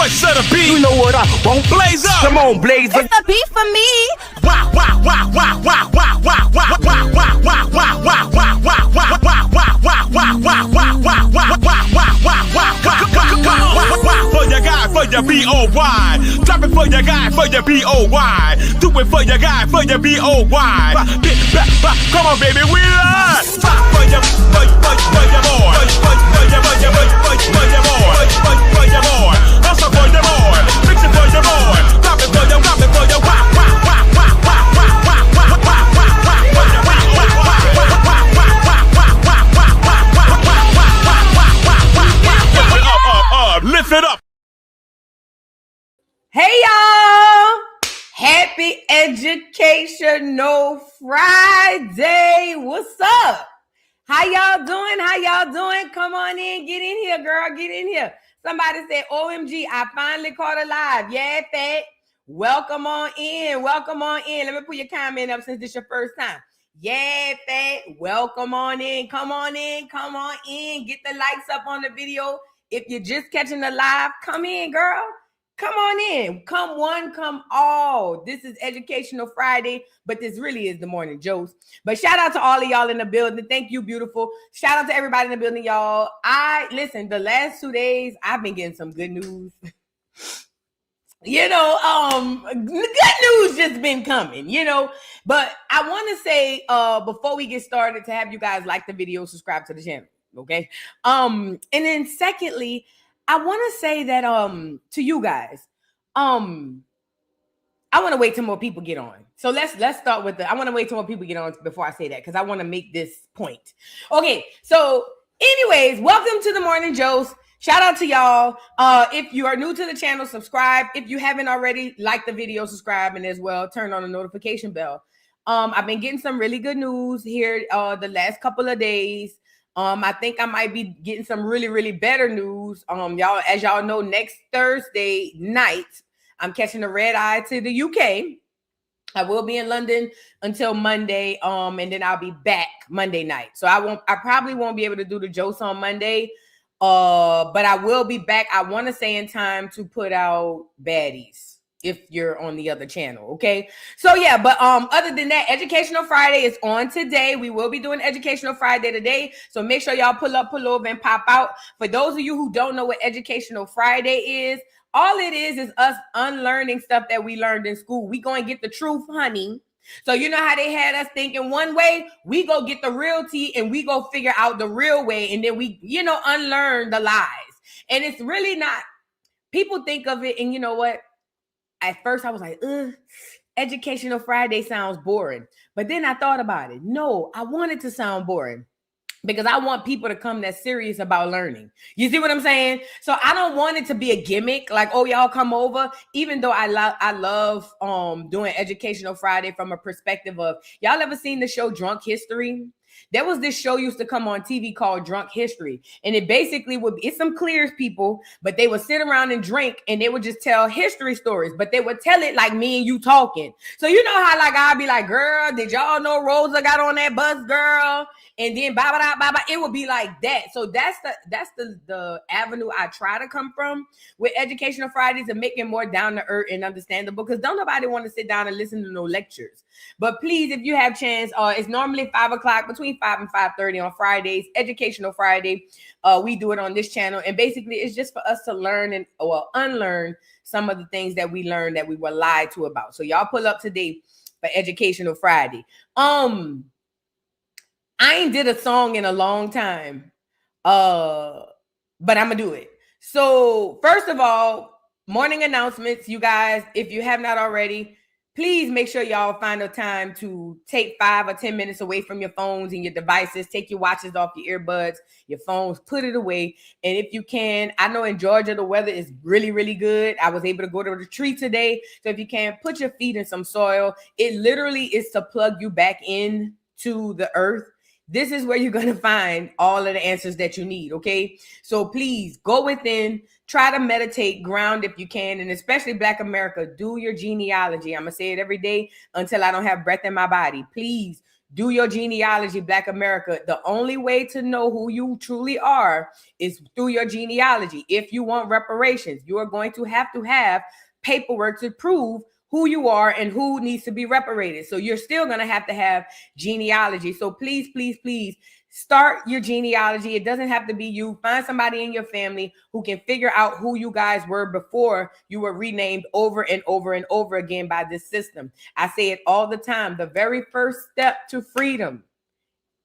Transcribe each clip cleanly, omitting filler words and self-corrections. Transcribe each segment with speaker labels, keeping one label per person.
Speaker 1: set a beat. You know what I won't blaze up. Come on, blaze up.
Speaker 2: It's a beat for me.
Speaker 1: Wow, wow, wow, wow, wow, wow, wow, wow, wow, wow, wow, wow, wow, wow, wow, wow, for your guy, for your B-O-Y. Drop it for your guy, for your B-O-Y. Do it for your guy, for your B-O-Y. Come on, baby, we live. For your boy. For your boy. Also for your boy. Fix it for your boy. Drop it for your lift it up.
Speaker 3: Hey y'all! Happy Educational Friday. What's up? How y'all doing? Come on in. Get in here, girl. Get in here. Somebody said, OMG, I finally caught a live. Yeah, Fat. Welcome on in. Let me put your comment up since this your first time. Yeah, Fat. Welcome on in. Come on in. Get the likes up on the video. If you're just catching the live, come in, girl. Come on in. Come one, come all. This is Educational Friday, but this really is the morning Joce. But shout out to all of y'all in the building. Thank you, beautiful. Shout out to everybody in the building, y'all. Listen, the last 2 days, I've been getting some good news. Good news just been coming, But I want to say, before we get started, to have you guys like the video, subscribe to the channel. Okay. And then secondly, I want to say that to you guys, I want to wait till more people get on. So let's start with I want to wait till more people get on before I say that, because I want to make this point. Okay, so anyways, welcome to the Morning Joce. Shout out to y'all. If you are new to the channel, subscribe. If you haven't already, like the video, subscribe, and as well turn on the notification bell. I've been getting some really good news here the last couple of days. I think I might be getting some really, really better news. Y'all, as y'all know, next Thursday night, I'm catching a red eye to the UK. I will be in London until Monday. And then I'll be back Monday night. So I probably won't be able to do the Joce on Monday. But I will be back. I want to say in time to put out Baddies, if you're on the other channel. Okay. So yeah, but other than that, Educational Friday is on today. We will be doing Educational Friday today. So make sure y'all pull up, pull over, and pop out. For those of you who don't know what Educational Friday is, all it is us unlearning stuff that we learned in school. We going to get the truth, honey. So you know how they had us thinking one way, we go get the real tea and we go figure out the real way. And then we, unlearn the lies. And it's really not, people think of it. And you know what? At first I was like, Educational Friday sounds boring. But then I thought about it. No, I want it to sound boring because I want people to come that's serious about learning. You see what I'm saying? So I don't want it to be a gimmick like, oh, y'all come over. Even though I love doing Educational Friday from a perspective of, y'all ever seen the show Drunk History? There was this show used to come on TV called Drunk History. And it basically it's some Clears people, but they would sit around and drink and they would just tell history stories, but they would tell it like me and you talking. So you know how like I'd be like, girl, did y'all know Rosa got on that bus, girl? And then blah, it would be like that. So that's the avenue I try to come from with Educational Fridays and make it more down to earth and understandable, because don't nobody want to sit down and listen to no lectures. But please, if you have chance, it's normally 5 o'clock, between 5 and 5:30 on Fridays, Educational Friday. We do it on this channel. And basically it's just for us to learn unlearn some of the things that we learned that we were lied to about. So y'all pull up today for Educational Friday. I ain't did a song in a long time, but I'm gonna do it. So first of all, morning announcements, you guys, if you have not already, please make sure y'all find a time to take 5 or 10 minutes away from your phones and your devices. Take your watches off your earbuds, your phones, put it away. And if you can, I know in Georgia, the weather is really, really good. I was able to go to the retreat today. So if you can, put your feet in some soil. It literally is to plug you back in to the earth. This is where you're going to find all of the answers that you need, okay? So please go within, try to meditate, ground if you can, and especially Black America, do your genealogy. I'm going to say it every day until I don't have breath in my body. Please Do your genealogy, Black America. The only way to know who you truly are is through your genealogy. If you want reparations, you are going to have paperwork to prove who you are and who needs to be reparated. So you're still going to have genealogy. So please, please, please start your genealogy. It doesn't have to be you. Find somebody in your family who can figure out who you guys were before you were renamed over and over and over again by this system. I say it all the time. The very first step to freedom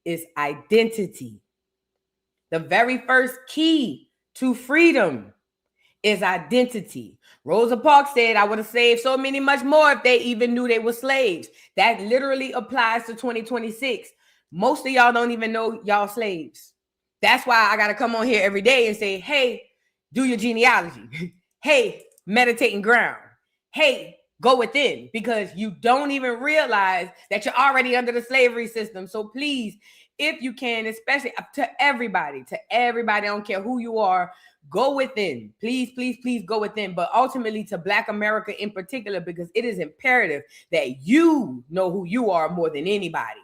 Speaker 3: is identity. The very first key to freedom is identity. Rosa Parks said, I would have saved so many much more if they even knew they were slaves. That literally applies to 2026. Most of y'all don't even know y'all slaves. That's why I got to come on here every day and say, hey, do your genealogy. Hey, meditate and ground. Hey, go within, because you don't even realize that you're already under the slavery system. So please, if you can, especially to everybody, I don't care who you are, go within. Please, please, please go within. But ultimately to Black America in particular, because it is imperative that you know who you are more than anybody.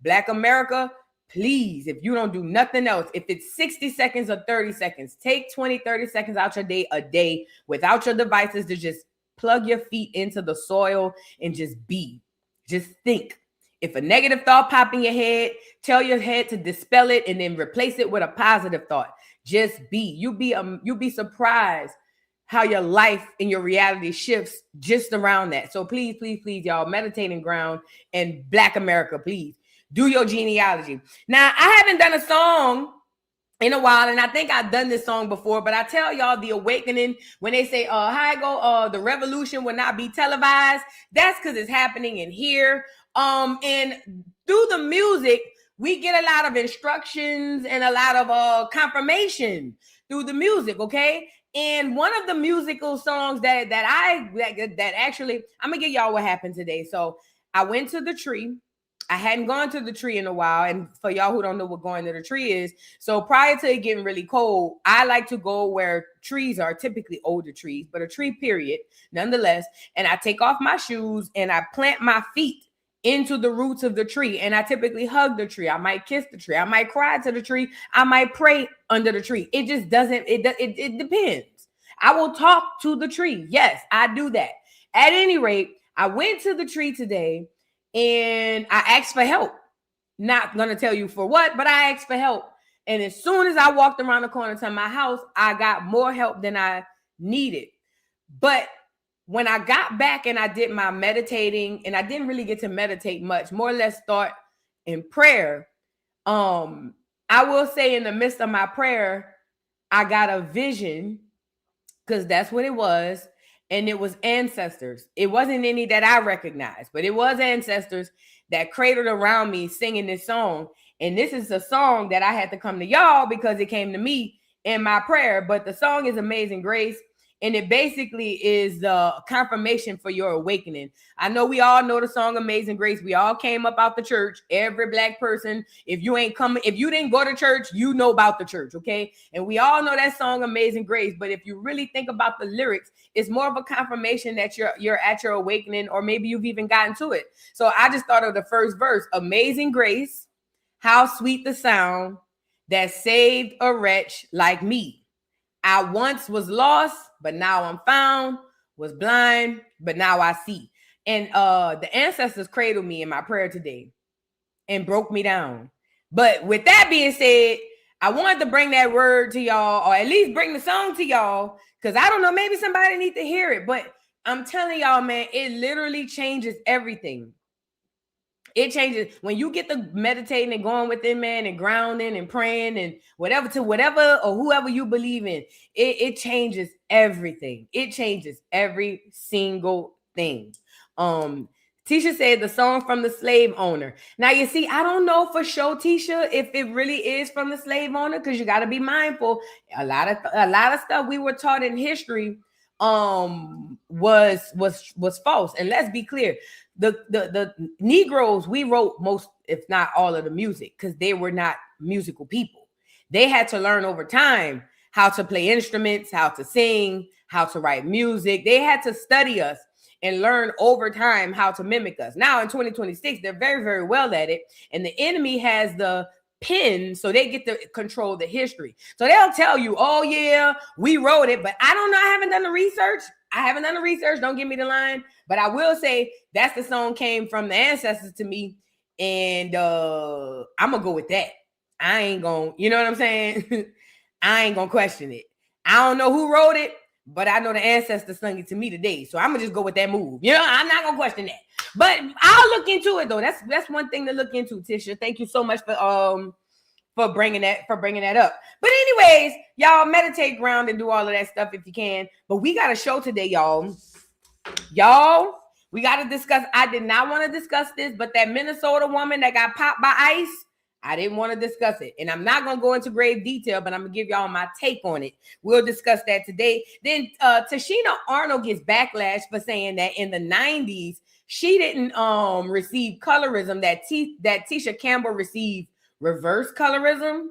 Speaker 3: Black America, please, if you don't do nothing else, if it's 60 seconds or 30 seconds, take 20, 30 seconds out your day, a day, without your devices, to just plug your feet into the soil and just be. Just think. If a negative thought pop in your head, tell your head to dispel it and then replace it with a positive thought. Just be. You'll be surprised how your life and your reality shifts just around that. So please, please, please, y'all, meditate and ground. And Black America, please do your genealogy. Now, I haven't done a song in a while, and I think I've done this song before, but I tell y'all, the awakening, when they say, the revolution will not be televised, that's because it's happening in here. And through the music, we get a lot of instructions and a lot of confirmation through the music, okay? And one of the musical songs that actually, I'm gonna give y'all what happened today. So I went to the tree. I hadn't gone to the tree in a while. And for y'all who don't know what going to the tree is, so prior to it getting really cold, I like to go where trees are, typically older trees, but a tree period nonetheless. And I take off my shoes and I plant my feet into the roots of the tree. And I typically hug the tree. I might kiss the tree. I might cry to the tree. I might pray under the tree. It just doesn't, it depends. I will talk to the tree. Yes, I do that. At any rate, I went to the tree today and I asked for help. Not going to tell you for what, but I asked for help. And as soon as I walked around the corner to my house, I got more help than I needed. But when I got back and I did my meditating, and I didn't really get to meditate much, more or less thought in prayer. I will say in the midst of my prayer, I got a vision, because that's what it was. And it was ancestors. It wasn't any that I recognized, but it was ancestors that cradled around me singing this song. And this is a song that I had to come to y'all because it came to me in my prayer. But the song is Amazing Grace. And it basically is the confirmation for your awakening. I know we all know the song Amazing Grace. We all came up out the church. Every Black person, if you didn't go to church, you know about the church, okay? And we all know that song Amazing Grace. But if you really think about the lyrics, it's more of a confirmation that you're at your awakening, or maybe you've even gotten to it. So I just thought of the first verse. Amazing grace, how sweet the sound that saved a wretch like me. I once was lost, but now I'm found, was blind, but now I see. And the ancestors cradled me in my prayer today and broke me down. But with that being said, I wanted to bring that word to y'all, or at least bring the song to y'all, because I don't know, maybe somebody needs to hear it. But I'm telling y'all, man, it literally changes everything. It changes when you get to meditating and going within, man, and grounding and praying and whatever or whoever you believe in. It changes everything. It changes every single thing. Tisha said the song from the slave owner. Now, you see, I don't know for sure, Tisha, if it really is from the slave owner, because you got to be mindful. A lot of stuff we were taught in history was false. And let's be clear. The Negroes, we wrote most, if not all, of the music, because they were not musical people. They had to learn over time how to play instruments, how to sing, how to write music. They had to study us. and learn over time how to mimic us. Now in 2026, they're very, very well at it. And the enemy has the pen, so they get to control the history. So they'll tell you, oh yeah, we wrote it, but I don't know. I haven't done the research. Don't give me the line, but I will say that's the song came from the ancestors to me. And I'm gonna go with that. I ain't gonna, you know what I'm saying? I ain't gonna question it. I don't know who wrote it, but I know the ancestors sung it to me today. So I'm gonna just go with that move. You know, I'm not gonna question that. But I'll look into it though. That's one thing to look into, Tisha. Thank you so much for bringing that up. But anyways, y'all meditate, ground, and do all of that stuff if you can. But we got a show today, y'all. We got to discuss. I did not want to discuss this, but that Minnesota woman that got popped by ICE, I didn't want to discuss it. And I'm not going to go into grave detail, but I'm going to give y'all my take on it. We'll discuss that today. Then Tichina Arnold gets backlash for saying that in the 90s, she didn't receive colorism, that Tisha Campbell received reverse colorism.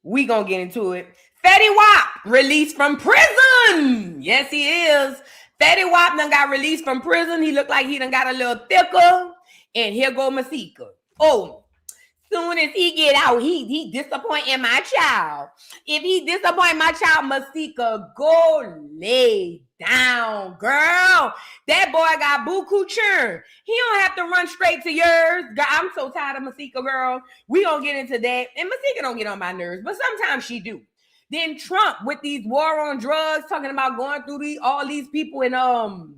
Speaker 3: We going to get into it. Fetty Wap released from prison. Yes, he is. Fetty Wap done got released from prison. He looked like he done got a little thicker. And here go Masika. Oh, soon as he get out, he disappointing my child. If he disappoint my child, Masika, go lay down, girl. That boy got buku churn. He don't have to run straight to yours. Girl, I'm so tired of Masika, girl. We gonna get into that. And Masika don't get on my nerves, but sometimes she do. Then Trump with these war on drugs, talking about going through all these people and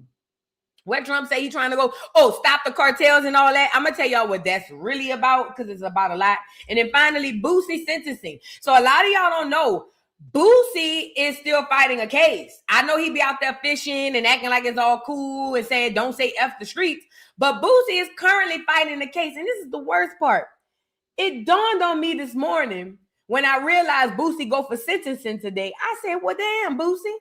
Speaker 3: what Trump say he trying to go, stop the cartels and all that. I'm going to tell y'all what that's really about because it's about a lot. And then finally, Boosie sentencing. So a lot of y'all don't know, Boosie is still fighting a case. I know he be out there fishing and acting like it's all cool and saying don't say F the streets. But Boosie is currently fighting the case. And this is the worst part. It dawned on me this morning when I realized Boosie go for sentencing today. I said, well, damn, Boosie.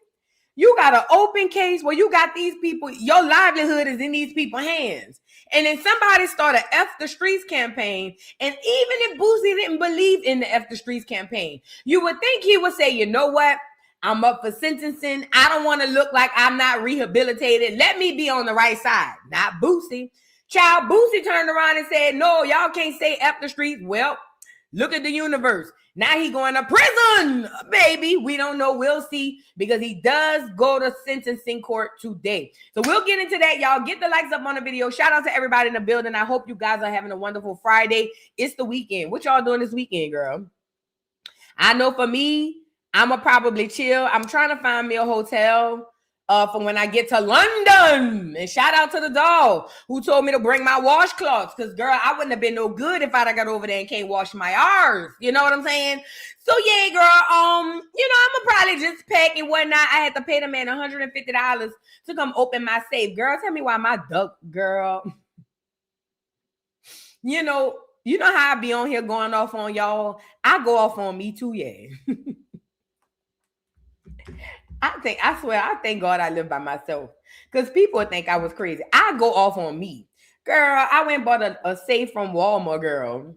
Speaker 3: You got an open case where you got these people, your livelihood is in these people's hands. And then somebody started F the Streets campaign. And even if Boosie didn't believe in the F the Streets campaign, you would think he would say, you know what? I'm up for sentencing. I don't want to look like I'm not rehabilitated. Let me be on the right side. Not Boosie. Child, Boosie turned around and said, no, y'all can't say F the Streets. Well, look at the universe. Now he going to prison, baby. We don't know. We'll see, because he does go to sentencing court today. So we'll get into that, y'all. Get the likes up on the video. Shout out to everybody in the building. I hope you guys are having a wonderful Friday. It's the weekend. What y'all doing this weekend, girl? I know for me, I'm going to probably chill. I'm trying to find me a hotel for when I get to London. And shout out to the dog who told me to bring my washcloths, because girl, I wouldn't have been no good if I'd have got over there and can't wash my arms. You know what I'm saying? So yeah, girl, I'm gonna probably just pack and whatnot. I had to pay the man $150 to come open my safe. Girl, tell me why my duck, girl. You know how I be on here going off on y'all. I go off on me too, yeah. I swear, I thank God I live by myself, because people think I was crazy. I go off on me. Girl, I went and bought a safe from Walmart, girl.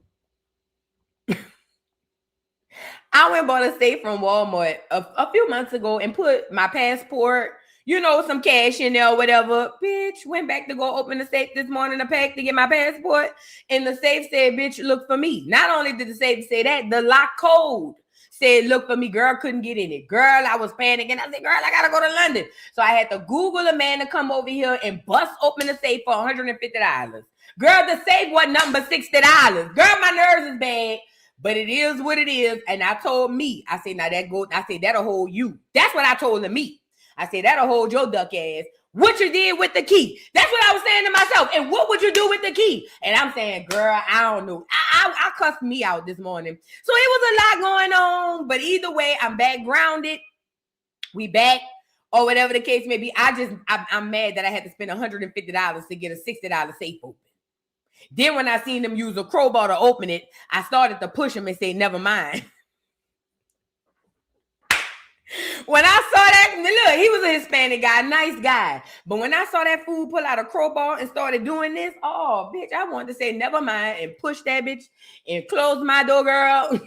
Speaker 3: I went and bought a safe from Walmart a few months ago and put my passport, some cash in there or whatever. Bitch, went back to go open the safe this morning to pack to get my passport. And the safe said, bitch, look for me. Not only did the safe say that, the lock code said, look for me. Girl, couldn't get in it. Girl, I was panicking. I said, girl, I got to go to London. So I had to Google a man to come over here and bust open the safe for $150. Girl, the safe was number $60. Girl, my nerves is bad, but it is what it is. And I told me, I said, now that'll hold you. That's what I told me. I said, that'll hold your duck ass. What you did with the key. That's what I was saying to myself. And what would you do with the key? And I'm saying, girl, I don't know. I cussed me out this morning. So it was a lot going on. But either way, I'm back grounded. We back. Or whatever the case may be. I'm mad that I had to spend $150 to get a $60 safe open. Then when I seen them use a crowbar to open it, I started to push him and say, never mind. When I saw that, look, he was a Hispanic guy, nice guy. But when I saw that fool pull out a crowbar and started doing this, oh, bitch, I wanted to say never mind and push that bitch and close my door, girl.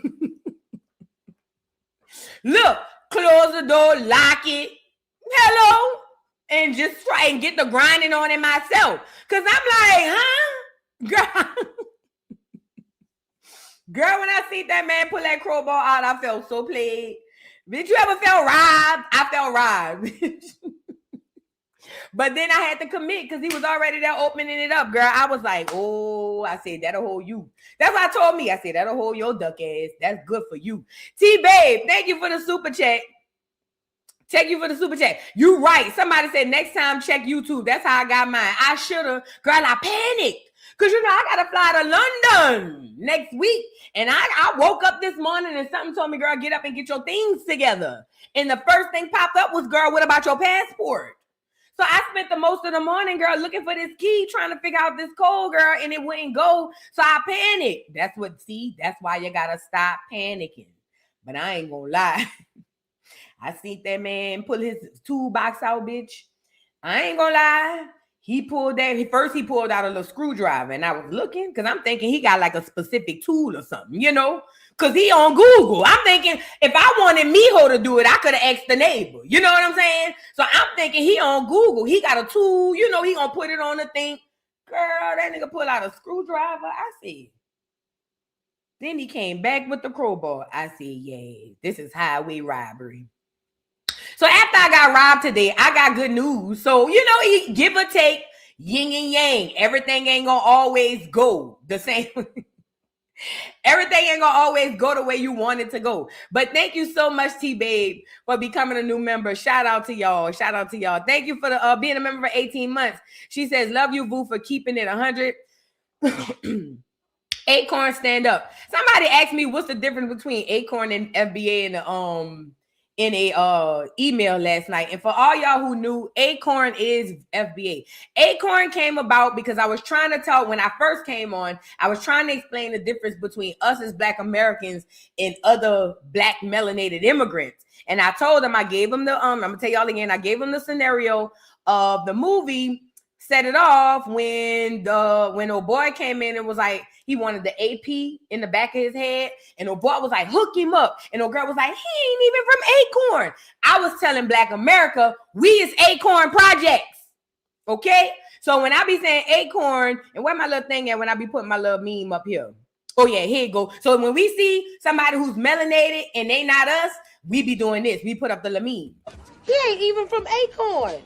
Speaker 3: Look, close the door, lock it. Hello. and just try and get the grinding on it myself. Cause I'm like, huh? Girl. Girl, when I see that man pull that crowbar out, I felt so played. Did you ever feel robbed? I felt robbed. But then I had to commit because he was already there opening it up, girl. I was like, oh, I said, that'll hold you. That's what I told me. I said, that'll hold your duck ass. That's good for you. T-Babe, thank you for the super chat. Thank you for the super chat. You right. Somebody said next time check YouTube. That's how I got mine. I should have. Girl, I panicked. Because, you know, I got to fly to London next week. And I woke up this morning and something told me, girl, get up and get your things together. And the first thing popped up was, girl, what about your passport? So I spent the most of the morning, girl, looking for this key, trying to figure out this code, girl, and it wouldn't go. So I panicked. That's why you got to stop panicking. But I ain't going to lie. I seen that man pull his toolbox out, bitch. I ain't going to lie. He pulled out a little screwdriver, and I was looking because I'm thinking he got like a specific tool or something, you know, because he on Google. I'm thinking if I wanted Miho to do it, I could have asked the neighbor. You know what I'm saying? So I'm thinking he on Google. He got a tool, you know, he gonna put it on the thing. Girl, that nigga pull out a screwdriver. I said. Then he came back with the crowbar. I said, yeah, this is highway robbery. So after I got robbed today, I got good news. So, you know, give or take, yin and yang. Everything ain't going to always go the same. Everything ain't going to always go the way you want it to go. But thank you so much, T-Babe, for becoming a new member. Shout out to y'all. Shout out to y'all. Thank you for the being a member for 18 months. She says, love you, boo, for keeping it 100. Acorn, stand up. Somebody asked me what's the difference between Acorn and FBA in a email last night. And for all y'all who knew, Acorn is FBA. Acorn came about because I was trying to tell, when I first came on, I was trying to explain the difference between us as Black Americans and other Black melanated immigrants. And I told them, I gave them the, I'm gonna tell y'all again, I gave them the scenario of the movie Set It Off when old boy came in and was like, he wanted the AP in the back of his head. And old boy was like, hook him up. And old girl was like, he ain't even from Acorn. I was telling Black America, we is Acorn Projects. Okay? So when I be saying Acorn, and where my little thing at when I be putting my little meme up here? Oh yeah, here you go. So when we see somebody who's melanated and they not us, we be doing this. We put up the meme.
Speaker 2: He ain't even from Acorn.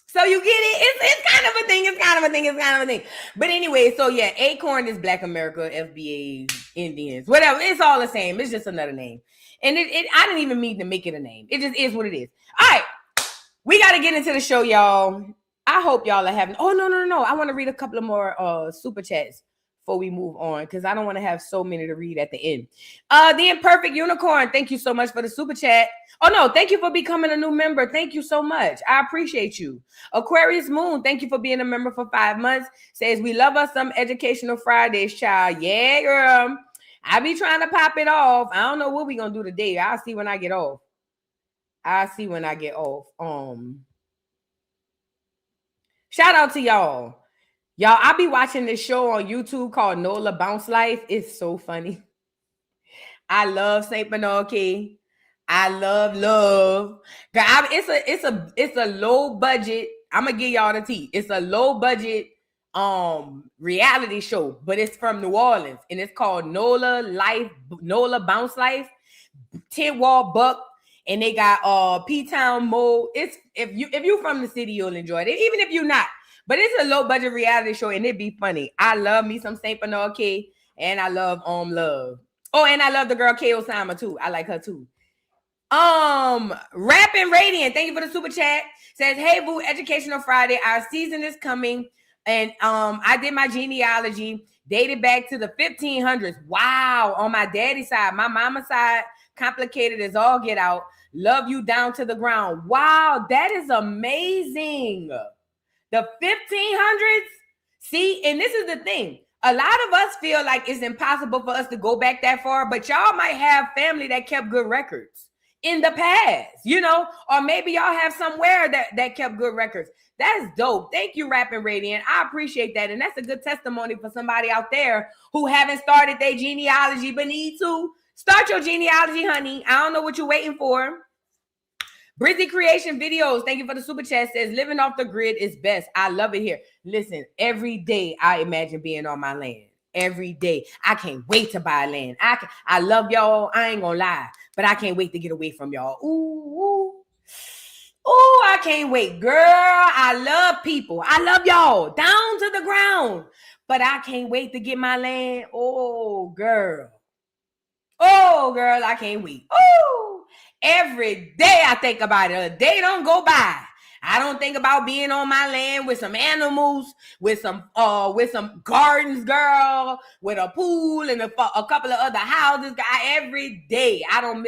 Speaker 3: So you get it? It's kind of a thing. It's kind of a thing. But anyway, so yeah, Acorn is Black America, FBA, Indians, whatever. It's all the same. It's just another name. And I didn't even mean to make it a name. It just is what it is. All right. We got to get into the show, y'all. I hope y'all are having... Oh, no. I want to read a couple of more super chats before we move on, because I don't want to have so many to read at the end. The Imperfect Unicorn, thank you so much for the super chat. Oh, no, thank you for becoming a new member. Thank you so much. I appreciate you. Aquarius Moon, thank you for being a member for 5 months. Says, we love us some Educational Fridays, child. Yeah, girl. I be trying to pop it off. I don't know what we going to do today. I'll see when I get off. Shout out to y'all. Y'all, I be watching this show on YouTube called Nola Bounce Life. It's so funny. I love Saint Bernard. I love. Girl, it's a low budget. I'm gonna give y'all the tea. It's a low budget reality show, but it's from New Orleans and it's called Nola Bounce Life. 10 Wall Buck, and they got P-Town Mo. It's if you from the city, you'll enjoy it. Even if you're not. But it's a low budget reality show and it be funny. I love me some Saint Bernard K, and I love Love. Oh, and I love the girl K Osama too. I like her too. Rapping Radiant, thank you for the super chat. Says, hey boo, Educational Friday. Our season is coming. And I did my genealogy, dated back to the 1500s. Wow. On my daddy's side, my mama's side, complicated as all get out. Love you down to the ground. Wow, that is amazing. The 1500s. See, and this is the thing. A lot of us feel like it's impossible for us to go back that far, but y'all might have family that kept good records in the past, you know, or maybe y'all have somewhere that kept good records. That's dope. Thank you, Rapping Radiant. I appreciate that. And that's a good testimony for somebody out there who haven't started their genealogy but need to. Start your genealogy, honey. I don't know what you're waiting for. Brizzy Creation Videos, thank you for the super chat. Says living off the grid is best. I love it here. Listen, every day I imagine being on my land. Every day. I can't wait to buy land. I love y'all. I ain't gonna lie, but I can't wait to get away from y'all. Ooh. Ooh, I can't wait. Girl, I love people. I love y'all down to the ground. But I can't wait to get my land. Oh, girl. Oh, girl, I can't wait. Oh, every day I think about it. A day don't go by I don't think about being on my land with some animals, with some gardens, girl, with a pool and a couple of other houses. Every day,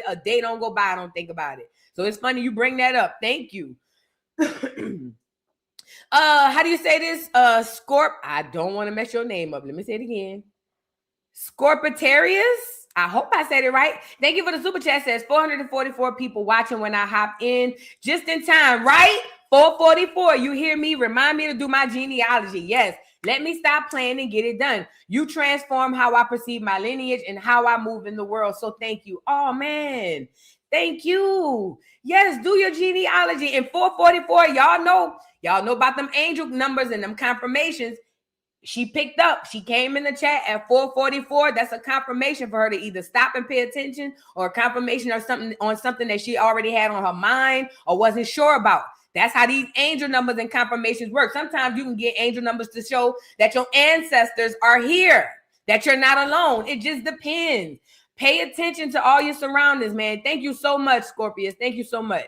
Speaker 3: a day don't go by I don't think about it. So it's funny you bring that up. Thank you. How do you say this? Scorp. I don't want to mess your name up. Let me say it again. Scorpitarius. I hope I said it right. Thank you for the super chat. Says 444 people watching when I hop in just in time, right? 444. You hear me? Remind me to do my genealogy. Yes. Let me stop playing and get it done. You transform how I perceive my lineage and how I move in the world. So thank you. Oh, man. Thank you. Yes, do your genealogy. In 444, y'all know about them angel numbers and them confirmations. She picked up. She came in the chat at 444. That's a confirmation for her to either stop and pay attention, or a confirmation or something that she already had on her mind or wasn't sure about. That's how these angel numbers and confirmations work. Sometimes you can get angel numbers to show that your ancestors are here, that you're not alone. It just depends. Pay attention to all your surroundings, man. Thank you so much, Scorpius. Thank you so much.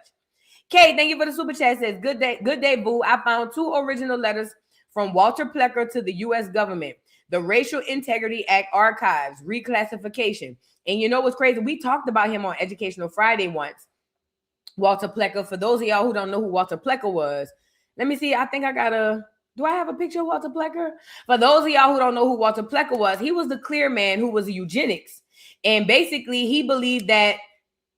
Speaker 3: Kay, thank you for the super chat. Says, good day, boo. I found 2 original letters from Walter Plecker to the U.S. government. The Racial Integrity Act archives, reclassification. And you know what's crazy? We talked about him on Educational Friday once. Walter Plecker. For those of y'all who don't know who Walter Plecker was, let me see. I think I got do I have a picture of Walter Plecker? For those of y'all who don't know who Walter Plecker was, he was the clear man who was a eugenics. And basically, he believed that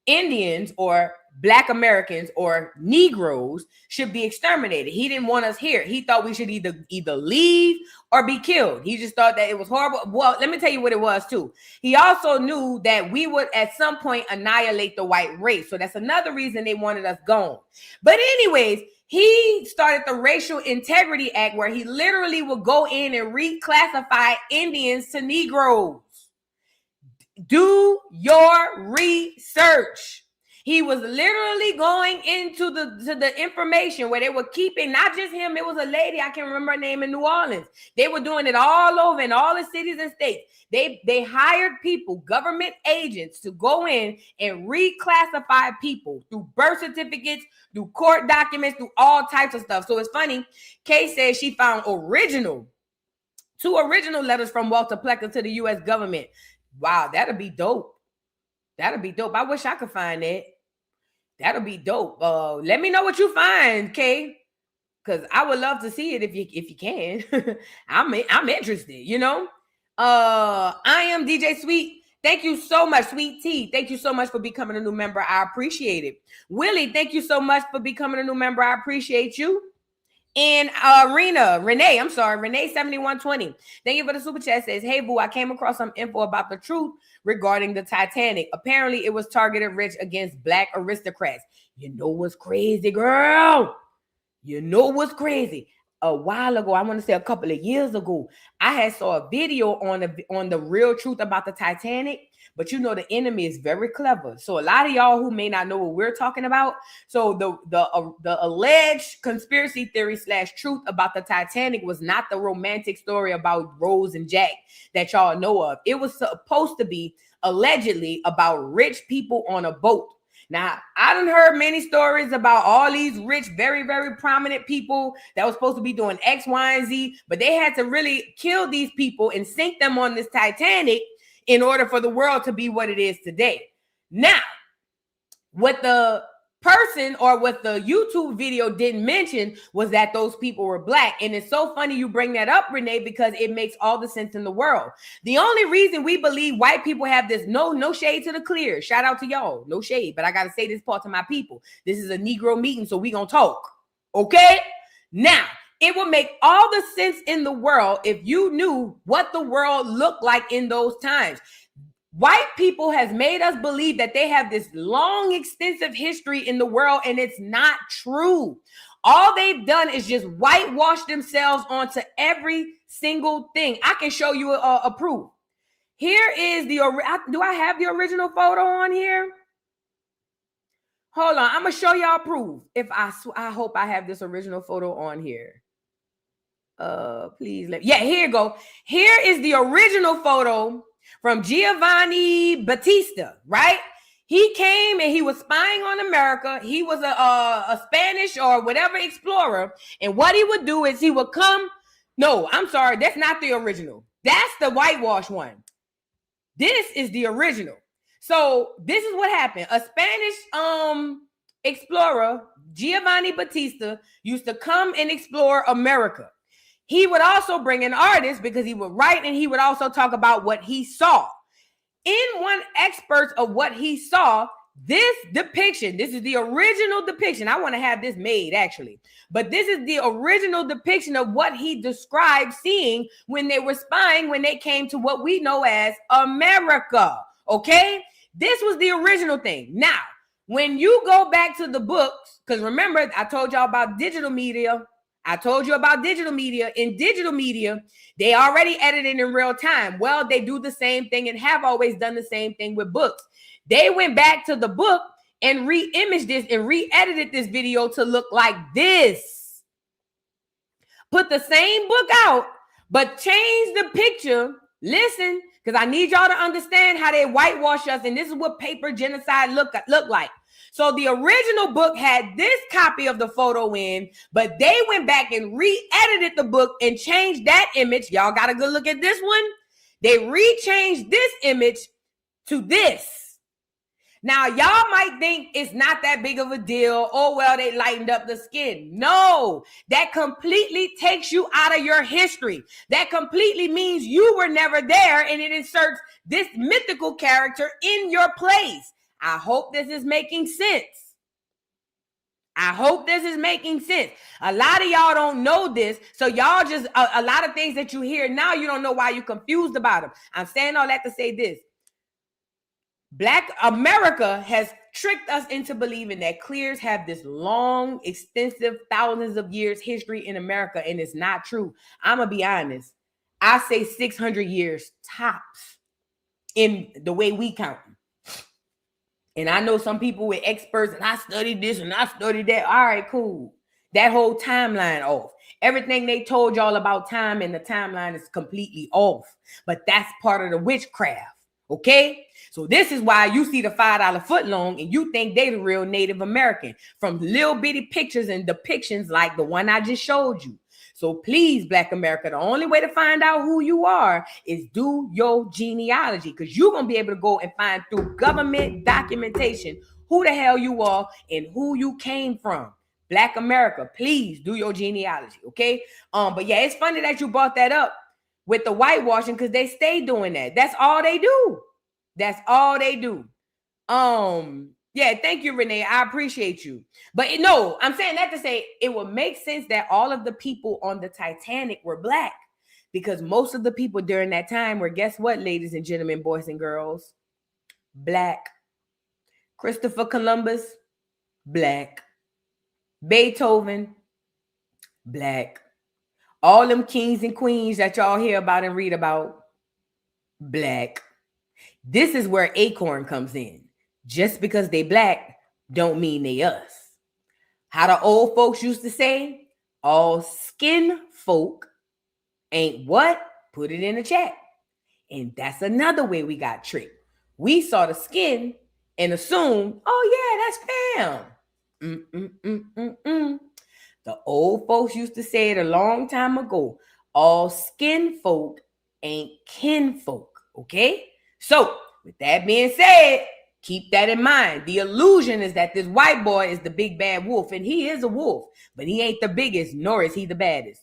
Speaker 3: Indians or Black Americans or Negroes should be exterminated. He didn't want us here. He thought we should either leave or be killed. He just thought that it was horrible. Well, let me tell you what it was too. He also knew that we would at some point annihilate the white race. So that's another reason they wanted us gone. But anyways, he started the Racial Integrity Act, where he literally would go in and reclassify Indians to Negroes. Do your research. He was literally going into the information where they were keeping, not just him, it was a lady, I can't remember her name, in New Orleans. They were doing it all over in all the cities and states. They hired people, government agents, to go in and reclassify people through birth certificates, through court documents, through all types of stuff. So it's funny. Kay says she found 2 original letters from Walter Plecker to the U.S. government. Wow, that'll be dope. That'll be dope. I wish I could find that. That'll be dope. Let me know what you find, Kay, because I would love to see it if you can. I'm interested. You know. I am DJ Sweet. Thank you so much, Sweet Tea. Thank you so much for becoming a new member. I appreciate it. Willie, thank you so much for becoming a new member. I appreciate you. And Renee 7120. Thank you for the super chat. Says, hey boo, I came across some info about the truth regarding the Titanic. Apparently it was targeted rich against Black aristocrats. You know what's crazy, girl? You know what's crazy? A while ago, I want to say a couple of years ago, I had saw a video on the real truth about the Titanic. But you know, the enemy is very clever. So a lot of y'all who may not know what we're talking about. So the alleged conspiracy theory / truth about the Titanic was not the romantic story about Rose and Jack that y'all know of. It was supposed to be allegedly about rich people on a boat. Now, I done heard many stories about all these rich, very, very prominent people that was supposed to be doing X, Y, and Z, but they had to really kill these people and sink them on this Titanic in order for the world to be what it is today. Now, what the person or what the YouTube video didn't mention was that those people were Black. And it's so funny you bring that up, Renee, because it makes all the sense in the world. The only reason we believe white people have this, no shade to the clear. Shout out to y'all. No shade. But I got to say this part to my people. This is a Negro meeting, so we going to talk. Okay? Now, it would make all the sense in the world if you knew what the world looked like in those times. White people has made us believe that they have this long, extensive history in the world, and it's not true. All they've done is just whitewash themselves onto every single thing. I can show you a proof. Here is the, do I have the original photo on here? Hold on, I'm gonna show y'all proof. If I hope I have this original photo on here. Please yeah, here you go. Here is the original photo from Giovanni Battista, right? He came and he was spying on America. He was a Spanish or whatever explorer. And what he would do is he would come. No, I'm sorry. That's not the original. That's the whitewash one. This is the original. So this is what happened. A Spanish explorer, Giovanni Battista, used to come and explore America. He would also bring an artist because he would write, and he would also talk about what he saw. In one expert of what he saw, this depiction, this is the original depiction. I want to have this made actually, but this is the original depiction of what he described seeing when they were spying, when they came to what we know as America. Okay, this was the original thing. Now, when you go back to the books, because remember, I told y'all about digital media. I told you about digital media. In digital media, they already edited in real time. Well, they do the same thing and have always done the same thing with books. They went back to the book and re-imaged this and re-edited this video to look like this. Put the same book out, but change the picture. Listen, because I need y'all to understand how they whitewash us, and this is what paper genocide look like. So the original book had this copy of the photo in, but they went back and re-edited the book and changed that image. Y'all got to go look at this one. They re-changed this image to this. Now, y'all might think it's not that big of a deal. Oh, well, they lightened up the skin. No, that completely takes you out of your history. That completely means you were never there, and it inserts this mythical character in your place. I hope this is making sense. I hope this is making sense. A lot of y'all don't know this. So y'all just, a lot of things that you hear now, you don't know why you're confused about them. I'm saying all that to say this. Black America has tricked us into believing that clears have this long, extensive, thousands of years history in America, and it's not true. I'm going to be honest. I say 600 years tops in the way we count. And I know some people with experts, and I studied this and I studied that. All right, cool. That whole timeline off. Everything they told y'all about time and the timeline is completely off. But that's part of the witchcraft. Okay? So this is why you see the $5 footlong and you think they the real Native American from little bitty pictures and depictions like the one I just showed you. So please, Black America, the only way to find out who you are is do your genealogy, because you're going to be able to go and find through government documentation who the hell you are and who you came from. Black America, please do your genealogy, okay? But yeah, it's funny that you brought that up with the whitewashing, because they stay doing that. That's all they do. That's all they do. Yeah, thank you, Renee. I appreciate you. But no, I'm saying that to say it would make sense that all of the people on the Titanic were Black, because most of the people during that time were, guess what, ladies and gentlemen, boys and girls? Black. Christopher Columbus, Black. Beethoven, Black. All them kings and queens that y'all hear about and read about, Black. This is where Acorn comes in. Just because they Black don't mean they us. How the old folks used to say, all skin folk ain't what? Put it in the chat. And that's another way we got tricked. We saw the skin and assumed, oh yeah, that's fam. The old folks used to say it a long time ago. All skin folk ain't kin folk. Okay? So with that being said, keep that in mind. The illusion is that this white boy is the big bad wolf, and he is a wolf, but he ain't the biggest, nor is he the baddest.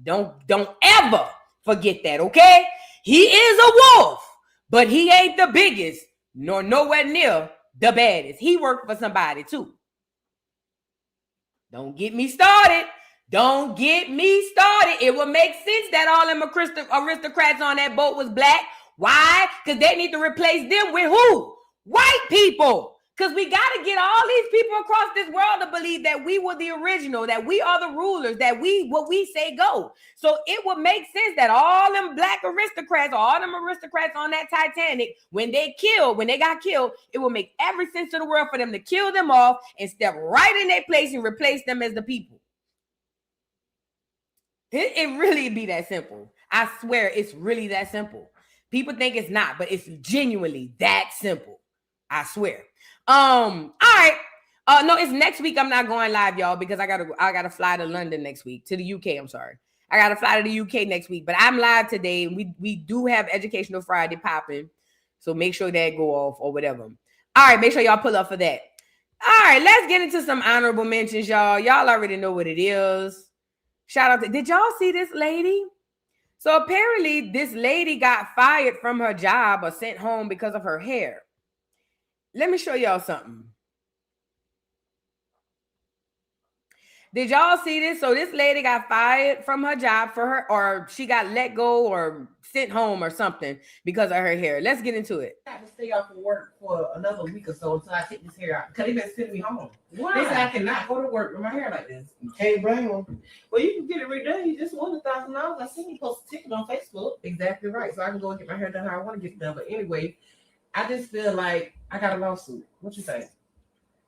Speaker 3: Don't ever forget that, okay? He is a wolf, but he ain't the biggest, nor nowhere near the baddest. He worked for somebody too. Don't get me started. Don't get me started. It would make sense that all them aristocrats on that boat was Black. Why? Because they need to replace them with who? White people. Because we got to get all these people across this world to believe that we were the original, that we are the rulers, that what we say go. So it would make sense that all them black aristocrats, all them aristocrats on that Titanic, when they got killed, it will make every sense in the world for them to kill them off and step right in their place and replace them as the people. It really be that simple. I swear it's really that simple. People think it's not, but it's genuinely that simple. I swear. All right. No, it's next week. I'm not going live, y'all, because I gotta fly to London next week, to the UK. I'm sorry. I gotta fly to the UK next week, but I'm live today. We do have Educational Friday popping, so make sure that go off or whatever. All right, make sure y'all pull up for that. All right, let's get into some honorable mentions, y'all. Y'all already know what it is. Shout out to, did y'all see this lady? So apparently this lady got fired from her job or sent home because of her hair. Let me show y'all something. Did y'all see this? So this lady got fired from her job or she got let go or sent home or something because of her hair. Let's get into it.
Speaker 4: I have to stay off of work for another week or so until I take this hair out because they've been sending me home.
Speaker 3: Why?
Speaker 4: They said I cannot go to work with my hair like this.
Speaker 5: You can't blame them.
Speaker 4: Well, you can get it redone. You just won $1,000. I seen you post a ticket on Facebook. Exactly right. So I can go and get my hair done how I want to get it done. But anyway, I just feel like I got a lawsuit. What you think?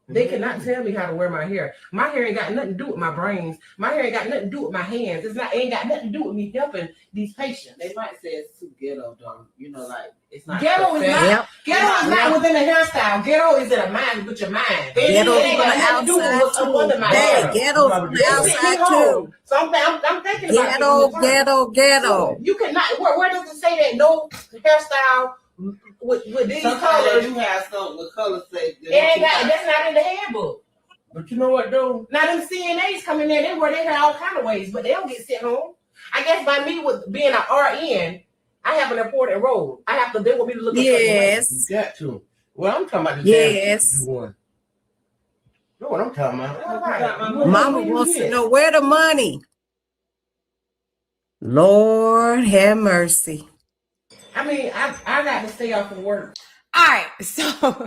Speaker 4: They cannot tell me how to wear my hair. My hair ain't got nothing to do with my brains. My hair ain't got nothing to do with my hands. It ain't got nothing to do with me helping these patients.
Speaker 5: They might say it's too ghetto, though. You know, like it's not.
Speaker 4: Ghetto is not.
Speaker 5: Yep.
Speaker 4: Ghetto is not within the hairstyle. Ghetto is in a mind with your mind.
Speaker 6: Ghetto
Speaker 4: it ain't got nothing to do with what's up under my hair.
Speaker 6: Ghetto from the outside too.
Speaker 4: So I'm thinking about
Speaker 6: Ghetto.
Speaker 4: You cannot. Where does it say that no hairstyle with these colors?
Speaker 5: You have something with colors say.
Speaker 4: It ain't got. That's not in the handbook.
Speaker 5: But you know what, though?
Speaker 4: Now them CNAs come in there, they wear their hair all kind of ways, but they don't get sent home. I guess by me with being an RN, I have an important role. They want me to look at
Speaker 6: Yes.
Speaker 5: You got to. Well, I'm talking about the
Speaker 6: Yes.
Speaker 5: one. Know what I'm talking about?
Speaker 4: Right.
Speaker 6: Mama wants to know where the money. Lord have mercy.
Speaker 4: I mean, I got to stay off of work.
Speaker 3: All right, so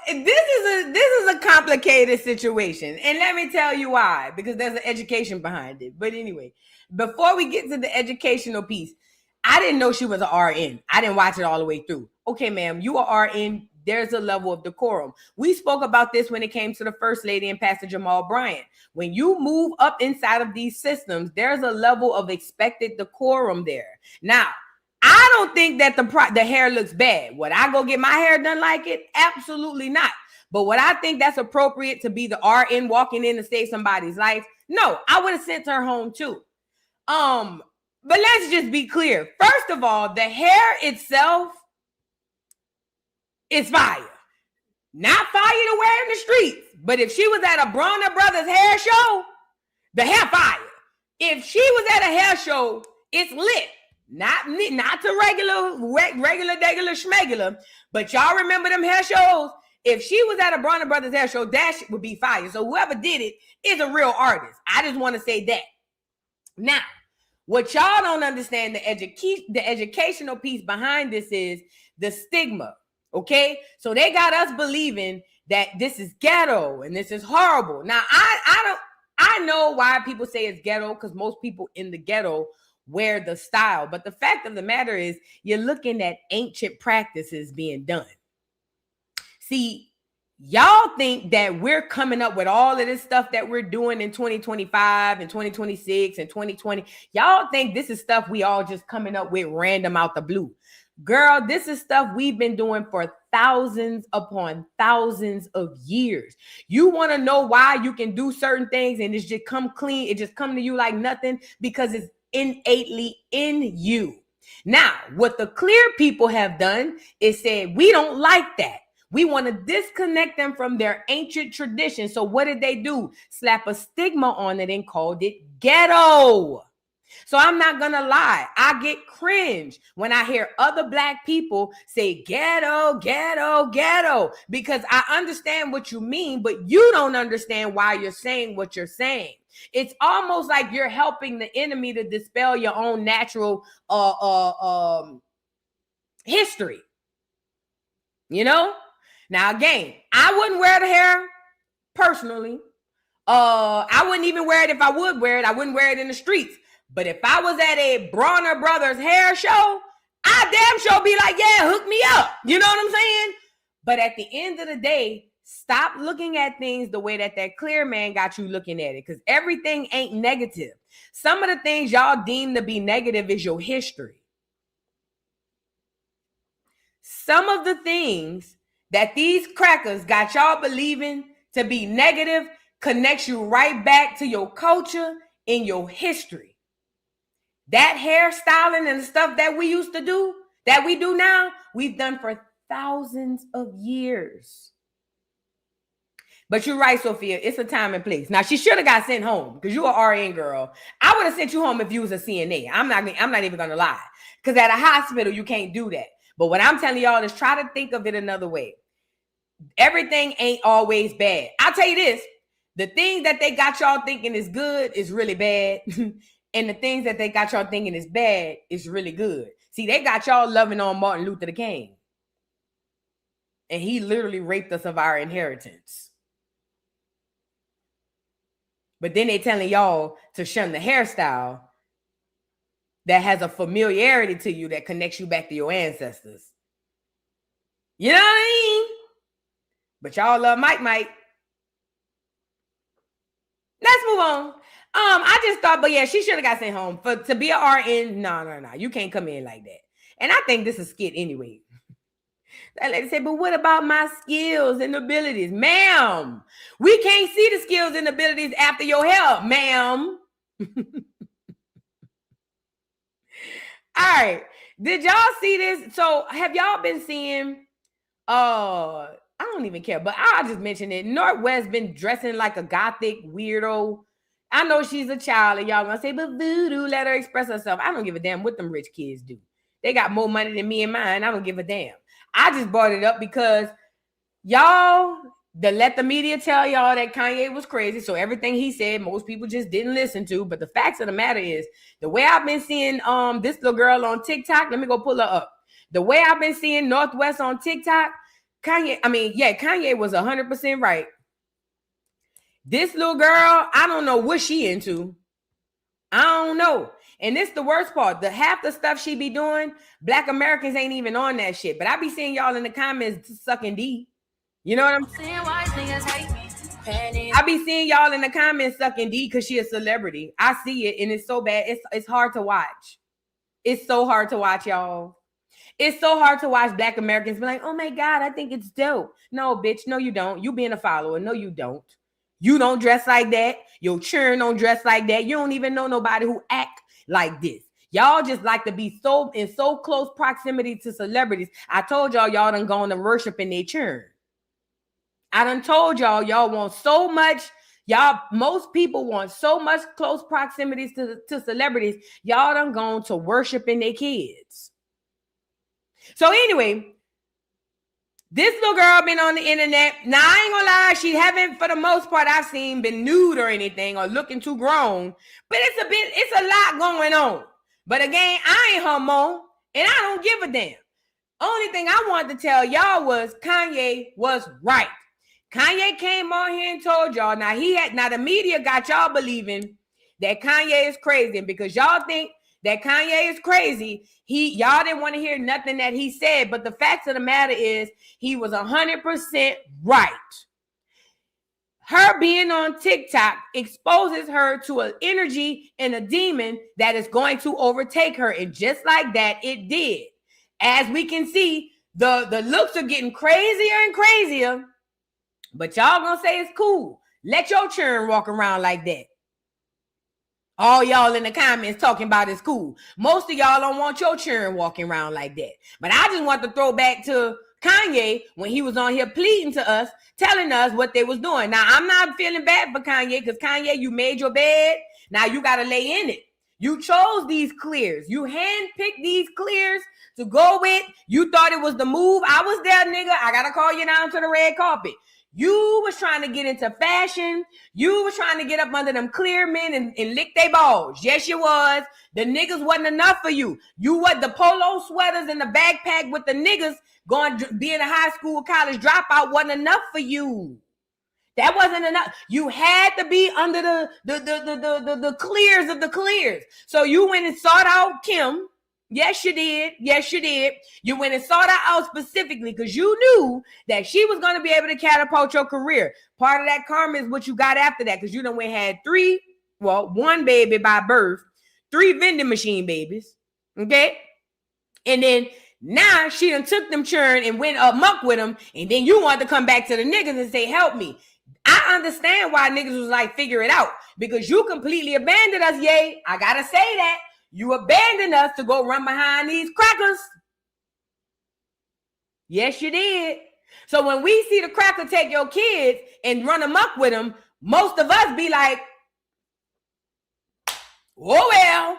Speaker 3: this is a complicated situation, and let me tell you why. Because there's an education behind it. But anyway, before we get to the educational piece, I didn't know she was an RN. I didn't watch it all the way through. Okay, ma'am, you are RN. There's a level of decorum. We spoke about this when it came to the First Lady and Pastor Jamal Bryant. When you move up inside of these systems, there's a level of expected decorum there. Now, I don't think that the hair looks bad. Would I go get my hair done like it? Absolutely not. But would I think that's appropriate to be the RN walking in to save somebody's life? No, I would have sent her home too. But let's just be clear. First of all, the hair itself is fire. Not fire to wear in the streets. But if she was at a Bronner Brothers hair show, the hair fire. If she was at a hair show, it's lit. Not to regular schmegular, but y'all remember them hair shows? If she was at a Bronner Brothers hair show, that shit would be fire. So whoever did it is a real artist. I just want to say that. Now, what y'all don't understand, the educational piece behind this is the stigma. Okay, so they got us believing that this is ghetto and this is horrible. Now, I know why people say it's ghetto, because most people in the ghetto wear the style. But the fact of the matter is, you're looking at ancient practices being done. See, y'all think that we're coming up with all of this stuff that we're doing in 2025 and 2026 and 2020. Y'all think this is stuff we all just coming up with random out the blue. Girl, this is stuff we've been doing for thousands upon thousands of years. You want to know why you can do certain things and it's just come clean. It just come to you like nothing because it's innately in you. Now, what the clear people have done is said, we don't like that. We want to disconnect them from their ancient tradition. So what did they do? Slap a stigma on it and called it ghetto. So I'm not going to lie. I get cringe when I hear other black people say ghetto, ghetto, ghetto, because I understand what you mean, but you don't understand why you're saying what you're saying. It's almost like you're helping the enemy to dispel your own natural history. You know? Now, again, I wouldn't wear the hair personally. I wouldn't even wear it if I would wear it. I wouldn't wear it in the streets. But if I was at a Bronner Brothers hair show, I damn sure be like, yeah, hook me up. You know what I'm saying? But at the end of the day, stop looking at things the way that clear man got you looking at it, because everything ain't negative. Some of the things y'all deem to be negative is your history. Some of the things that these crackers got y'all believing to be negative connects you right back to your culture and your history. That hairstyling and the stuff that we used to do, that we do now, we've done for thousands of years. But you're right, Sophia. It's a time and place. Now, she should have got sent home because you're an RN girl. I would have sent you home if you was a CNA. I'm not even going to lie. Because at a hospital, you can't do that. But what I'm telling y'all is try to think of it another way. Everything ain't always bad. I'll tell you this. The things that they got y'all thinking is good is really bad. And the things that they got y'all thinking is bad is really good. See, they got y'all loving on Martin Luther King. And he literally raped us of our inheritance. But then they telling y'all to shun the hairstyle that has a familiarity to you that connects you back to your ancestors. You know what I mean? But y'all love Mike. Let's move on. I just thought, but yeah, she should have got sent home. To be an RN, no. You can't come in like that. And I think this is a skit anyway. That lady said, but what about my skills and abilities? Ma'am, we can't see the skills and abilities after your hair, ma'am. All right. Did y'all see this? So have y'all been seeing, I don't even care, but I'll just mention it. Northwest been dressing like a gothic weirdo. I know she's a child and y'all gonna say, but voodoo, let her express herself. I don't give a damn what them rich kids do. They got more money than me and mine. I don't give a damn. I just brought it up because y'all, let the media tell y'all that Kanye was crazy. So everything he said, most people just didn't listen to. But the facts of the matter is, the way I've been seeing this little girl on TikTok, let me go pull her up. The way I've been seeing Northwest on TikTok, Kanye was 100% right. This little girl, I don't know what she into. I don't know. And this the worst part. The half the stuff she be doing, Black Americans ain't even on that shit. But I be seeing y'all in the comments sucking D. You know what I'm saying? I be seeing y'all in the comments sucking D because she a celebrity. I see it and it's so bad. It's hard to watch. It's so hard to watch, y'all. It's so hard to watch Black Americans be like, oh my God, I think it's dope. No, bitch. No, you don't. You being a follower. No, you don't. You don't dress like that. Your children don't dress like that. You don't even know nobody who act like this. Y'all just like to be in so close proximity to celebrities. I told y'all done gone to worship in their churn. I done told y'all want so much. Most people want so much close proximities to celebrities. Y'all done gone to worship in their kids. So anyway, this little girl been on the internet. Now, I ain't gonna lie, she haven't, for the most part, I've seen, been nude or anything or looking too grown. But it's a lot going on. But again, I ain't her mom, and I don't give a damn. Only thing I wanted to tell y'all was Kanye was right. Kanye came on here and told y'all. Now the media got y'all believing that Kanye is crazy, and because y'all think that Kanye is crazy, y'all didn't want to hear nothing that he said. But the fact of the matter is, he was 100% right. Her being on TikTok exposes her to an energy and a demon that is going to overtake her. And just like that, it did. As we can see, the looks are getting crazier and crazier. But y'all gonna say it's cool. Let your children walk around like that. All y'all in the comments talking about it's cool. Most of y'all don't want your children walking around like that. But I just want to throw back to Kanye when he was on here pleading to us, telling us what they was doing. Now, I'm not feeling bad for Kanye because Kanye, you made your bed. Now you got to lay in it. You chose these clears. You handpicked these clears to go with. You thought it was the move. I was there, nigga. I gotta call you down to the red carpet. You was trying to get into fashion. You was trying to get up under them clear men and lick they balls. Yes, you was. The niggas wasn't enough for you. You what? The polo sweaters and the backpack with the niggas going being a high school, college dropout wasn't enough for you. That wasn't enough. You had to be under the clears of the clears. So you went and sought out Kim. Yes, you did. Yes, you did. You went and sought her out specifically because you knew that she was going to be able to catapult your career. Part of that karma is what you got after that because you done went had one baby by birth, 3 vending machine babies. Okay? And then now she done took them churn and went amok with them. And then you want to come back to the niggas and say, help me. I understand why niggas was like, figure it out. Because you completely abandoned us, yay. I got to say that. You abandoned us to go run behind these crackers. Yes, you did. So when we see the cracker take your kids and run amok with them, most of us be like, oh, well.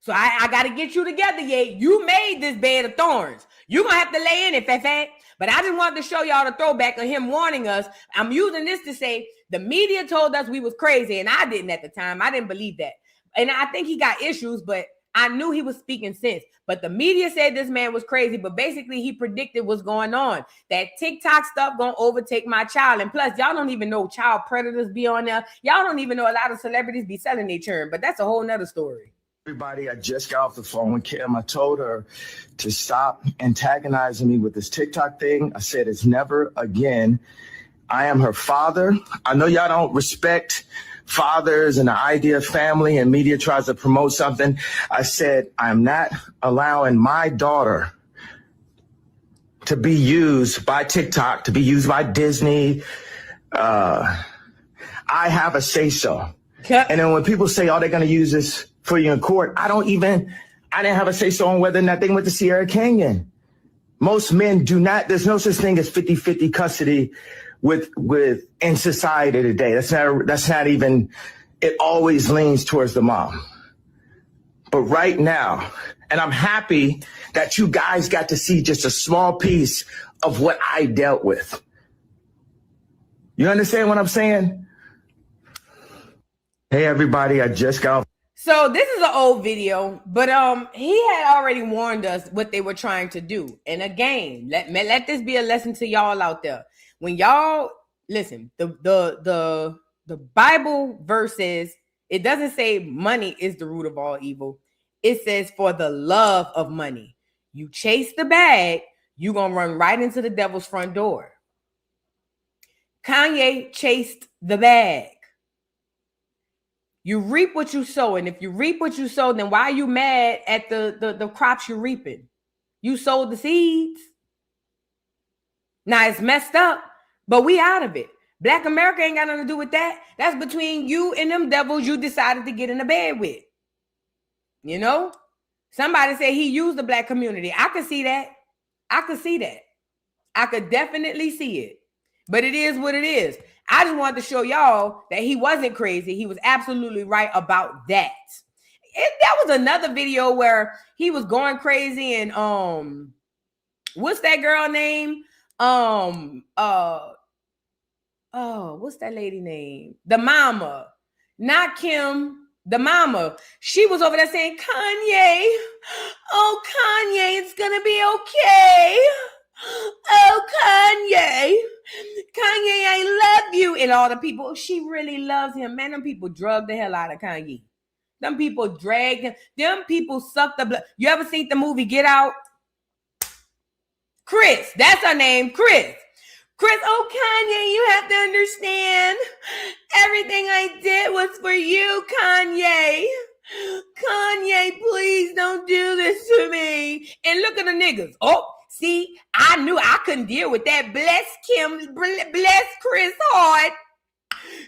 Speaker 3: So I got to get you together, yay. You made this bed of thorns. You're going to have to lay in it, Fefe. But I just wanted to show y'all the throwback of him warning us. I'm using this to say the media told us we was crazy, and I didn't at the time. I didn't believe that. And I think he got issues, but I knew he was speaking sense. But the media said this man was crazy, but basically he predicted what's going on. That TikTok stuff gonna overtake my child. And plus, y'all don't even know child predators be on there. Y'all don't even know a lot of celebrities be selling their churn, but that's a whole nother story.
Speaker 7: Everybody, I just got off the phone with Kim. I told her to stop antagonizing me with this TikTok thing. I said it's never again. I am her father. I know y'all don't respect fathers and the idea of family, and media tries to promote something. I said, I'm not allowing my daughter to be used by TikTok, to be used by Disney. I have a say-so. And then when people say, oh, they're going to use this for you in court, I didn't have a say-so on whether or not they went to Sierra Canyon. Most men do not, there's no such thing as 50-50 custody with in society today. That's not even, it always leans towards the mom. But right now, and I'm happy that you guys got to see just a small piece of what I dealt with. You understand what I'm saying? Hey everybody, I just got off.
Speaker 3: So this is an old video, but he had already warned us what they were trying to do. And again, let this be a lesson to y'all out there. When y'all listen, the Bible verses, it doesn't say money is the root of all evil. It says for the love of money. You chase the bag, you're gonna run right into the devil's front door. Kanye chased the bag. You reap what you sow, and if you reap what you sow, then why are you mad at the crops you're reaping? You sowed the seeds. Now it's messed up, but we out of it. Black America ain't got nothing to do with that. That's between you and them devils you decided to get in the bed with. You know? Somebody said he used the black community. I could see that. I could definitely see it. But it is what it is. I just wanted to show y'all that he wasn't crazy. He was absolutely right about that. That was another video where he was going crazy and what's that girl name? What's that lady name? The mama, not Kim, the mama. She was over there saying, Kanye, oh Kanye, it's gonna be okay. Oh Kanye, I love you. And all the people, she really loves him. Man, them people drugged the hell out of Kanye. Them people dragged him. Them people sucked the blood. You ever seen the movie Get Out? Chris, that's her name, Chris. Chris, oh Kanye, you have to understand. Everything I did was for you, Kanye. Kanye, please don't do this to me. And look at the niggas. Oh, see, I knew I couldn't deal with that. Bless Kim, bless Chris hard.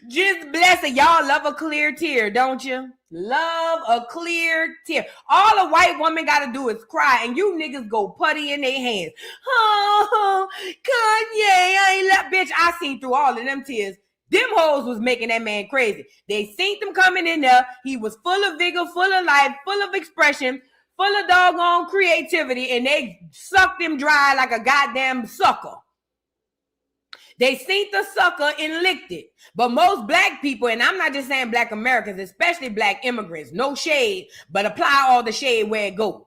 Speaker 3: Just bless it. Y'all love a clear tear, don't you? Love a clear tear. All a white woman got to do is cry, and you niggas go putty in their hands. Oh, Kanye, I love, bitch, I seen through all of them tears. Them hoes was making that man crazy. They seen him coming in there. He was full of vigor, full of life, full of expression, full of doggone creativity, and they sucked him dry like a goddamn sucker. They seen the sucker and licked it. But most black people, and I'm not just saying black Americans, especially black immigrants, no shade, but apply all the shade where it goes.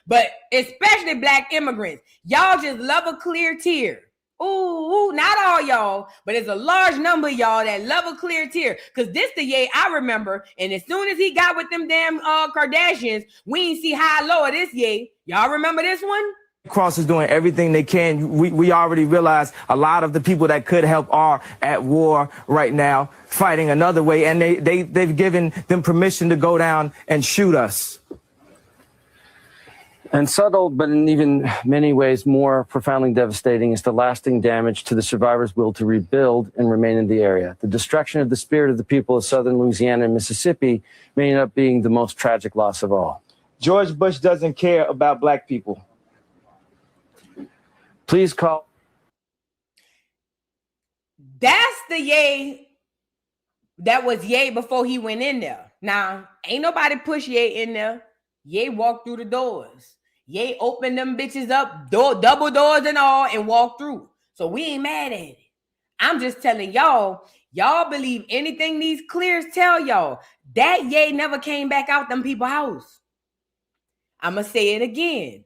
Speaker 3: But especially black immigrants, y'all just love a clear tear. Ooh, not all y'all, but it's a large number of y'all that love a clear tear. Because this the Ye I remember, and as soon as he got with them damn Kardashians, we ain't see high low of this Ye. Y'all remember this one?
Speaker 8: Cross is doing everything they can. We already realize a lot of the people that could help are at war right now, fighting another way, and they've given them permission to go down and shoot us.
Speaker 9: And subtle, but in even many ways more profoundly devastating, is the lasting damage to the survivors' will to rebuild and remain in the area. The destruction of the spirit of the people of southern Louisiana and Mississippi may end up being the most tragic loss of all.
Speaker 8: George Bush doesn't care about black people.
Speaker 9: Please call.
Speaker 3: That's the Ye that was Ye before he went in there. Now, ain't nobody push Ye in there. Ye walked through the doors. Ye opened them bitches up, double doors and all, and walked through. So we ain't mad at it. I'm just telling y'all believe anything these clears tell y'all. That Ye never came back out them people's house. I'm going to say it again.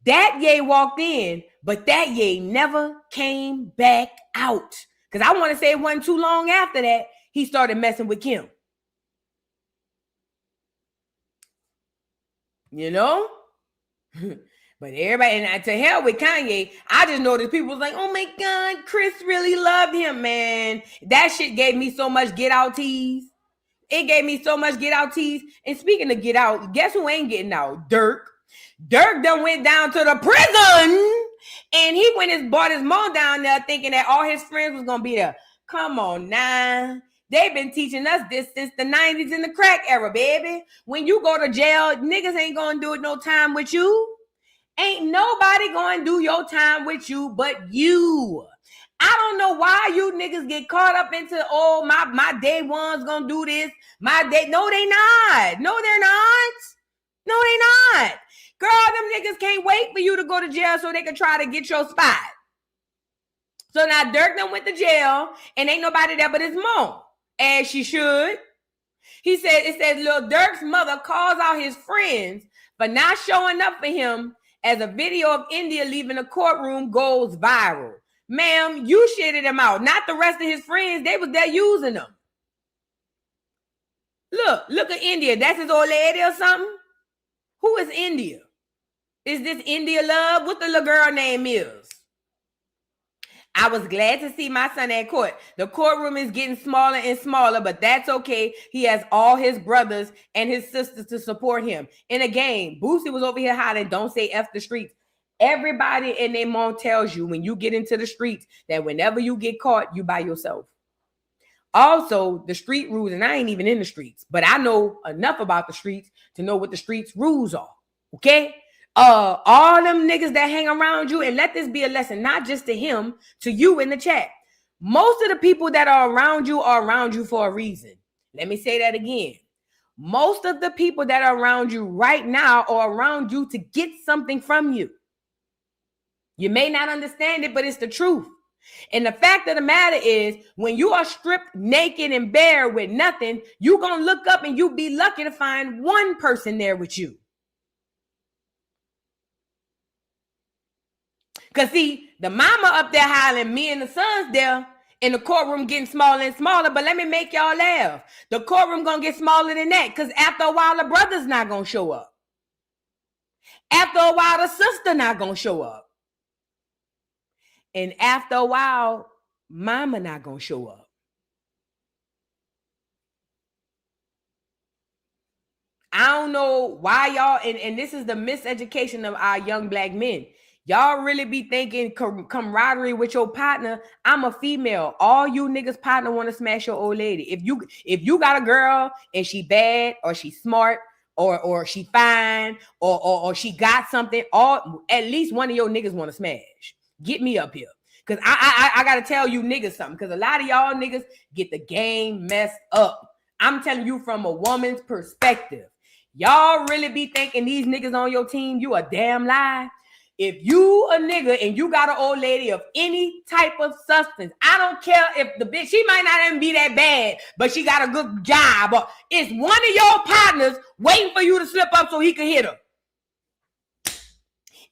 Speaker 3: That Ye walked in, but that Ye never came back out. Because I want to say it wasn't too long after that, he started messing with Kim. You know? But everybody, and to hell with Kanye, I just know that people was like, oh my God, Chris really loved him, man. That shit gave me so much get out tease. It gave me so much get out tease. And speaking of get out, guess who ain't getting out? Dirk. Dirk done went down to the prison, and he went and bought his mom down there thinking that all his friends was going to be there. Come on now. They've been teaching us this since the 90s and the crack era, baby. When you go to jail, niggas ain't going to do it no time with you. Ain't nobody going to do your time with you but you. I don't know why you niggas get caught up into, oh, my day one's going to do this. No, they not. No, they're not. No, they not. Girl, them niggas can't wait for you to go to jail so they can try to get your spot. So now Dirk done went to jail and ain't nobody there but his mom. As she should. It says little Dirk's mother calls out his friends for not showing up for him as a video of India leaving the courtroom goes viral. Ma'am, you shitted him out, not the rest of his friends. They was there using them. Look at India. That's his old lady or something? Who is India? Is this India Love? What the little girl name is? I was glad to see my son at court. The courtroom is getting smaller and smaller, but that's okay. He has all his brothers and his sisters to support him. In a game, Boosie was over here hollering, don't say F the streets. Everybody and their mom tells you when you get into the streets that whenever you get caught, you by yourself. Also, the street rules, and I ain't even in the streets, but I know enough about the streets to know what the streets rules are, okay? All them niggas that hang around you, and let this be a lesson, not just to him, to you in the chat. Most of the people that are around you for a reason. Let me say that again. Most of the people that are around you right now are around you to get something from you. You may not understand it, but it's the truth. And the fact of the matter is, when you are stripped naked and bare with nothing, you're going to look up and you'll be lucky to find one person there with you. Because see, the mama up there hollering, me and the sons there in the courtroom getting smaller and smaller. But let me make y'all laugh. The courtroom going to get smaller than that because after a while, the brother's not going to show up. After a while, the sister not going to show up. And after a while, mama not going to show up. I don't know why y'all, and this is the miseducation of our young black men. Y'all really be thinking camaraderie with your partner. I'm a female. All you niggas partner want to smash your old lady. If you got a girl and she bad or she smart or she fine or she got something, or at least one of your niggas want to smash. Get me up here. Because I gotta tell you niggas something. Because a lot of y'all niggas get the game messed up. I'm telling you from a woman's perspective. Y'all really be thinking these niggas on your team, you a damn lie. If you a nigga and you got an old lady of any type of substance, I don't care if the bitch, she might not even be that bad, but she got a good job. Or it's one of your partners waiting for you to slip up so he can hit her.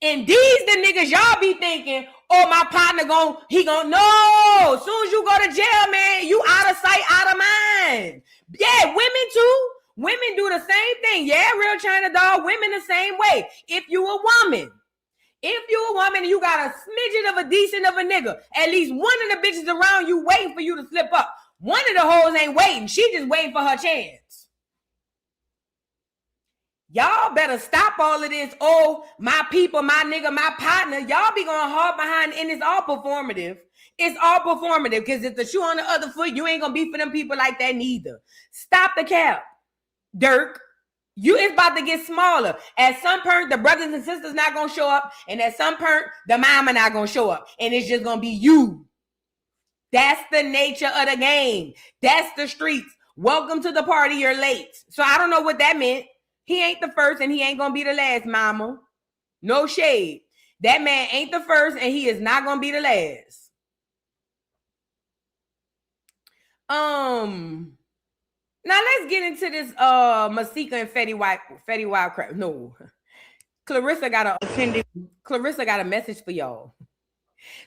Speaker 3: And these the niggas y'all be thinking, oh, my partner no. As soon as you go to jail, man, you out of sight, out of mind. Yeah, women too. Women do the same thing. Yeah, real China dog. Women the same way. If you a woman and you got a smidget of a decent of a nigga, at least one of the bitches around you waiting for you to slip up. One of the hoes ain't waiting. She just waiting for her chance. Y'all better stop all of this. Oh, my people, my nigga, my partner. Y'all be going hard behind, and it's all performative. It's all performative because if the shoe on the other foot, you ain't gonna be for them people like that neither. Stop the cap, Dirk. It's about to get smaller. At some point, the brothers and sisters not gonna show up, and at some point, the mama not gonna show up, and it's just gonna be you. That's the nature of the game. That's the streets. Welcome to the party. You're late. So I don't know what that meant. He ain't the first and he ain't gonna be the last, mama. No shade. That man ain't the first and he is not gonna be the last. Now let's get into this Masika and Fetty Wap crap. No. Clarissa got a message for y'all.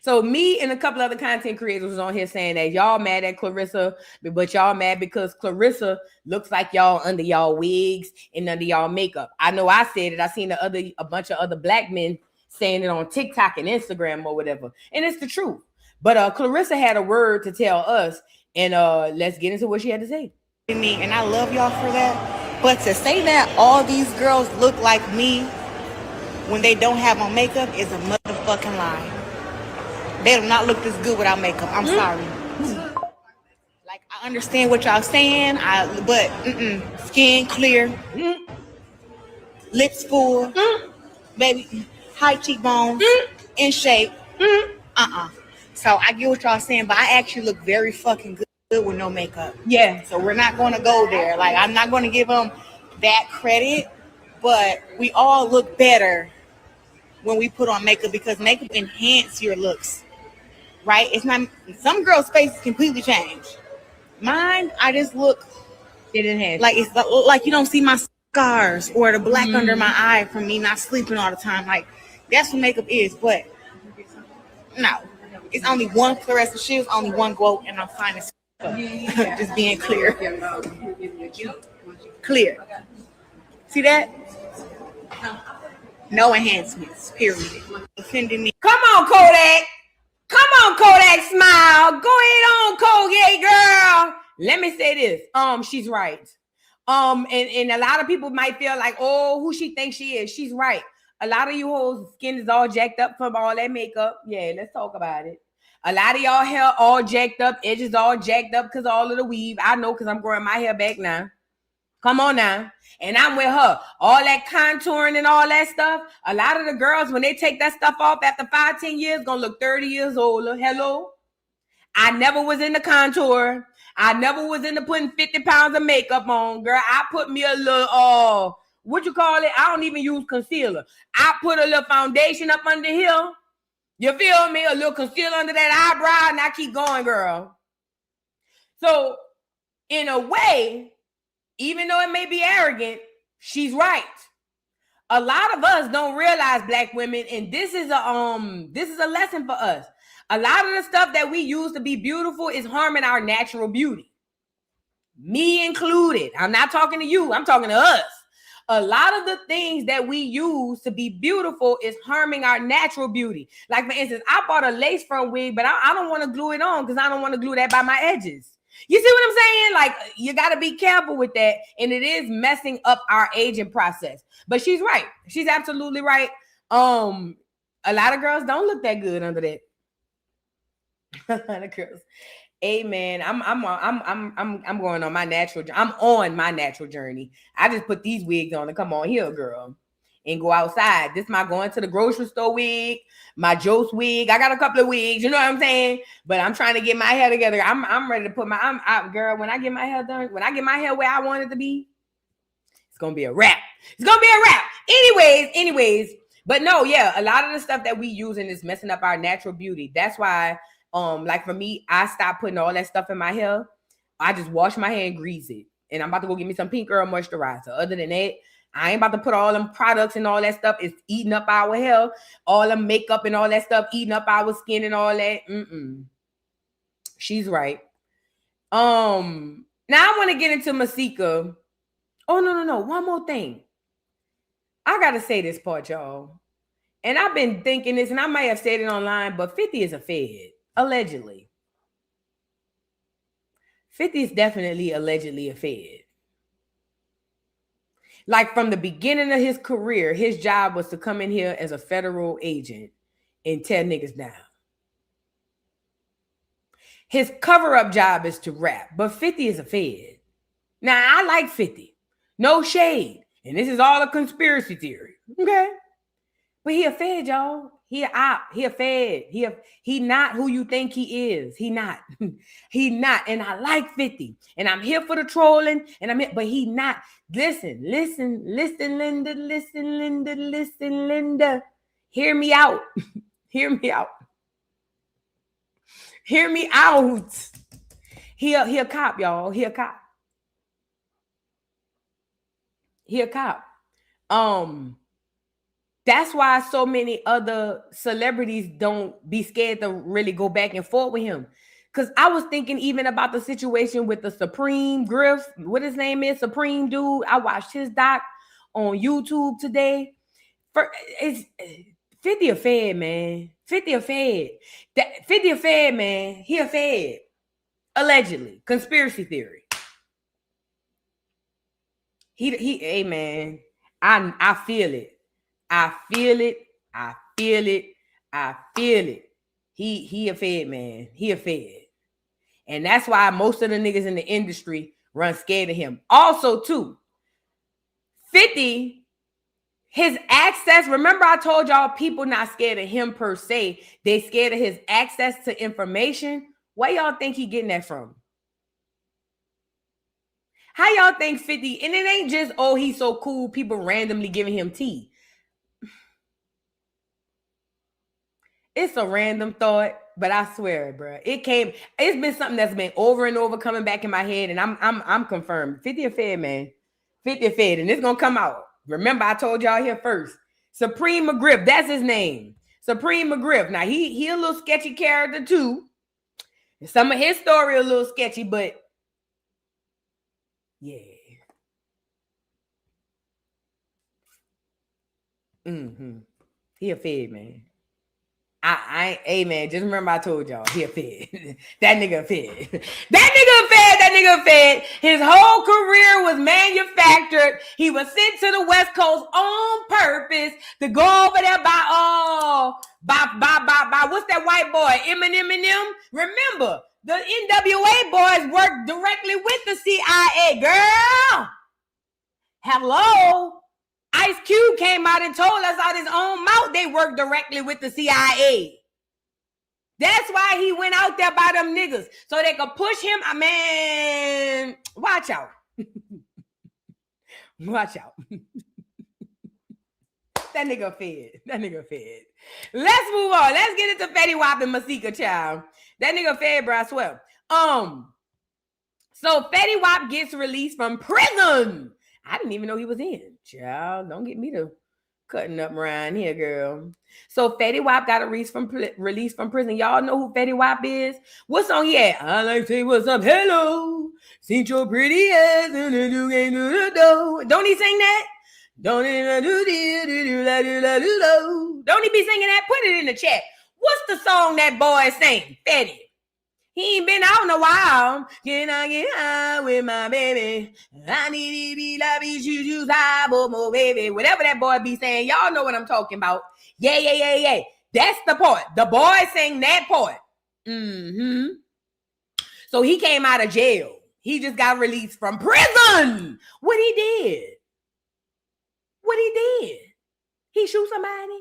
Speaker 3: So me and a couple other content creators was on here saying that y'all mad at Clarissa, but y'all mad because Clarissa looks like y'all under y'all wigs and under y'all makeup. I know I said it. I seen a bunch of other black men saying it on TikTok and Instagram or whatever. And it's the truth. But Clarissa had a word to tell us, and let's get into what she had to say.
Speaker 10: Me, and I love y'all for that. But to say that all these girls look like me when they don't have on makeup is a motherfucking lie. They do not look this good without makeup. I'm sorry. Like, I understand what y'all saying, but skin clear, lips full, baby, high cheekbones, in shape. So I get what y'all saying, but I actually look very fucking good with no makeup.
Speaker 3: Yeah.
Speaker 10: So we're not going to go there. Like, I'm not going to give them that credit, but we all look better when we put on makeup because makeup enhances your looks. Right? It's not, some girls' faces completely change. Mine, I just look,
Speaker 3: it enhances.
Speaker 10: like it's like you don't see my scars or the black under my eye from me not sleeping all the time. Like, that's what makeup is. But no, it's only one Clarissa Shields, only one quote, and I'm fine as just being clear. Clear. See that? No enhancements, period. Offending me.
Speaker 3: Come on, Kodak. Come on, Kodak Smile. Go ahead on, Colgate girl. Let me say this. She's right. And a lot of people might feel like, oh, who she thinks she is. She's right. A lot of you hoes' skin is all jacked up from all that makeup. Yeah, let's talk about it. A lot of y'all hair all jacked up, edges all jacked up because all of the weave. I know because I'm growing my hair back now. Come on now. And I'm with her. All that contouring and all that stuff. A lot of the girls, when they take that stuff off after 5-10 years, gonna look 30 years older. Hello? I never was in the contour. I never was into putting 50 pounds of makeup on. Girl, I put me a little, what you call it? I don't even use concealer. I put a little foundation up under here. You feel me? A little concealer under that eyebrow, and I keep going, girl. So, in a way, even though it may be arrogant, she's right. A lot of us don't realize, black women, and this is a lesson for us. A lot of the stuff that we use to be beautiful is harming our natural beauty. Me included. I'm not talking to you. I'm talking to us. A lot of the things that we use to be beautiful is harming our natural beauty. Like, for instance, I bought a lace front wig, but I don't want to glue it on because I don't want to glue that by my edges. You see what I'm saying? Like, you got to be careful with that. And it is messing up our aging process. But she's right. She's absolutely right. A lot of girls don't look that good under that. A lot of girls. Amen. I'm going on my natural. I'm on my natural journey. I just put these wigs on to come on here, girl. and go outside. This my going to the grocery store wig, my Joce wig. I got a couple of wigs, you know what I'm saying? But I'm trying to get my hair together. I'm ready to put girl, when I get my hair done, when I get my hair where I want it to be, it's gonna be a wrap. It's gonna be a wrap. Anyways, but no, yeah, a lot of the stuff that we using is messing up our natural beauty. That's why, like for me, I stopped putting all that stuff in my hair. I just wash my hair and grease it. And I'm about to go get me some Pink Girl moisturizer. Other than that, I ain't about to put all them products and all that stuff. It's eating up our hair, all the makeup and all that stuff, eating up our skin and all that. She's right. Now I want to get into Masika. Oh, no. One more thing. I got to say this part, y'all. And I've been thinking this, and I might have said it online, but 50 is a fed, allegedly. 50 is definitely allegedly a fed. Like from the beginning of his career, his job was to come in here as a federal agent and tear niggas down. His cover-up job is to rap, but 50 is a fed. Now, I like 50. No shade. And this is all a conspiracy theory. Okay? But he a fed, y'all. He a op. He a fed. He not who you think he is. He not. He not. And I like 50. And I'm here for the trolling. And I'm here, but he not. Listen, Linda. Hear me out. Hear me out. Hear me out. He a cop, y'all. He a cop. He a cop. That's why so many other celebrities don't be scared to really go back and forth with him. Because I was thinking even about the situation with the Supreme Griff, what his name is, Supreme dude. I watched his doc on YouTube today. It's 50 a fed, man. 50 a fed. 50 a fed, man. He a fed. Allegedly. Conspiracy theory. Hey, man. I feel it. I feel it. He a fed, man. He a fed. And that's why most of the niggas in the industry run scared of him. Also, too, 50, his access, remember I told y'all people not scared of him per se. They scared of his access to information. Where y'all think he getting that from? How y'all think 50, and it ain't just, oh, he's so cool, people randomly giving him tea. It's a random thought, but I swear, bro, it's been something that's been over and over coming back in my head, and I'm confirmed. 50 a fed, man. 50 a fed, and it's gonna come out. Remember, I told y'all here first. Supreme McGriff, that's his name. Supreme McGriff. Now he a little sketchy character too. Some of his story a little sketchy, but yeah. He a fed, man. Hey man, just remember I told y'all he a fed. That nigga fed. That nigga fed. His whole career was manufactured. He was sent to the West Coast on purpose to go over there by what's that white boy? Eminem. Remember, the NWA boys worked directly with the CIA, girl. Hello. Ice Cube came out and told us out his own mouth they worked directly with the CIA. That's why he went out there by them niggas. So they could push him. Man, watch out. Watch out. That nigga fed. Let's move on. Let's get into Fetty Wap and Masika, child. That nigga fed, bro, I swear. So Fetty Wap gets released from prison. I didn't even know he was in. Child, don't get me to cutting up around here, girl. So Fetty Wap got a release from prison. Y'all know who Fetty Wap is? What song he had? I like to say what's up. Hello. Seen your pretty ass. Don't he sing that? Don't he be singing that? Put it in the chat. What's the song that boy sing? Fetty. He ain't been out in a while. Can I get high with my baby? I need to be like you, more baby. Whatever that boy be saying, y'all know what I'm talking about. Yeah. That's the part. The boy sang that part. So he came out of jail. He just got released from prison. What he did? He shoot somebody?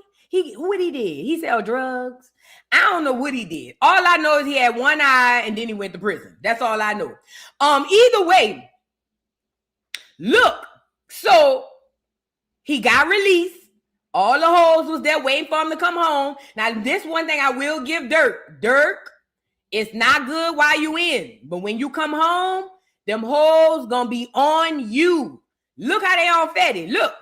Speaker 3: What he did? He sell drugs? I don't know what he did. All I know is he had one eye and then he went to prison. That's all I know. Either way, look, so he got released. All the hoes was there waiting for him to come home. Now, this one thing I will give Dirk. Dirk, it's not good while you in. But when you come home, them hoes gonna be on you. Look how they on Fetty. Look.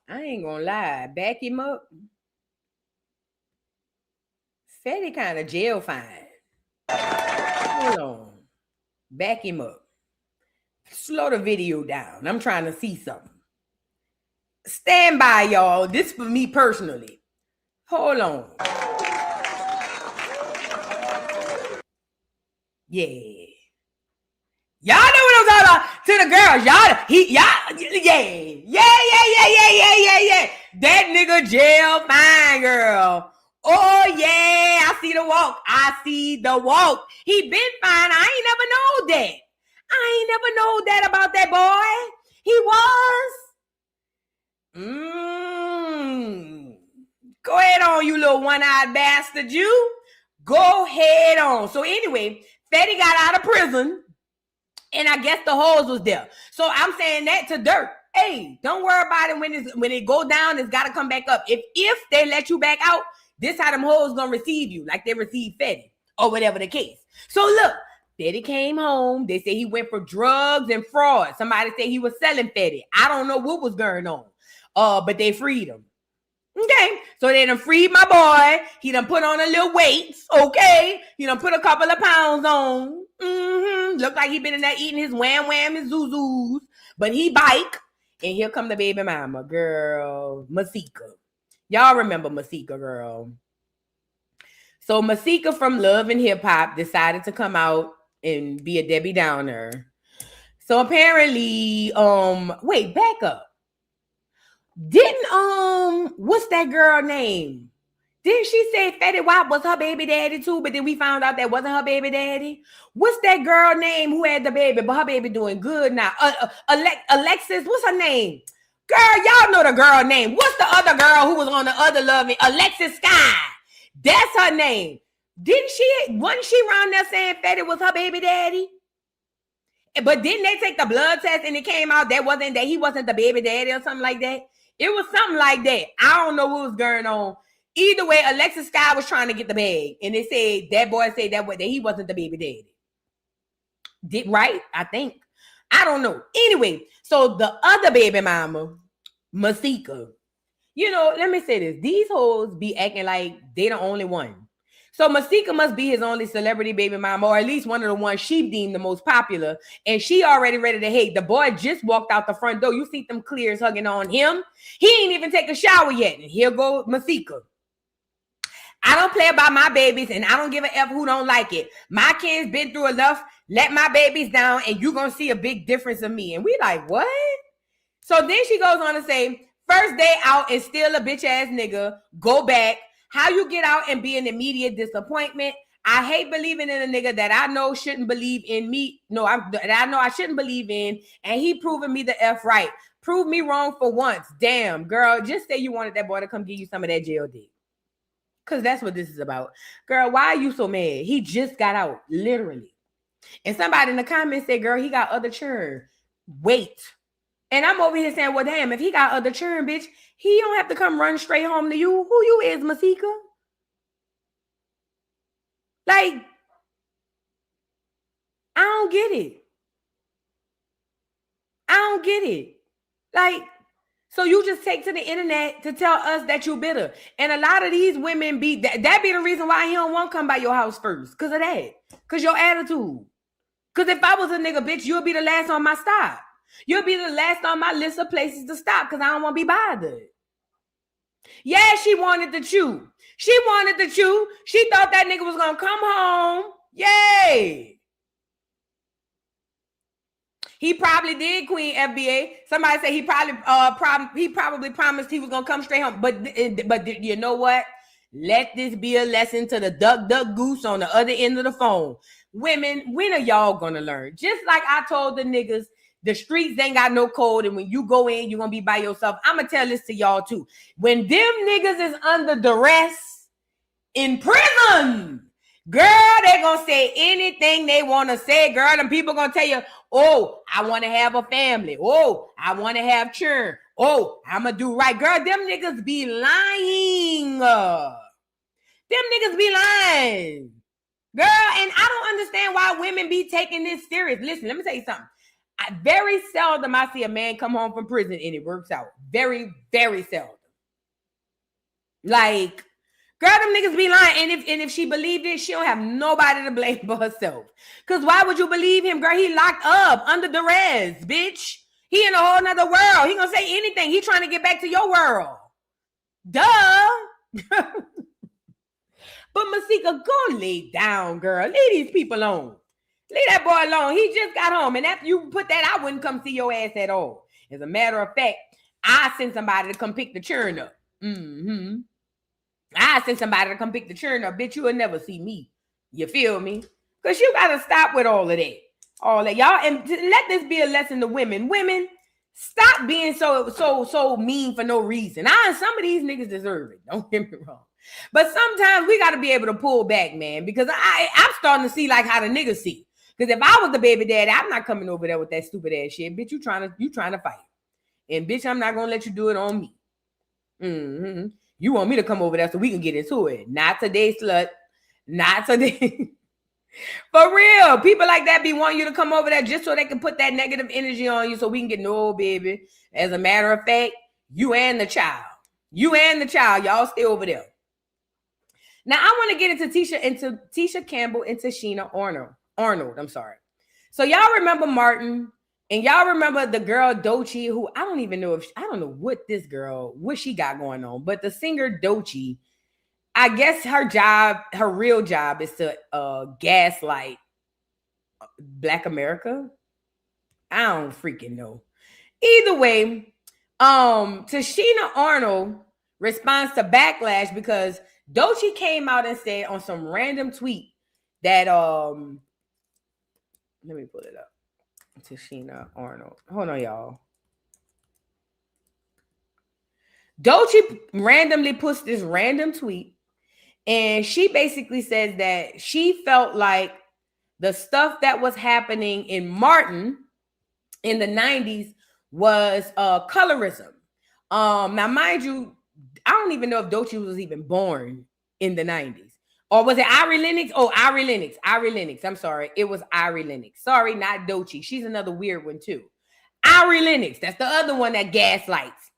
Speaker 3: I ain't gonna lie, back him up. Fetty kind of jail fine. Hold on. Back him up. Slow the video down. I'm trying to see something. Stand by, y'all. This for me personally. Hold on. Yeah. Y'all know what I'm talking about. To the girls. Yeah. That nigga jail fine, girl. Oh, yeah. I see the walk. He been fine. I ain't never know that. I ain't never know that about that boy. He was. Go ahead on, you little one-eyed bastard, you. Go ahead on. So anyway, Fetty got out of prison, and I guess the hoes was there. So I'm saying that to Dirk. Hey, don't worry about it when it go down. It's got to come back up. If they let you back out, this how them hoes gonna receive you, like they received Fetty, or whatever the case. So look, Fetty came home. They say he went for drugs and fraud. Somebody said he was selling Fetty. I don't know what was going on. But they freed him. Okay, so they done freed my boy. He done put on a little weight. Okay, he done put a couple of pounds on. Look like he been in there eating his wham and zuzus. But he bike. And here come the baby mama, girl, Masika. Y'all remember Masika, girl. So Masika from Love and Hip Hop decided to come out and be a Debbie Downer. So apparently, wait, back up. Didn't what's that girl name? Didn't she say Fetty Wap was her baby daddy too? But then we found out that wasn't her baby daddy. What's that girl name who had the baby? But her baby doing good now. Alexis, what's her name? Girl, y'all know the girl name. What's the other girl who was on the other Loving? Alexis Sky. That's her name. Wasn't she around there saying Fetty was her baby daddy? But didn't they take the blood test and it came out that he wasn't the baby daddy or something like that? It was something like that. I don't know what was going on. Either way, Alexis Sky was trying to get the bag. And they said that boy said that he wasn't the baby daddy. Right? I think. I don't know. Anyway, so the other baby mama, Masika, you know, let me say this. These hoes be acting like they the only one. So Masika must be his only celebrity baby mama, or at least one of the ones she deemed the most popular. And she already ready to hate. The boy just walked out the front door. You see them clears hugging on him. He ain't even take a shower yet. And here go Masika. I don't play about my babies, and I don't give a F who don't like it. My kids been through enough. Let my babies down, and you're going to see a big difference in me. And we like, what? So then she goes on to say, first day out and still a bitch-ass nigga. Go back. How you get out and be an immediate disappointment. I hate believing in a nigga that I know shouldn't believe in me. That I know I shouldn't believe in, and he proving me the F right. Prove me wrong for once. Damn, girl, just say you wanted that boy to come give you some of that jail dick. Because that's what this is about. Girl, why are you so mad? He just got out, literally. And somebody in the comments said, girl, he got other churn. Wait. And I'm over here saying, well, damn, if he got other churn, bitch, he don't have to come run straight home to you. Who you is, Masika? Like, I don't get it. I don't get it. Like, so you just take to the internet to tell us that you bitter. And a lot of these women be, that be the reason why he don't want to come by your house first. Because of that. Because your attitude. Because if I was a nigga, bitch, you'll be the last on my stop. You'll be the last on my list of places to stop because I don't want to be bothered. Yeah, she wanted to chew. She wanted to chew. She thought that nigga was going to come home, Yay! He probably did, Queen FBA. Somebody said he probably promised he was gonna come straight home. But you know what? Let this be a lesson to the duck goose on the other end of the phone. Women, when are y'all gonna learn? Just like I told the niggas, the streets ain't got no code, and when you go in, you're gonna be by yourself. I'm gonna tell this to y'all too. When them niggas is under duress in prison, girl, they gonna say anything they want to say, girl. And people gonna tell you, oh, I want to have a family. Oh, I want to have children. Oh, I'm gonna do right. Girl, them niggas be lying. Them niggas be lying. Girl, and I don't understand why women be taking this serious. Listen, let me tell you something. Very seldom I see a man come home from prison and it works out. Very, very seldom. Like, girl, them niggas be lying. And if she believed it, she don't have nobody to blame but herself. Because why would you believe him, girl? He locked up under duress, bitch. He in a whole nother world. He gonna say anything. He trying to get back to your world. Duh. But Masika, go lay down, girl. Leave these people alone. Leave that boy alone. He just got home. And after you put that, I wouldn't come see your ass at all. As a matter of fact, I sent somebody to come pick the churn up. I sent somebody to come pick the churn up. Bitch, you will never see me. You feel me? Because you got to stop with all of that. All that. Y'all, and let this be a lesson to women. Women, stop being so mean for no reason. Some of these niggas deserve it. Don't get me wrong. But sometimes we got to be able to pull back, man. Because I'm starting to see like how the niggas see. Because if I was the baby daddy, I'm not coming over there with that stupid ass shit. Bitch, you trying to fight. And bitch, I'm not going to let you do it on me. You want me to come over there so we can get into it. Not today, slut. Not today. For real. People like that be wanting you to come over there just so they can put that negative energy on you so we can get no, baby. As a matter of fact, you and the child. Y'all stay over there. Now, I want to get into Tisha Campbell and Tichina Arnold. I'm sorry. So y'all remember Martin, and y'all remember the girl Joce, who I don't know what she got going on, but the singer Joce, I guess her real job is to gaslight Black America. I don't freaking know. Either way, Tichina Arnold responds to Backlash because Joce came out and said on some random tweet that let me pull it up. Tichina Arnold. Hold on, y'all. Joce randomly puts this random tweet, and she basically says that she felt like the stuff that was happening in Martin in the 90s was colorism. Now, mind you, I don't even know if Joce was even born in the 90s. Or was it Ari Lennox? Oh, Ari Lennox. I'm sorry. It was Ari Lennox. Sorry, not Joce. She's another weird one too. Ari Lennox. That's the other one that gaslights.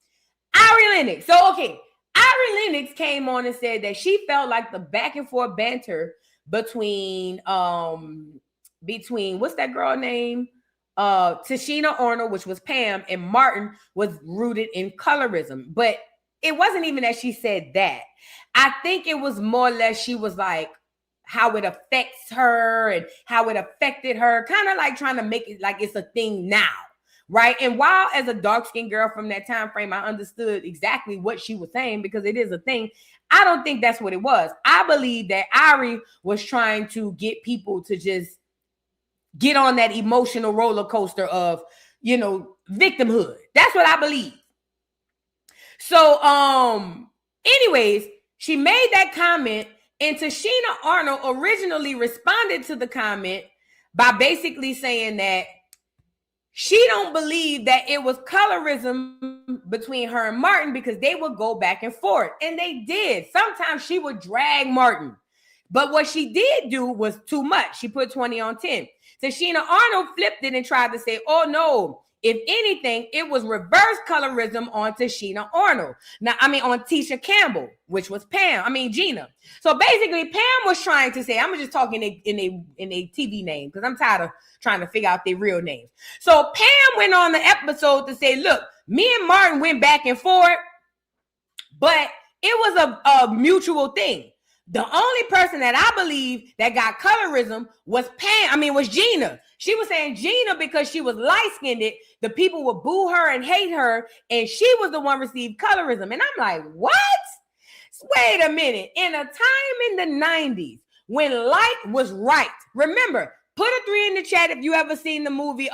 Speaker 3: Ari Lennox. So, okay. Ari Lennox came on and said that she felt like the back and forth banter between what's that girl name? Tichina Arnold, which was Pam, and Martin was rooted in colorism. But it wasn't even that she said that. I think it was more or less she was like how it affects her and how it affected her, kind of like trying to make it like it's a thing now, right? And while as a dark-skinned girl from that time frame, I understood exactly what she was saying because it is a thing, I don't think that's what it was. I believe that Ari was trying to get people to just get on that emotional roller coaster of, victimhood. That's what I believe. So, anyways, she made that comment, and Tichina Arnold originally responded to the comment by basically saying that she don't believe that it was colorism between her and Martin because they would go back and forth, and they did. Sometimes she would drag Martin, but what she did do was too much. She put 20 on 10. Tichina Arnold flipped it and tried to say, oh no, if anything, it was reverse colorism on Tichina Arnold. On Tisha Campbell, which was Gina. So basically, Pam was trying to say, I'm just talking in a TV name because I'm tired of trying to figure out their real names. So Pam went on the episode to say, look, me and Martin went back and forth, but it was a mutual thing. The only person that I believe that got colorism was was Gina. She was saying Gina, because she was light-skinned, the people would boo her and hate her, and she was the one received colorism. And I'm like, what? Wait a minute. In a time in the 90s when light was right, remember, put a 3 in the chat if you ever seen the movie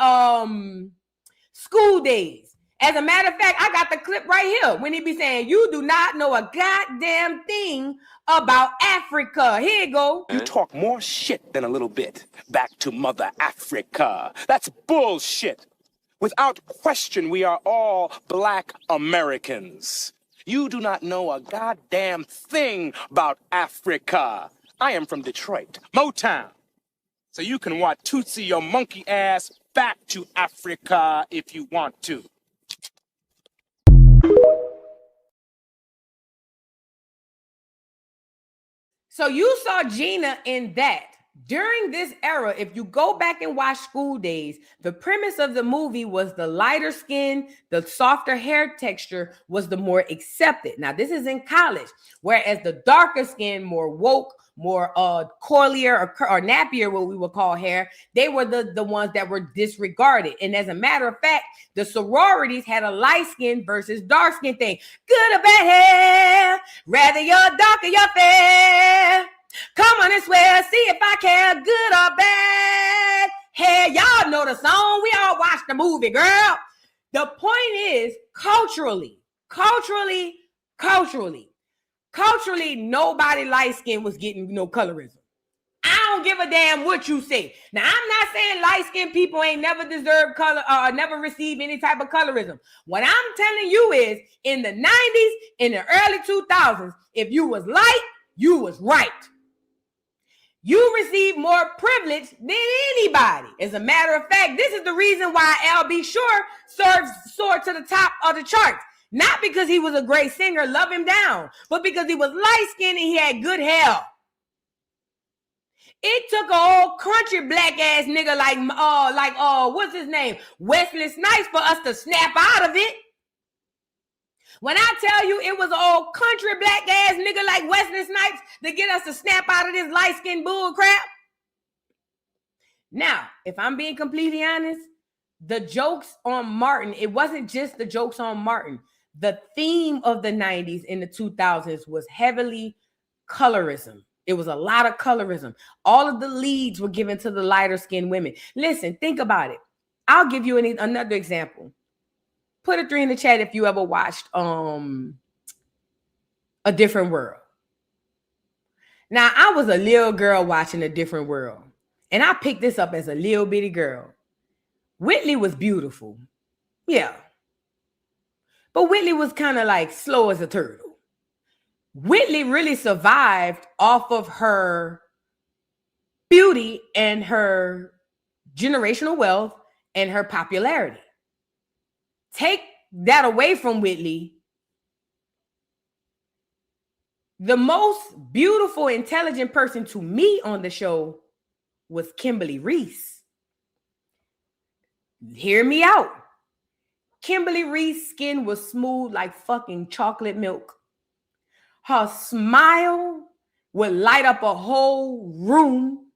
Speaker 3: School Days. As a matter of fact, I got the clip right here when he be saying, you do not know a goddamn thing about Africa. Here you go.
Speaker 11: You talk more shit than a little bit. Back to Mother Africa. That's bullshit. Without question, we are all Black Americans. You do not know a goddamn thing about Africa. I am from Detroit, Motown. So you can watch Tootsie your monkey ass back to Africa if you want to.
Speaker 3: So you saw Gina in that. During this era, if you go back and watch School Days, the premise of the movie was the lighter skin, the softer hair texture was the more accepted. Now, this is in college, whereas the darker skin, more woke, more coilier or nappier, what we would call hair, they were the ones that were disregarded. And as a matter of fact, the sororities had a light skin versus dark skin thing. Good or bad hair, rather you're dark or you're fair. Come on and swear, see if I care, good or bad hair. Y'all know the song. We all watched the movie, girl. The point is, culturally, nobody light skin was getting no colorism. I don't give a damn what you say. Now, I'm not saying light-skinned people ain't never deserved color or never received any type of colorism. What I'm telling you is, in the 90s, in the early 2000s, if you was light, you was right. You received more privilege than anybody. As a matter of fact, this is the reason why L.B. Shore soared to the top of the charts. Not because he was a great singer, love him down, but because he was light-skinned and he had good hair. It took a old country black ass nigga like what's his name? Wesley Snipes for us to snap out of it. When I tell you it was an old country black ass nigga like Wesley Snipes to get us to snap out of this light-skinned bull crap. Now, if I'm being completely honest, the jokes on Martin, it wasn't just the jokes on Martin. The theme of the 90s and the 2000s was heavily colorism. It was a lot of colorism. All of the leads were given to the lighter skinned women. Listen, think about it. I'll give you another example. Put a 3 in the chat if you ever watched A Different World. Now, I was a little girl watching A Different World, and I picked this up as a little bitty girl. Whitley was beautiful. Yeah. But Whitley was kind of like slow as a turtle. Whitley really survived off of her beauty and her generational wealth and her popularity. Take that away from Whitley. The most beautiful, intelligent person to me on the show was Kimberly Reese. Hear me out. Kimberly Reese's skin was smooth like fucking chocolate milk. Her smile would light up a whole room.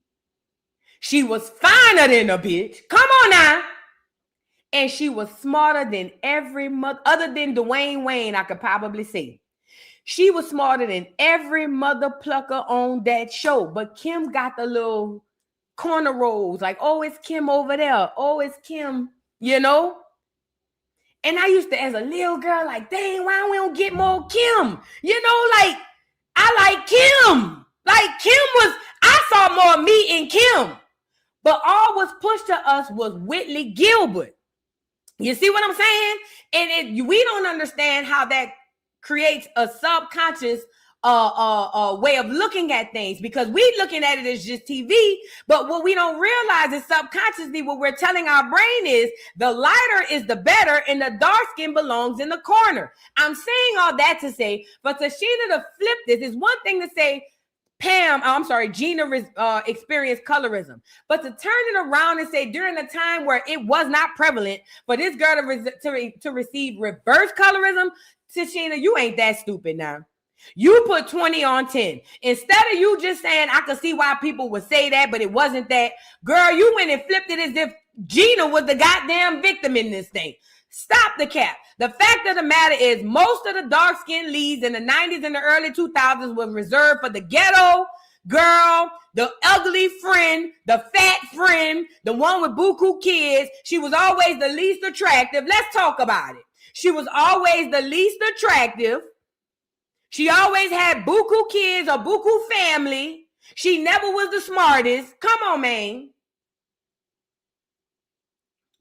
Speaker 3: She was finer than a bitch. Come on now. And she was smarter than every mother, other than Dwayne Wayne, I could probably say. She was smarter than every mother plucker on that show. But Kim got the little corner rolls, like, oh, it's Kim over there. Oh, it's Kim, you know? And I used to, as a little girl, like, dang, why we don't get more Kim? You know, like, I like Kim. Like, Kim was, I saw more me in Kim. But all was pushed to us was Whitley Gilbert. You see what I'm saying? And we don't understand how that creates a subconscious way of looking at things, because we looking at it as just TV. But what we don't realize is subconsciously what we're telling our brain is the lighter is the better and the dark skin belongs in the corner. I'm saying all that to say, but Tichina to flip this is one thing to say, Gina experienced colorism. But to turn it around and say during a time where it was not prevalent for this girl to receive reverse colorism, Tichina, you ain't that stupid now. You put 20 on 10. Instead of you just saying, I could see why people would say that, but it wasn't that. Girl, you went and flipped it as if Gina was the goddamn victim in this thing. Stop the cap. The fact of the matter is most of the dark-skinned leads in the 90s and the early 2000s was reserved for the ghetto girl, the ugly friend, the fat friend, the one with buku kids. She was always the least attractive. Let's talk about it. She was always the least attractive. She always had buku kids or buku family. She never was the smartest. Come on, man.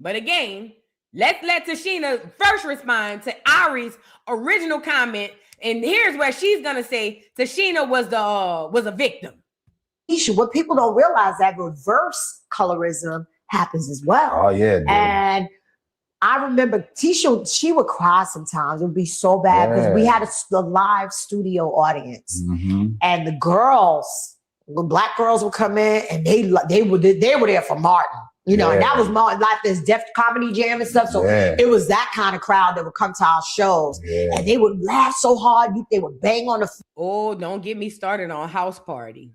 Speaker 3: But again, let's let Tichina first respond to Ari's original comment. And here's where she's going to say Tichina was a victim.
Speaker 12: Tisha, what people don't realize that reverse colorism happens as well.
Speaker 13: Oh, yeah. Dude.
Speaker 12: And I remember Tisha, she would cry sometimes. It would be so bad because we had a live studio audience. And the girls, the black girls would come in and they were there for Martin. You know, and that was more like this Def Comedy Jam and stuff. So it was that kind of crowd that would come to our shows. And they would laugh so hard, they would bang on the floor.
Speaker 3: Oh, don't get me started on House Party.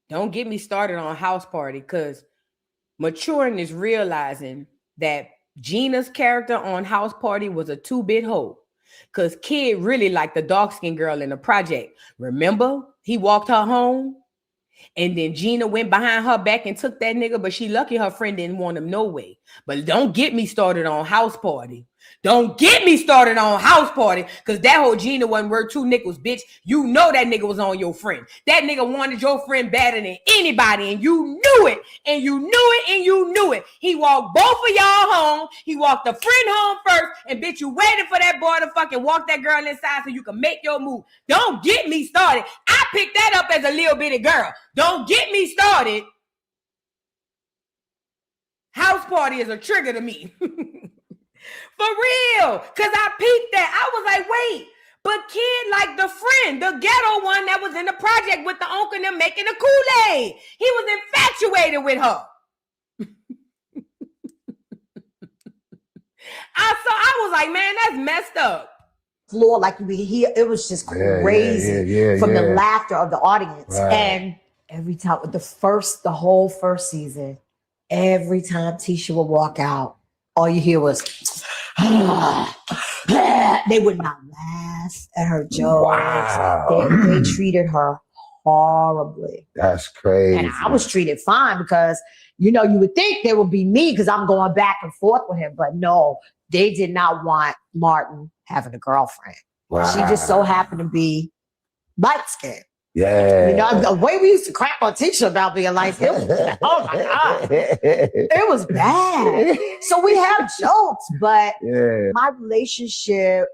Speaker 3: Don't get me started on House Party, because maturing is realizing that Gina's character on House Party was a 2-bit hoe. Because Kid really liked the dark-skinned girl in the project. Remember? He walked her home. And then Gina went behind her back and took that nigga, but she lucky her friend didn't want him no way. But don't get me started on House Party. Don't get me started on House Party, because that whole Gina wasn't worth 2 nickels, bitch. You know that nigga was on your friend. That nigga wanted your friend better than anybody, and you knew it, and you knew it, and you knew it. He walked both of y'all home. He walked the friend home first, and bitch, you waited for that boy to fucking walk that girl inside so you can make your move. Don't get me started. I picked that up as a little bitty girl. Don't get me started. House Party is a trigger to me. For real, because I peeped that. I was like, wait, but Kid like the friend, the ghetto one that was in the project with the uncle and them making the Kool-Aid. He was infatuated with her. I was like, man, that's messed up.
Speaker 12: Floor, like you could hear, it was just crazy from the laughter of the audience. And every time, the whole first season, every time Tisha would walk out, all you hear was, they would not laugh at her jokes. Wow. They treated her horribly.
Speaker 13: That's crazy.
Speaker 12: And I was treated fine because, you know, you would think they would be me because I'm going back and forth with him. But no, they did not want Martin having a girlfriend.
Speaker 13: Wow.
Speaker 12: She just so happened to be light-skinned.
Speaker 13: Yeah.
Speaker 12: You know, the way we used to crap on Tisha about being light-skinned, oh my God. It was bad. So we have jokes, but my relationship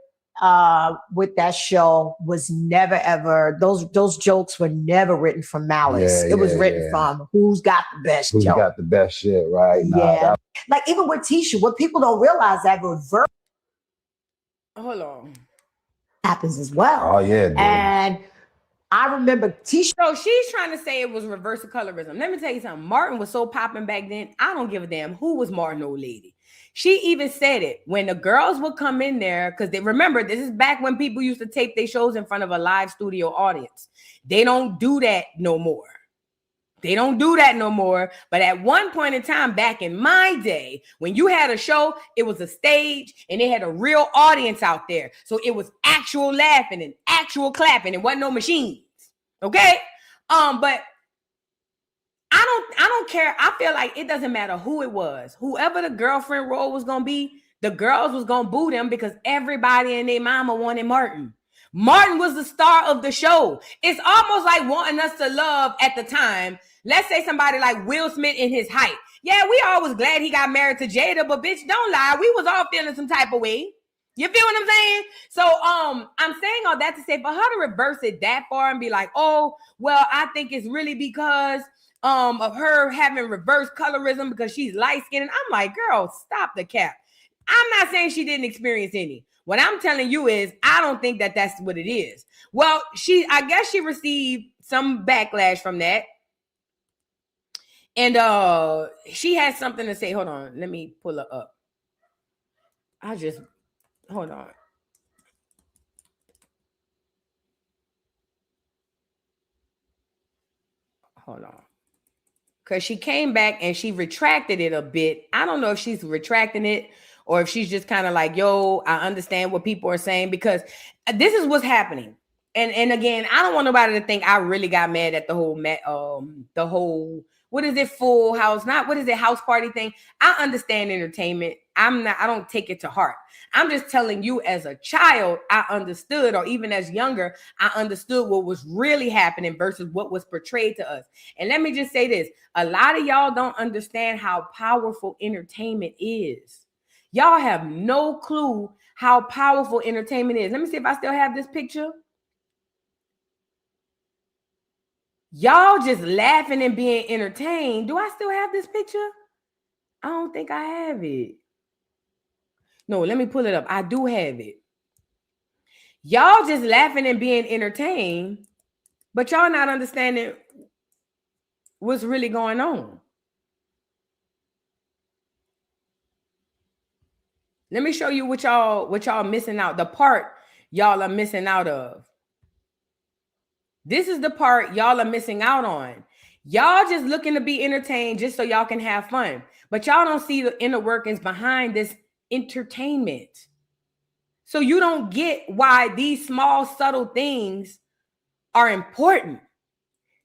Speaker 12: with that show was never ever, those jokes were never written from malice. It was written from who's got the best joke.
Speaker 13: Who's got the best shit, right?
Speaker 12: Like even with Tisha, what people don't realize that reverse
Speaker 3: Hold on.
Speaker 12: happens as well.
Speaker 13: Oh yeah, dude.
Speaker 12: And I remember Tisha.
Speaker 3: So she's trying to say it was reverse of colorism. Let me tell you something. Martin was so popping back then. I don't give a damn who was Martin, old lady. She even said it when the girls would come in there, because they remember this is back when people used to tape their shows in front of a live studio audience. They don't do that no more. They don't do that no more. But at one point in time, back in my day, when you had a show, it was a stage and they had a real audience out there. So it was actual laughing and actual clapping. It wasn't no machines. Okay? But I don't care. I feel like it doesn't matter who it was. Whoever the girlfriend role was gonna be, the girls was gonna boo them because everybody and their mama wanted Martin. Martin was the star of the show. It's almost like wanting us to love at the time. Let's say somebody like Will Smith in his height. Yeah, we all was glad he got married to Jada, but bitch, don't lie. We was all feeling some type of way. You feel what I'm saying? So I'm saying all that to say for her to reverse it that far and be like, oh, well, I think it's really because of her having reverse colorism because she's light-skinned. And I'm like, girl, stop the cap. I'm not saying she didn't experience any. What I'm telling you is I don't think that that's what it is. Well, I guess she received some backlash from that. And she has something to say. Hold on. Let me pull her up. Hold on. Hold on. Because she came back and she retracted it a bit. I don't know if she's retracting it or if she's just kind of like, yo, I understand what people are saying, because this is what's happening. And again, I don't want nobody to think I really got mad at the whole what is it, Full House, not what is it, house party thing. I understand entertainment. I don't take it to heart. I'm just telling you, as a child, I understood, or even as younger, I understood what was really happening versus what was portrayed to us. And let me just say this. A lot of y'all don't understand how powerful entertainment is. Y'all have no clue how powerful entertainment is. Let me see if I still have this picture. Y'all just laughing and being entertained. Do I still have this picture? I don't think I have it. No, let me pull it up. I do have it. Y'all just laughing and being entertained, but y'all not understanding what's really going on. Let me show you what y'all missing out. The part y'all are missing out of. This is the part y'all are missing out on. Y'all just looking to be entertained just so y'all can have fun. But y'all don't see the inner workings behind this entertainment. So you don't get why these small, subtle things are important.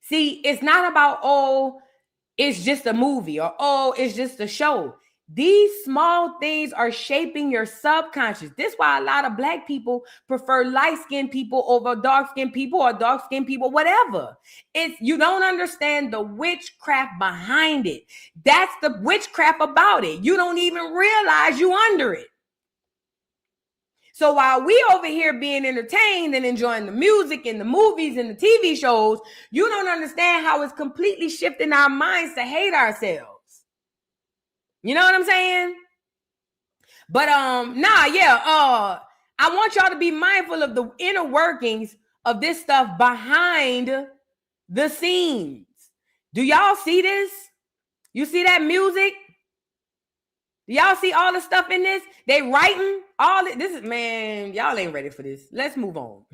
Speaker 3: See, it's not about, oh, it's just a movie, or, oh, it's just a show. These small things are shaping your subconscious. This is why a lot of Black people prefer light-skinned people over dark-skinned people, or dark-skinned people, whatever. It's, you don't understand the witchcraft behind it. That's the witchcraft about it. You don't even realize you under it. So while we over here being entertained and enjoying the music and the movies and the TV shows, you don't understand how it's completely shifting our minds to hate ourselves. You know what I'm saying? But I want y'all to be mindful of the inner workings of this stuff behind the scenes. Do y'all see this? You see that music? Do y'all see all the stuff in this? They writing all this. This is, man, y'all ain't ready for this. Let's move on.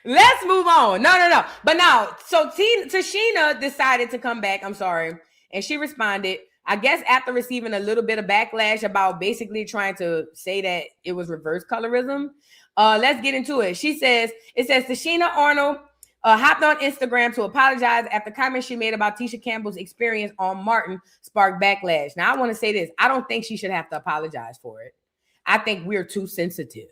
Speaker 3: Let's move on. No. But now, so Tichina decided to come back. I'm sorry. And she responded, I guess, after receiving a little bit of backlash about basically trying to say that it was reverse colorism. Let's get into it. It says Tichina Arnold hopped on Instagram to apologize after comments she made about Tisha Campbell's experience on Martin sparked backlash. Now, I want to say this. I don't think she should have to apologize for it. I think we're too sensitive.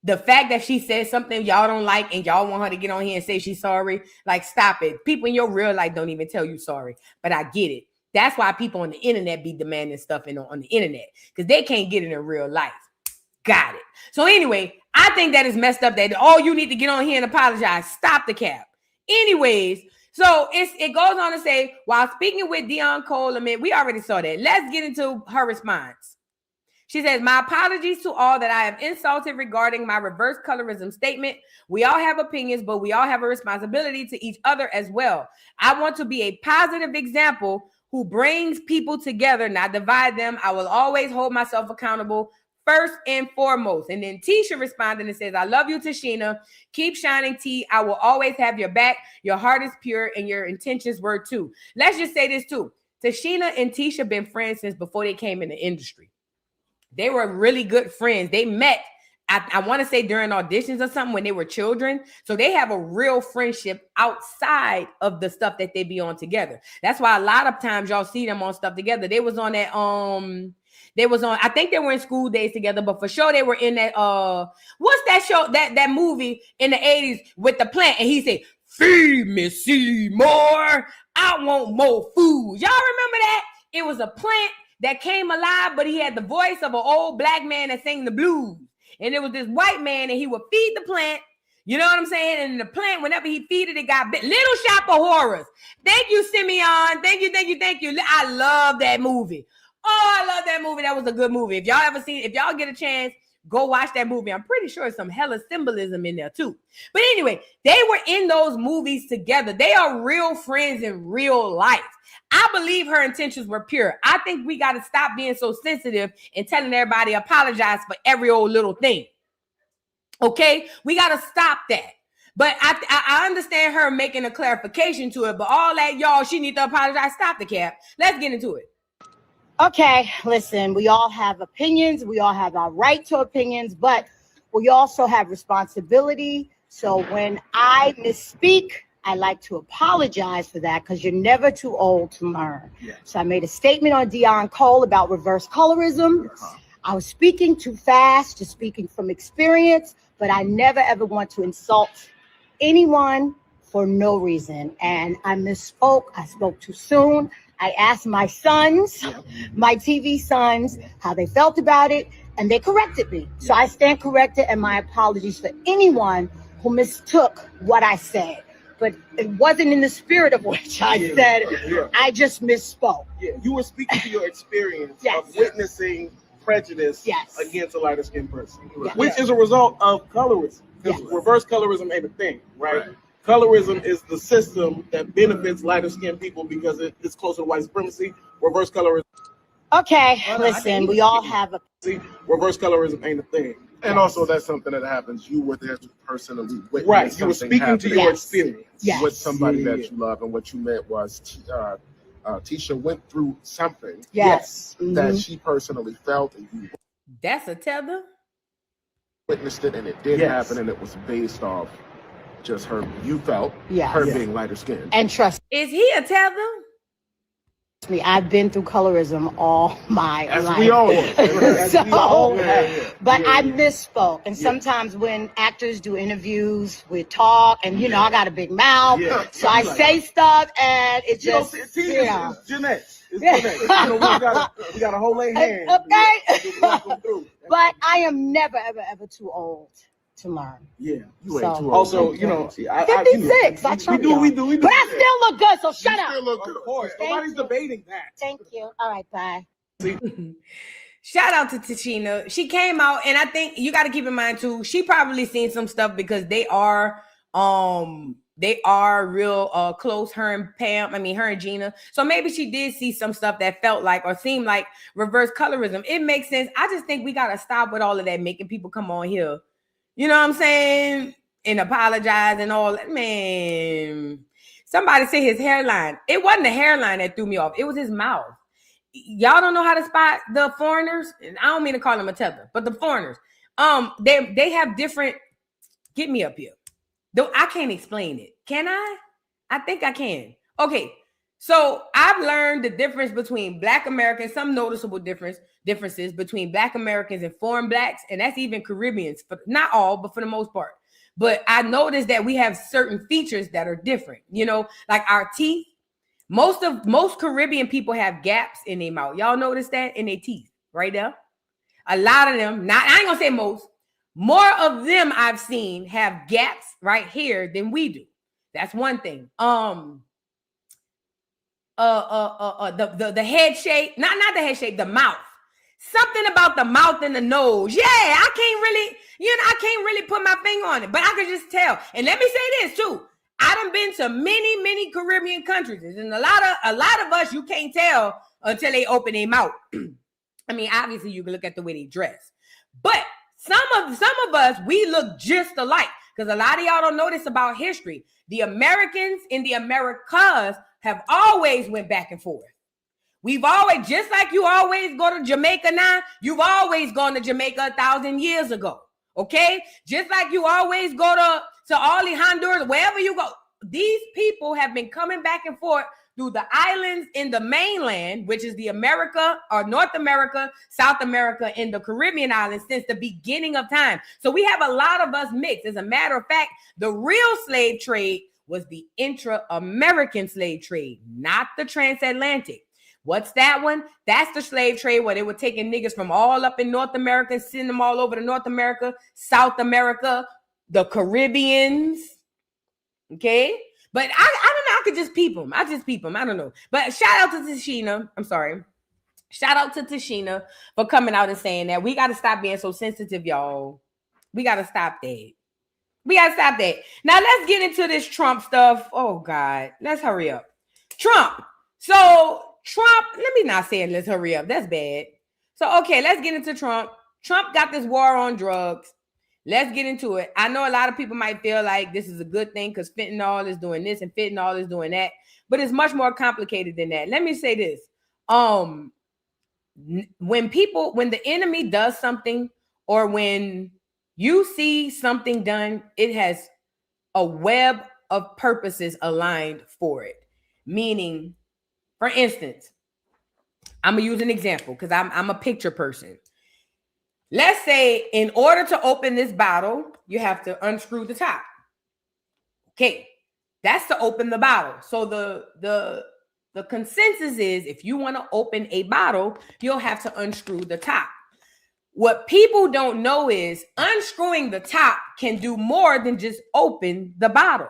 Speaker 3: The fact that she said something y'all don't like and y'all want her to get on here and say she's sorry, like, stop it. People in your real life don't even tell you sorry, but I get it. That's why people on the internet be demanding stuff on the internet, because they can't get it in real life. Got it. So anyway, I think that is messed up that, oh, you need to get on here and apologize. Stop the cap. Anyways, so it goes on to say, while speaking with Dion Cole, we already saw that. Let's get into her response. She says, my apologies to all that I have insulted regarding my reverse colorism statement. We all have opinions, but we all have a responsibility to each other as well. I want to be a positive example who brings people together, not divide them. I will always hold myself accountable first and foremost. And then Tisha responded and says, I love you, Tichina. Keep shining, T. I will always have your back. Your heart is pure and your intentions were too. Let's just say this too. Tichina and Tisha been friends since before they came in the industry. They were really good friends. They met, I want to say, during auditions or something when they were children. So they have a real friendship outside of the stuff that they be on together. That's why a lot of times y'all see them on stuff together. They was on that, I think they were in School Days together, but for sure they were in that, what's that show, that movie in the 80s with the plant? And he said, feed me, Seymour. I want more food. Y'all remember that? It was a plant that came alive, but he had the voice of an old Black man that sang the blues. And it was this white man, and he would feed the plant. You know what I'm saying? And the plant, whenever he feed it, it got bit. Little Shop of Horrors. Thank you, Simeon. Thank you. I love that movie. Oh, I love that movie. That was a good movie. If y'all get a chance, go watch that movie. I'm pretty sure some hella symbolism in there too. But anyway, they were in those movies together. They are real friends in real life. I believe her intentions were pure. I think we got to stop being so sensitive and telling everybody apologize for every old little thing. Okay? We got to stop that. But I understand her making a clarification to it, but all that, y'all, she need to apologize. Stop the cap. Let's get into it.
Speaker 12: Okay, listen, we all have opinions. We all have our right to opinions, but we also have responsibility. So when I misspeak, I like to apologize for that because you're never too old to learn. Yeah. So I made a statement on Dion Cole about reverse colorism. I was speaking too fast, just speaking from experience, but I never ever want to insult anyone for no reason. And I misspoke. I spoke too soon. I asked my sons, my TV sons, how they felt about it, and they corrected me. So I stand corrected, and my apologies for anyone who mistook what I said. But it wasn't in the spirit of which I said. I just misspoke.
Speaker 14: Yeah, you were speaking to your experience of witnessing prejudice against a lighter skinned person, which is a result of colorism. Reverse colorism ain't a thing, right? Colorism is the system that benefits lighter skinned people because it's closer to white supremacy. Reverse colorism.
Speaker 12: Okay, listen, we all have a...
Speaker 14: Reverse colorism ain't a thing.
Speaker 13: And also that's something that happens. You were there to personally witness.
Speaker 14: Right, you were speaking to your experience
Speaker 13: with somebody that you love, and what you meant was Tisha went through something that she personally felt, and you
Speaker 3: That's a tether.
Speaker 13: witnessed it, and it did happen, and it was based off just her, you felt her being lighter skinned.
Speaker 12: And trust
Speaker 3: Is he a tether?
Speaker 12: me, I've been through colorism all my life.
Speaker 13: We all
Speaker 12: but I misspoke. And sometimes when actors do interviews, we talk, and you know, I got a big mouth. So I say stuff, and it just,
Speaker 14: it's Jeanette. It's Jeanette. You know, we got a whole lay hand.
Speaker 12: Okay. But I am never, ever, ever too old to learn.
Speaker 14: Yeah,
Speaker 13: you ain't too old.
Speaker 14: Also, you know,
Speaker 12: 56. We do. But I still look good, so shut up.
Speaker 14: Still look good. Of course. Nobody's debating that.
Speaker 12: Thank you. All right, bye.
Speaker 3: Shout out to Tichina. She came out, and I think you got to keep in mind too, she probably seen some stuff because they are real close, her and Pam, her and Gina. So maybe she did see some stuff that felt like or seemed like reverse colorism. It makes sense. I just think we got to stop with all of that, making people come on here, you know what I'm saying, and apologize and all that. Man, somebody said his hairline. It wasn't the hairline that threw me off. It was his mouth. Y'all don't know how to spot the foreigners. And I don't mean to call them a tether, but the foreigners. They have different. Get me up here. Though I can't explain it. Can I? I think I can. Okay. So I've learned the difference between Black Americans, some noticeable differences between Black Americans and foreign Blacks, and that's even Caribbeans, but not all, but for the most part. But I noticed that we have certain features that are different, you know, like our teeth. Most Caribbean people have gaps in their mouth. Y'all notice that in their teeth right there? A lot of them, I ain't gonna say most, more of them I've seen have gaps right here than we do. That's one thing. The head shape, not the head shape, the mouth. Something about the mouth and the nose. Yeah, I can't really put my finger on it, but I can just tell. And let me say this too. I done been to many Caribbean countries, and a lot of us you can't tell until they open their mouth. Obviously you can look at the way they dress, but some of us, we look just alike, because a lot of y'all don't know this about history. The Americans in the Americas have always went back and forth. We've always, just like you always go to Jamaica now, you've always gone to Jamaica 1,000 years ago. Okay? Just like you always go to all the Honduras, wherever you go. These people have been coming back and forth through the islands in the mainland, which is the America or North America, South America, and the Caribbean islands since the beginning of time. So we have a lot of us mixed. As a matter of fact, the real slave trade was the intra-American slave trade, not the transatlantic. What's that one? That's the slave trade where they were taking niggas from all up in North America, sending them all over to North America, South America, the Caribbeans. Okay? But I don't know. I could just peep them. I don't know. But shout out to Tichina. I'm sorry. Shout out to Tichina for coming out and saying that. We got to stop being so sensitive, y'all. We got to stop that. Now, let's get into this Trump stuff. Oh, God. Let's hurry up. Trump. So, Trump, let me not say it. Let's hurry up. That's bad. So, okay, let's get into Trump. Trump got this war on drugs. let's get into it. I know a lot of people might feel like this is a good thing because fentanyl is doing this and fentanyl is doing that, but it's much more complicated than that. Let me say this. When the enemy does something, or when you see something done, it has a web of purposes aligned for it. Meaning, for instance, I'm gonna use an example because I'm a picture person. Let's say in order to open this bottle, you have to unscrew the top. Okay, that's to open the bottle. So the consensus is if you want to open a bottle, you'll have to unscrew the top. What people don't know is unscrewing the top can do more than just open the bottle.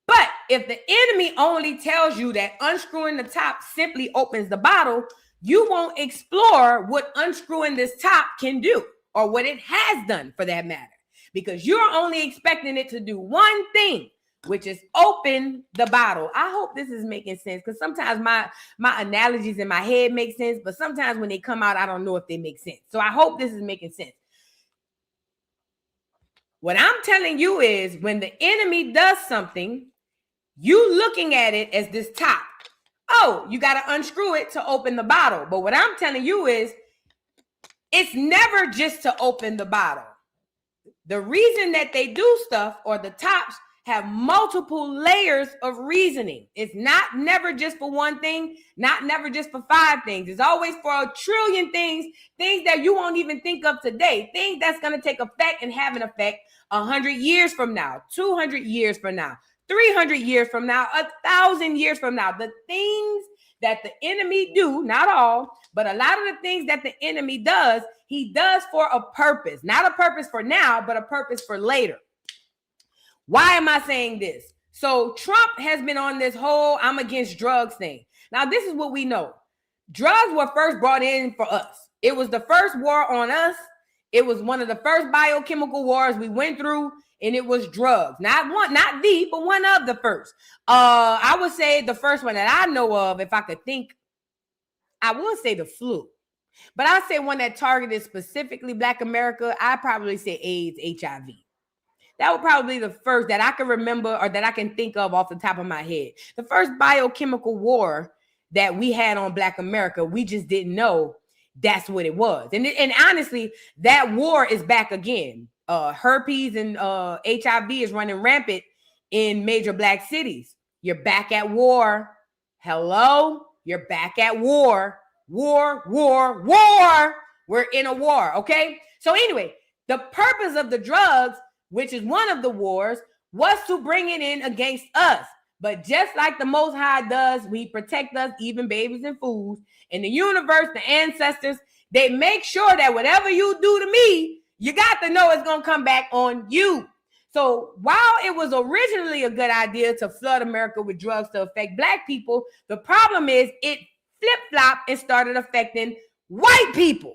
Speaker 3: But if the enemy only tells you that unscrewing the top simply opens the bottle, you won't explore what unscrewing this top can do, or what it has done for that matter, because you're only expecting it to do one thing, which is open the bottle. I hope this is making sense, because sometimes my analogies in my head make sense, but sometimes when they come out, I don't know if they make sense. So I hope this is making sense. What I'm telling you is when the enemy does something, you looking at it as this top. Oh, you got to unscrew it to open the bottle. But what I'm telling you is it's never just to open the bottle. The reason that they do stuff, or the tops, have multiple layers of reasoning. It's never just for one thing, never just for 5 things. It's always for a trillion things that you won't even think of today, things that's going to take effect and have an effect 100 years from now, 200 years from now, 300 years from now, 1,000 years from now. The things that the enemy do, not all, but a lot of the things that the enemy does, he does for a purpose. Not a purpose for now, but a purpose for later. Why am I saying this? So Trump has been on this whole I'm against drugs thing. Now, this is what we know. Drugs were first brought in for us. It was the first war on us. It was one of the first biochemical wars we went through, and it was drugs. Not the, but one of the first. I would say the first one that I know of, if I could think, I would say the flu. But I'd say one that targeted specifically Black America, I'd probably say AIDS, HIV. That would probably be the first that I can remember, or that I can think of off the top of my head. The first biochemical war that we had on Black America, we just didn't know that's what it was. And honestly, that war is back again. Herpes and HIV is running rampant in major Black cities. You're back at war. Hello? You're back at war. War. We're in a war, okay? So anyway, the purpose of the drugs, which is one of the wars, was to bring it in against us. But just like the Most High does, we protect us, even babies and fools. In the universe, the ancestors, they make sure that whatever you do to me, you got to know it's going to come back on you. So while it was originally a good idea to flood America with drugs to affect Black people, the problem is it flip-flopped and started affecting white people.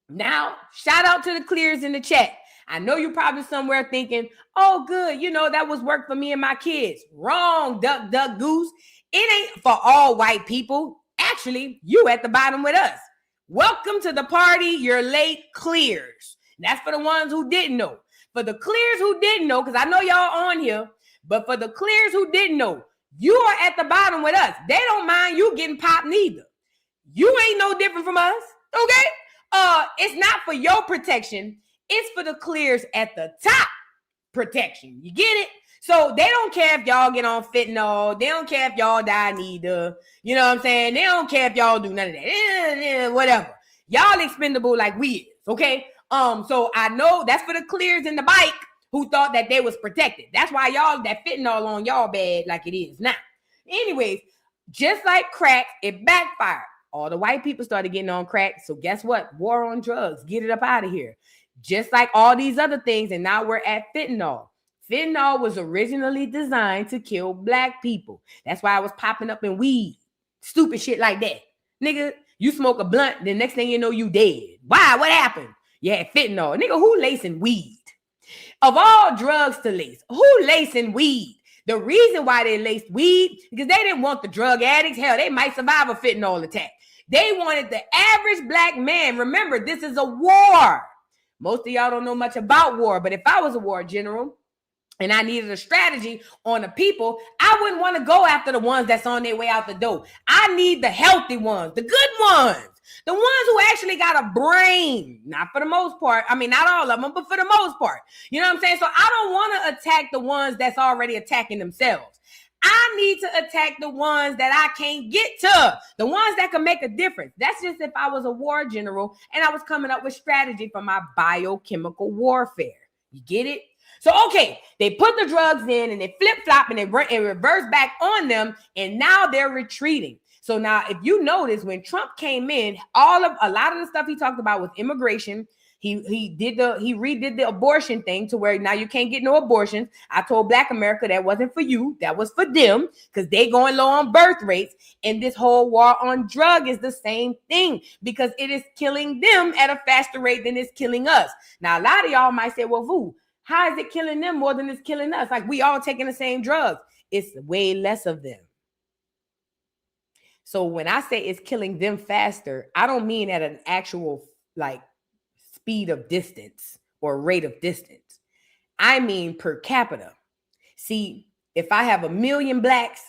Speaker 3: Now, shout out to the clears in the chat. I know you're probably somewhere thinking, oh, good, that was work for me and my kids. Wrong, duck, goose. It ain't for all white people. Actually, you at the bottom with us. Welcome to the party. You're late, clears. That's for the ones who didn't know. For the clears who didn't know, because I know y'all on here, but for the clears who didn't know, you are at the bottom with us. They don't mind you getting popped neither. You ain't no different from us, okay? It's not for your protection. It's for the clears at the top protection. You get it? So they don't care if y'all get on fentanyl. They don't care if y'all die neither. You know what I'm saying? They don't care if y'all do none of that. Whatever. Y'all expendable like we is, okay? So I know that's for the clears in the bike who thought that they was protected. That's why y'all, that fentanyl on y'all bad like it is now. Anyways, just like crack, it backfired. All the white people started getting on crack. So guess what? War on drugs. Get it up out of here. Just like all these other things, and now we're at fentanyl. Fentanyl was originally designed to kill Black people. That's why I was popping up in weed. Stupid shit like that. Nigga, you smoke a blunt, the next thing you know, you dead. Why? What happened? You had fentanyl. Nigga, who lacing weed? Of all drugs to lace, who lacing weed? The reason why they laced weed, because they didn't want the drug addicts. Hell, they might survive a fentanyl attack. They wanted the average Black man. Remember, this is a war. Most of y'all don't know much about war, but if I was a war general and I needed a strategy on the people, I wouldn't want to go after the ones that's on their way out the door. I need the healthy ones, the good ones, the ones who actually got a brain. Not for the most part. I mean, not all of them, but for the most part. You know what I'm saying? So I don't want to attack the ones that's already attacking themselves. I need to attack the ones that I can't get to, the ones that can make a difference. That's just if I was a war general and I was coming up with strategy for my biochemical warfare. You get it? So, okay, they put the drugs in and they flip-flop and they reverse back on them, and now they're retreating. So now if you notice, when Trump came in, a lot of the stuff he talked about was immigration. He redid the abortion thing to where now you can't get no abortions. I told Black America that wasn't for you, that was for them, because they going low on birth rates. And this whole war on drug is the same thing, because it is killing them at a faster rate than it's killing us. Now a lot of y'all might say, well, Vu, how is it killing them more than it's killing us? Like, we all taking the same drugs. It's way less of them. So when I say it's killing them faster, I don't mean at an actual like speed of distance or rate of distance. I mean per capita. See, if I have 1 million Blacks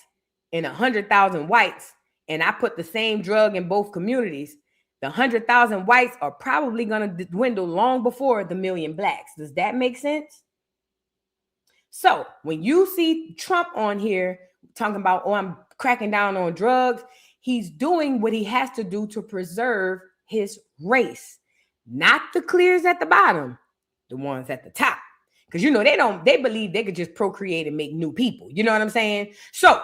Speaker 3: and 100,000 whites, and I put the same drug in both communities, the 100,000 whites are probably going to dwindle long before the 1 million Blacks. Does that make sense? So when you see Trump on here talking about, oh, I'm cracking down on drugs, he's doing what he has to do to preserve his race, not the clears at the bottom, the ones at the top. Because, you know, they believe they could just procreate and make new people. You know what I'm saying? So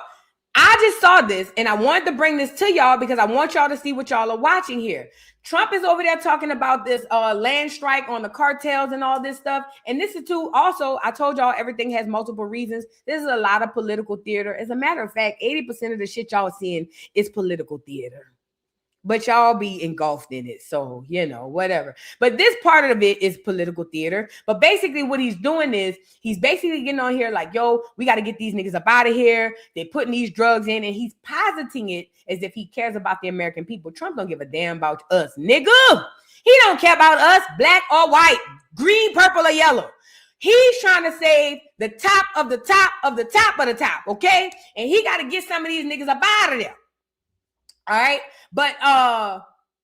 Speaker 3: I just saw this and I wanted to bring this to y'all because I want y'all to see what y'all are watching here. Trump is over there talking about this land strike on the cartels and all this stuff. And this is too, also, I told y'all everything has multiple reasons. This is a lot of political theater. As a matter of fact, 80% of the shit y'all seeing is political theater. But y'all be engulfed in it. So, you know, whatever. But this part of it is political theater. But basically what he's doing is he's basically getting on here like, yo, we got to get these niggas up out of here. They're putting these drugs in, and he's positing it as if he cares about the American people. Trump don't give a damn about us, nigga. He don't care about us, black or white, green, purple, or yellow. He's trying to save the top of the top of the top of the top, okay? And he got to get some of these niggas up out of there. All right. But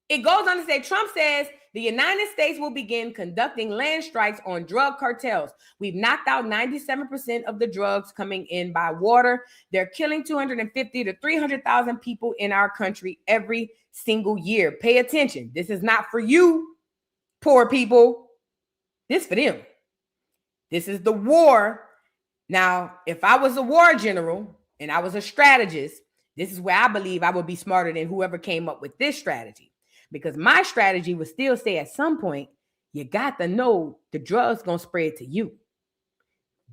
Speaker 3: it goes on to say, Trump says the United States will begin conducting land strikes on drug cartels. We've knocked out 97% of the drugs coming in by water. They're killing 250 to 300,000 people in our country every single year. Pay attention. This is not for you, poor people. This is for them. This is the war. Now, if I was a war general and I was a strategist, this is where I believe I would be smarter than whoever came up with this strategy, because my strategy would still say at some point, you got to know the drug's going to spread to you.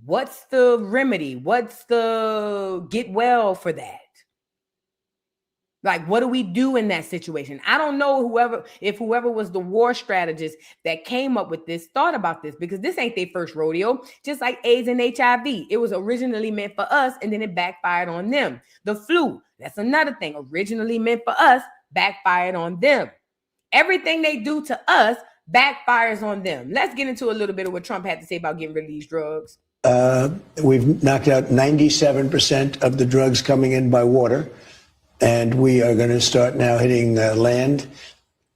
Speaker 3: What's the remedy? What's the get well for that? Like, what do we do in that situation? I don't know if whoever was the war strategist that came up with this thought about this, because this ain't their first rodeo. Just like AIDS and HIV, it was originally meant for us and then it backfired on them. The flu, that's another thing, originally meant for us, backfired on them. Everything they do to us backfires on them. Let's get into a little bit of what Trump had to say about getting rid of these drugs.
Speaker 15: We've knocked out 97% of the drugs coming in by water. And we are going to start now hitting land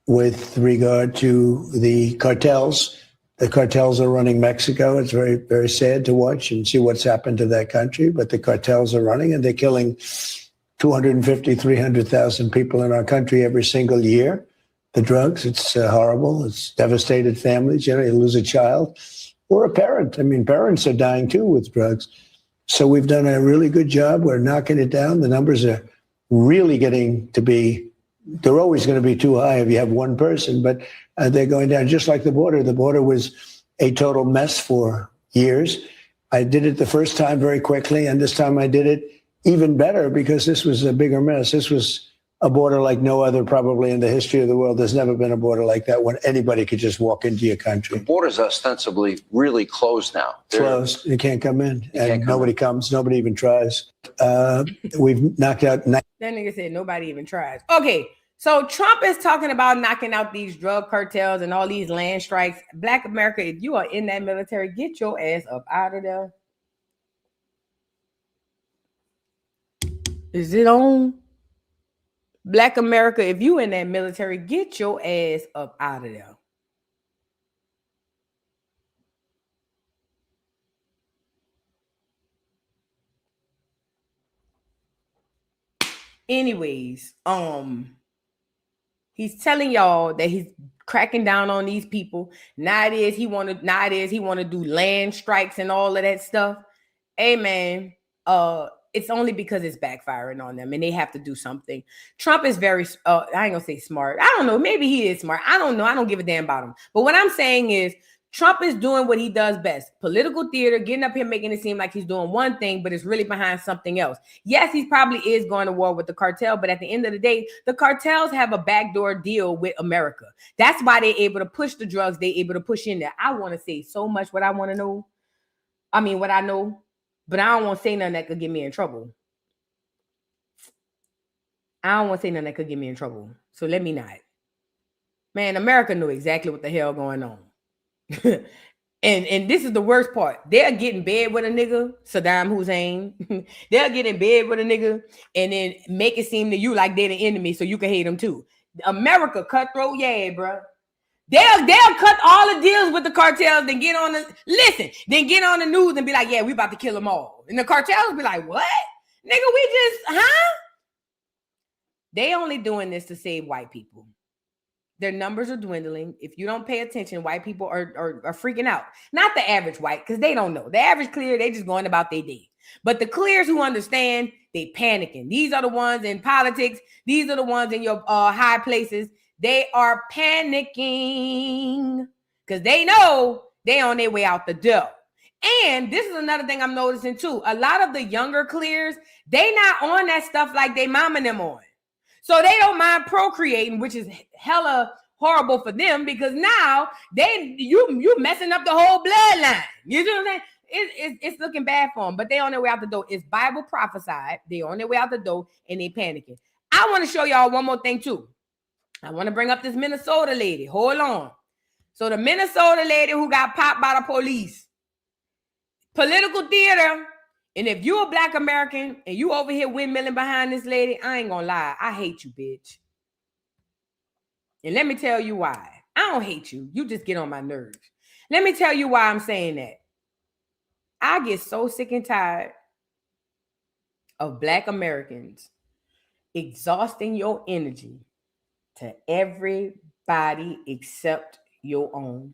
Speaker 15: with regard to the cartels. The cartels are running Mexico. It's very, very sad to watch and see what's happened to that country. But the cartels are running, and they're killing 250, 300,000 people in our country every single year. The drugs, it's horrible. It's devastated families. You know, you lose a child or a parent. I mean, parents are dying too with drugs. So we've done a really good job. We're knocking it down. The numbers are really getting to be, they're always going to be too high if you have one person, but they're going down just like the border. The border was a total mess for years. I did it the first time very quickly, and this time I did it even better because this was a bigger mess. This was a border like no other probably in the history of the world. There's never been a border like that when anybody could just walk into your country.
Speaker 16: The border's ostensibly really closed now.
Speaker 15: Closed. You can't come in. And nobody comes. Nobody even tries. We've knocked out...
Speaker 3: That nigga said nobody even tries. Okay, So Trump is talking about knocking out these drug cartels and all these land strikes. Black America, if you are in that military, get your ass up out of there. Is it on? Black America, if you in that military, get your ass up out of there. Anyways, he's telling y'all that he's cracking down on these people. Nowadays he want to do land strikes and all of that stuff. Hey man, it's only because it's backfiring on them and they have to do something. Trump is very I ain't gonna say smart. I don't know, maybe he is smart. I don't know. I don't give a damn about him. But what I'm saying is Trump is doing what he does best. Political theater, getting up here making it seem like he's doing one thing, but it's really behind something else. Yes, he probably is going to war with the cartel, but at the end of the day, the cartels have a backdoor deal with America. That's why they're able to push the drugs they're able to push in there. I want to say so much what I want to know. I mean, what I know, but I don't want to say nothing that could get me in trouble. I don't want to say nothing that could get me in trouble. So let me not. Man, America knew exactly what the hell going on. and this is the worst part. They'll get in bed with a nigga, Saddam Hussein. They'll get in bed with a nigga and then make it seem to you like they're the enemy so you can hate them too. America cutthroat, yeah, bro. They'll cut all the deals with the cartels, then get on the news and be like, yeah, we about to kill them all. And the cartels be like, what? Nigga, we just, They only doing this to save white people. Their numbers are dwindling. If you don't pay attention, white people are freaking out. Not the average white, because they don't know. The average clear, they just going about their day. But the clears who understand, they panicking. These are the ones in politics. These are the ones in your high places. They are panicking because they know they on their way out the door. And this is another thing I'm noticing too. A lot of the younger clears, they not on that stuff like they mom and them on. So they don't mind procreating, which is hella horrible for them because now you messing up the whole bloodline. You know what I'm saying? It's looking bad for them, but they on their way out the door. It's Bible prophesied. They on their way out the door and they panicking. I want to show y'all one more thing too. I want to bring up this Minnesota lady. Hold on. So the Minnesota lady who got popped by the police. Political theater. And if you a Black American and you over here windmilling behind this lady, I ain't gonna lie. I hate you, bitch. And let me tell you why. I don't hate you. You just get on my nerves. Let me tell you why I'm saying that. I get so sick and tired of Black Americans exhausting your energy to everybody except your own.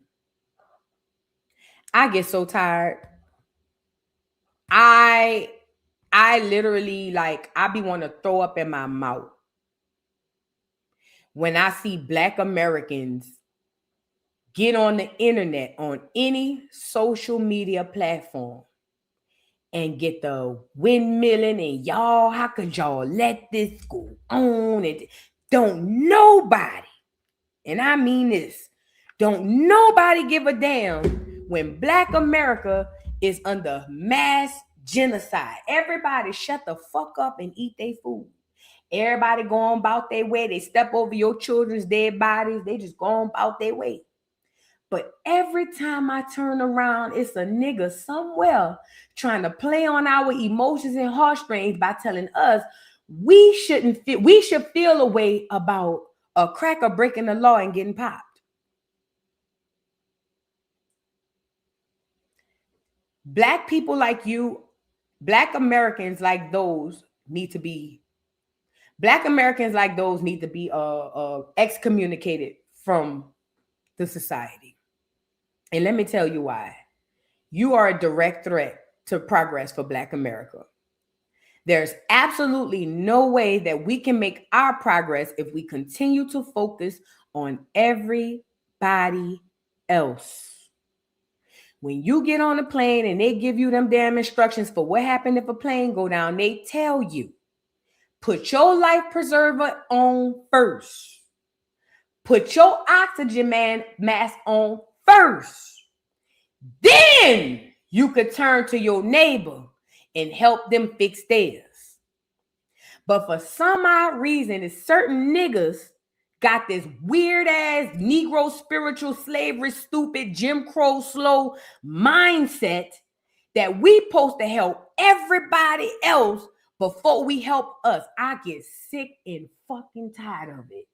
Speaker 3: I get so tired. I literally I be want to throw up in my mouth when I see Black Americans get on the internet on any social media platform and get the windmilling and y'all, how could y'all let this go on? And don't nobody, and I mean this, don't nobody give a damn when Black America is under mass genocide. Everybody shut the fuck up and eat their food. Everybody going about their way. They step over your children's dead bodies. They just going about their way. But every time I turn around, it's a nigga somewhere trying to play on our emotions and heartstrings by telling us we should feel a way about a cracker breaking the law and getting popped. Black people like you, Black Americans like those need to be excommunicated from the society. And let me tell you why. You are a direct threat to progress for Black America. There's absolutely no way that we can make our progress if we continue to focus on everybody else. When you get on a plane and they give you them damn instructions for what happened if a plane go down, they tell you, put your life preserver on first. Put your oxygen mask on first. Then you could turn to your neighbor and help them fix theirs. But for some odd reason, it's certain niggas got this weird ass Negro spiritual slavery, stupid Jim Crow slow mindset that we supposed to help everybody else before we help us. I get sick and fucking tired of it.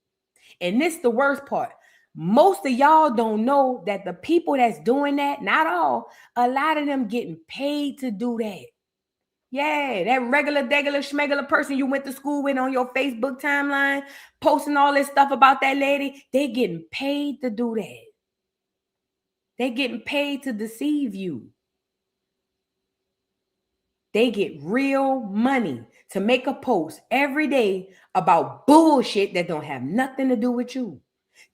Speaker 3: And this the worst part. Most of y'all don't know that the people that's doing that, not all, a lot of them getting paid to do that. Yeah, that regular, schmegular person you went to school with on your Facebook timeline, posting all this stuff about that lady, they getting paid to do that. They getting paid to deceive you. They get real money to make a post every day about bullshit that don't have nothing to do with you.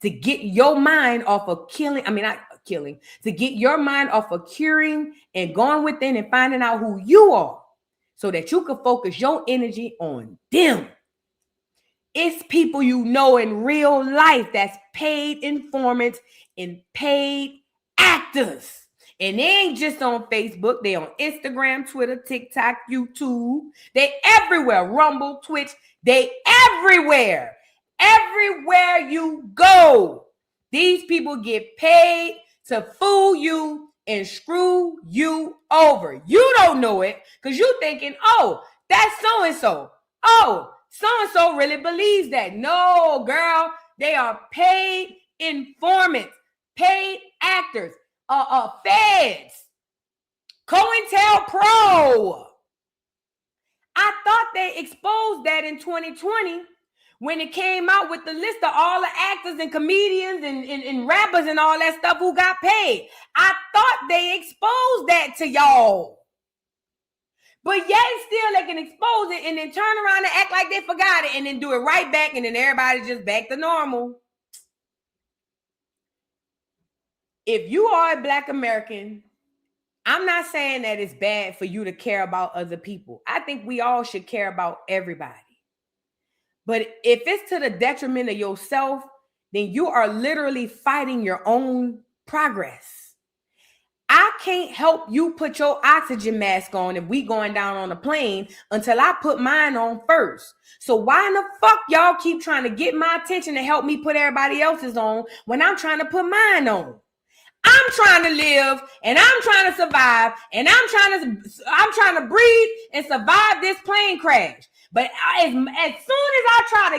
Speaker 3: To get your mind off of to get your mind off of curing and going within and finding out who you are so that you can focus your energy on them. It's people you know in real life that's paid informants and paid actors. And they ain't just on Facebook. They on Instagram, Twitter, TikTok, YouTube. They everywhere. Rumble, Twitch. They everywhere. Everywhere you go. These people get paid to fool you and screw you over. You don't know it because you thinking, oh, that's so-and-so. Oh, so-and-so really believes that. No, girl. They are paid informants, paid actors. Feds, COINTELPRO. I thought they exposed that in 2020 when it came out with the list of all the actors and comedians and rappers and all that stuff who got paid. I thought they exposed that to y'all. But yet still they can expose it and then turn around and act like they forgot it and then do it right back and then everybody's just back to normal. If you are a Black American, I'm not saying that it's bad for you to care about other people. I think we all should care about everybody. But if it's to the detriment of yourself, then you are literally fighting your own progress. I can't help you put your oxygen mask on if we going down on a plane until I put mine on first. So why in the fuck y'all keep trying to get my attention to help me put everybody else's on when I'm trying to put mine on? I'm trying to live and I'm trying to survive and I'm trying to breathe and survive this plane crash. But as soon as I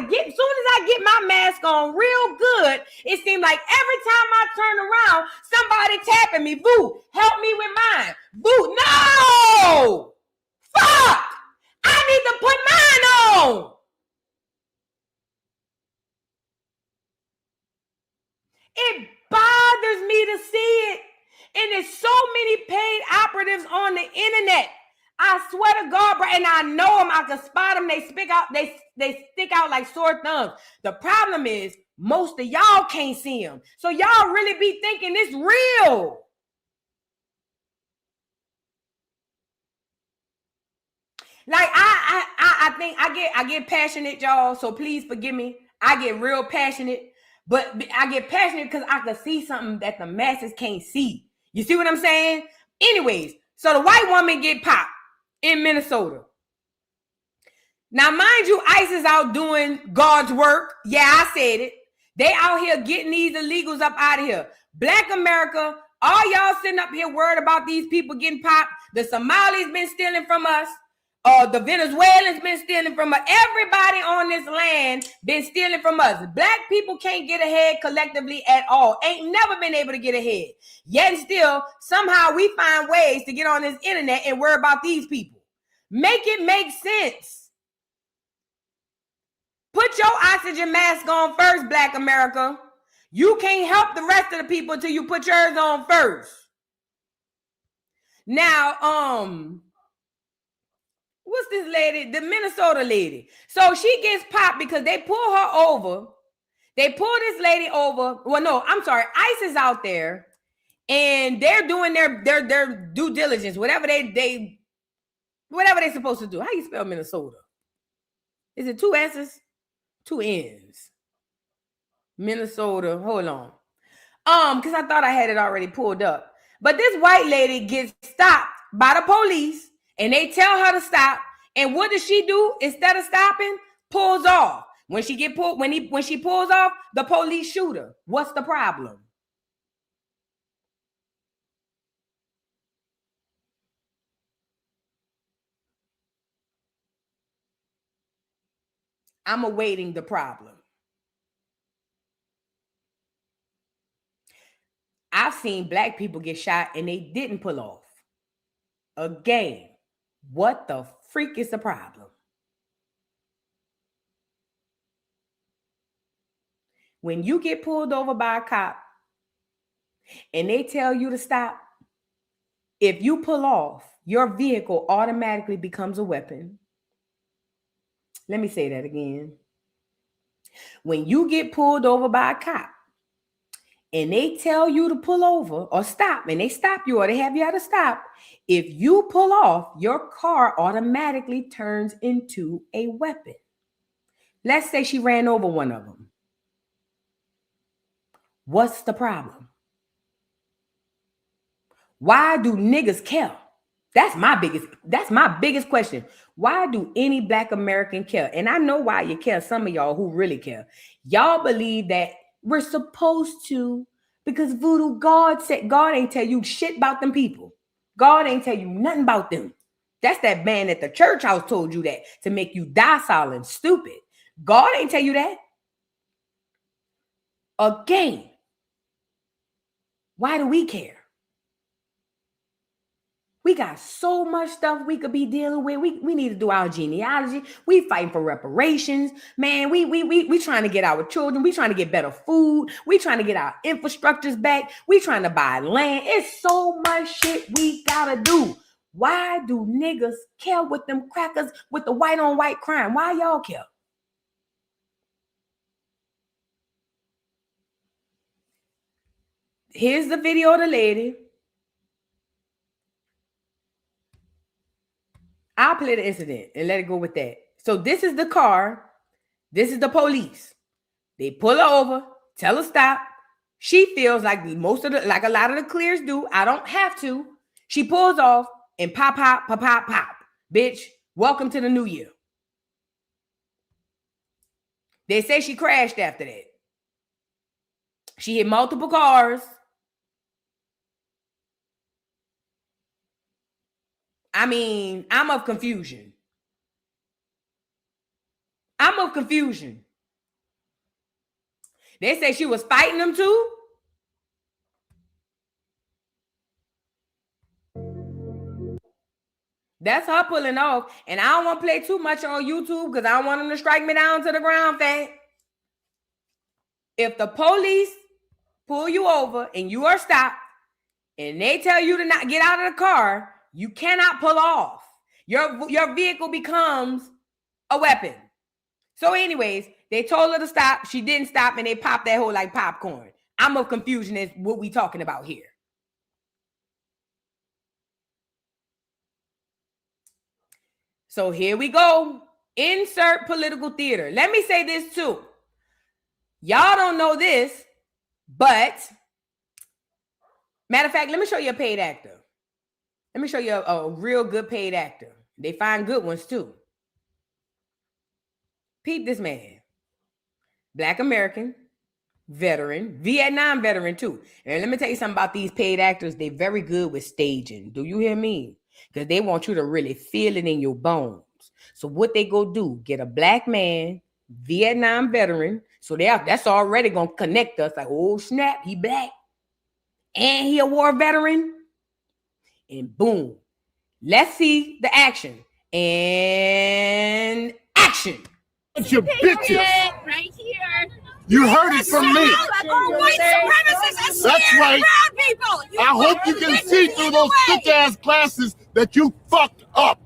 Speaker 3: get my mask on real good, it seems like every time I turn around, somebody tapping me. Boo, help me with mine. Boo, no! Fuck! I need to put mine on. It bothers me to see it. And there's so many paid operatives on the internet. I swear to God, bro, and I know them. I can spot them. They stick out like sore thumbs. The problem is most of y'all can't see them. So y'all really be thinking it's real. Like I think I get passionate, y'all. So please forgive me. I get real passionate. But I get passionate because I can see something that the masses can't see. You see what I'm saying? Anyways, so the white woman get popped in Minnesota. Now, mind you, ICE is out doing God's work. Yeah, I said it. They out here getting these illegals up out of here. Black America, all y'all sitting up here worried about these people getting popped. The Somalis been stealing from us. The Venezuelans been stealing from us. Everybody on this land been stealing from us. Black people can't get ahead collectively at all. Ain't never been able to get ahead. Yet still, somehow we find ways to get on this internet and worry about these people. Make it make sense. Put your oxygen mask on first, Black America. You can't help the rest of the people until you put yours on first. Now, what's this lady? The Minnesota lady. So she gets popped because they pull her over. They pull this lady over. Well, no, I'm sorry. ICE is out there and they're doing their due diligence, whatever they supposed to do. How you spell Minnesota? Is it 2 S's? 2 N's. Minnesota. Hold on. Because I thought I had it already pulled up. But this white lady gets stopped by the police. And they tell her to stop. And what does she do? Instead of stopping, pulls off. When she pulls off, the police shoot her. What's the problem? I'm awaiting the problem. I've seen black people get shot and they didn't pull off. Again, what the freak is the problem? When you get pulled over by a cop and they tell you to stop, if you pull off, your vehicle automatically becomes a weapon. Let me say that again. When you get pulled over by a cop and they tell you to pull over or stop, and they stop you or they have you at a stop, if you pull off, your car automatically turns into a weapon. Let's say she ran over one of them. What's the problem? Why do niggas care? That's my biggest question. Why do any black American care? And I know why you care. Some of y'all who really care. Y'all believe that we're supposed to, because voodoo God said, God ain't tell you shit about them people. God ain't tell you nothing about them. That's that man at the church house told you that to make you docile and stupid. God ain't tell you that. Again, why do we care? We got so much stuff we could be dealing with. We need to do our genealogy. We fighting for reparations. Man, we trying to get our children. We trying to get better food. We trying to get our infrastructures back. We trying to buy land. It's so much shit we gotta do. Why do niggas care with them crackers with the white on white crime? Why y'all care? Here's the video of the lady. I'll play the incident and let it go with that. So this is the car. This is the police. They pull her over, tell her stop. She feels like like a lot of the clears do. I don't have to. She pulls off and pop. Bitch, welcome to the new year. They say she crashed after that. She hit multiple cars. I mean, I'm of confusion. They say she was fighting them too. That's her pulling off. And I don't want to play too much on YouTube because I don't want them to strike me down to the ground, fam. If the police pull you over and you are stopped and they tell you to not get out of the car, you cannot pull off. Your vehicle becomes a weapon. So anyways, they told her to stop. She didn't stop and they popped that hole like popcorn. I'm of confusion is what we talking about here. So here we go. Insert political theater. Let me say this too. Y'all don't know this, but matter of fact, let me show you a paid actor. Let me show you a real good paid actor. They find good ones too. Peep this man. Black American, veteran, Vietnam veteran too. And let me tell you something about these paid actors. They're very good with staging. Do you hear me? Because they want you to really feel it in your bones. So what they go do, get a black man, Vietnam veteran. So that's already going to connect us. Like, oh, snap, he black. And he a war veteran. And boom. Let's see the action. And action.
Speaker 13: Bunch of bitches.
Speaker 2: Right here.
Speaker 13: You heard it from me.
Speaker 2: White supremacists.
Speaker 13: That's right. I hope you can see through those thick-ass glasses that you fucked up.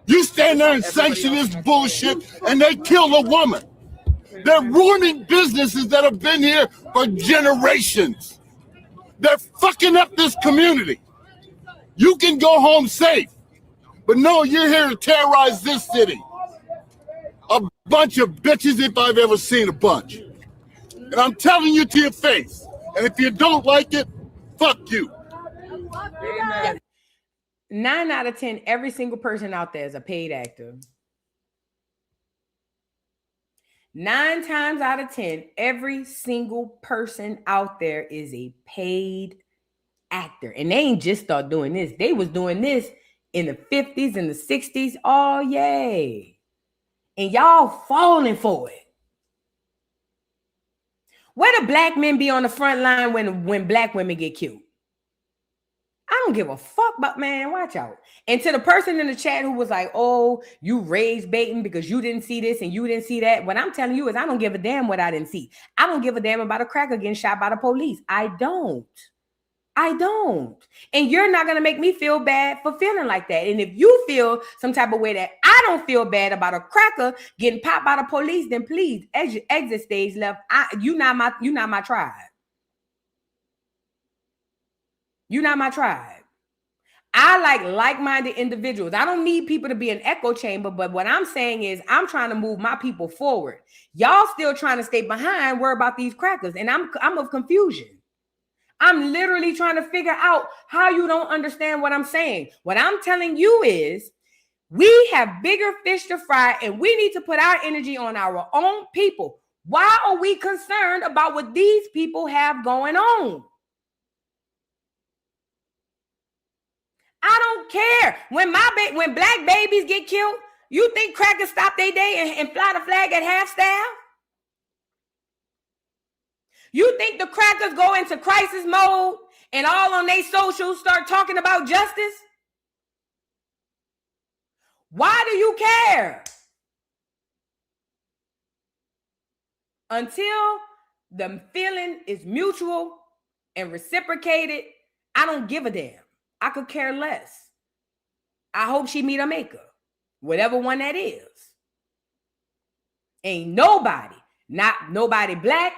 Speaker 13: You stand there and sanction this bullshit, and they kill a woman. They're ruining businesses that have been here for generations. They're fucking up this community. You can go home safe, but no, you're here to terrorize this city. A bunch of bitches if I've ever seen a bunch. And I'm telling you to your face. And if you don't like it, fuck you.
Speaker 3: Amen. 9 out of 10, every single person out there is a paid actor. 9 times out of 10, every single person out there is a paid actor. And they ain't just start doing this. They was doing this in the 50s and the 60s. Oh, yay. And y'all falling for it. Where do black men be on the front line when black women get killed? I don't give a fuck, but man, watch out. And to the person in the chat who was like, oh, you raised baiting because you didn't see this and you didn't see that. What I'm telling you is I don't give a damn what I didn't see. I don't give a damn about a cracker getting shot by the police. I don't. And you're not going to make me feel bad for feeling like that. And if you feel some type of way that I don't feel bad about a cracker getting popped by the police, then please exit stage left. You not my tribe. You're not my tribe. I like-minded individuals. I don't need people to be an echo chamber, but what I'm saying is I'm trying to move my people forward. Y'all still trying to stay behind, worry about these crackers, and I'm of confusion. I'm literally trying to figure out how you don't understand what I'm saying. What I'm telling you is we have bigger fish to fry, and we need to put our energy on our own people. Why are we concerned about what these people have going on? I don't care. When black babies get killed, you think crackers stop their day and fly the flag at half staff? You think the crackers go into crisis mode and all on their socials start talking about justice? Why do you care? Until the feeling is mutual and reciprocated, I don't give a damn. I could care less. I hope she meet a maker, whatever one that is. Ain't nobody, not nobody black,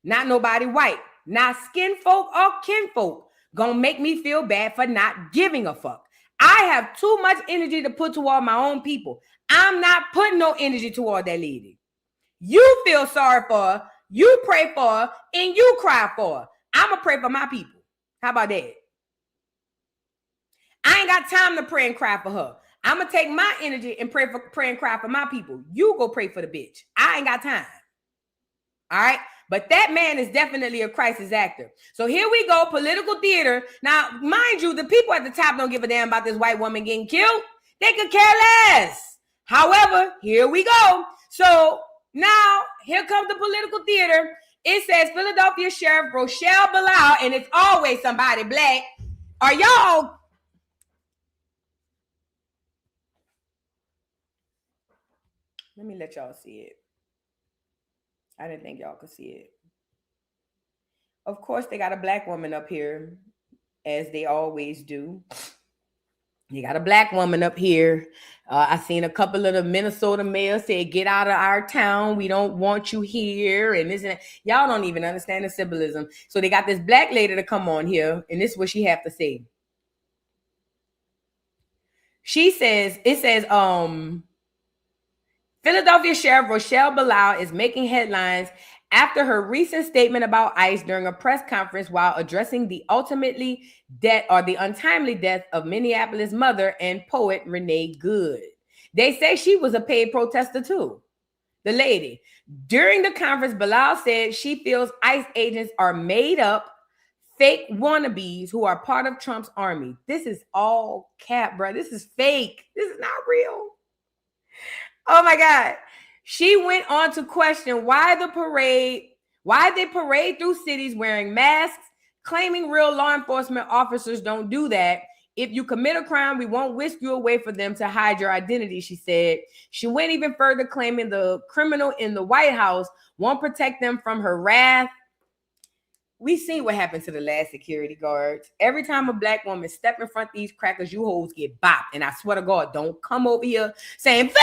Speaker 3: not nobody white, not skin folk or kinfolk gonna make me feel bad for not giving a fuck. I have too much energy to put toward my own people. I'm not putting no energy toward that lady. You feel sorry for her, you pray for her, and you cry for her. I'ma pray for my people. How about that? I ain't got time to pray and cry for her. I'm going to take my energy and pray and cry for my people. You go pray for the bitch. I ain't got time. All right? But that man is definitely a crisis actor. So here we go, political theater. Now, mind you, the people at the top don't give a damn about this white woman getting killed. They could care less. However, here we go. So now, here comes the political theater. It says Philadelphia Sheriff Rochelle Bilal, and it's always somebody black. Are y'all... Let me let y'all see it. I didn't think y'all could see it. Of course, they got a black woman up here, as they always do. You got a black woman up here. I seen a couple of the Minnesota mayors say, get out of our town. We don't want you here. And this and that. Y'all don't even understand the symbolism. So they got this black lady to come on here, and this is what she have to say. She says, Philadelphia Sheriff Rochelle Bilal is making headlines after her recent statement about ICE during a press conference while addressing the untimely death of Minneapolis mother and poet Renee Good. They say she was a paid protester too. The lady. During the conference, Bilal said she feels ICE agents are made up, fake wannabes who are part of Trump's army. This is all cap, bro. This is fake. This is not real. Oh my God. She went on to question why they parade through cities wearing masks, claiming real law enforcement officers don't do that. If you commit a crime, we won't whisk you away for them to hide your identity, she said. She went even further, claiming the criminal in the White House won't protect them from her wrath. We seen what happened to the last security guards. Every time a black woman step in front of these crackers, you hoes get bopped. And I swear to God, don't come over here saying, it's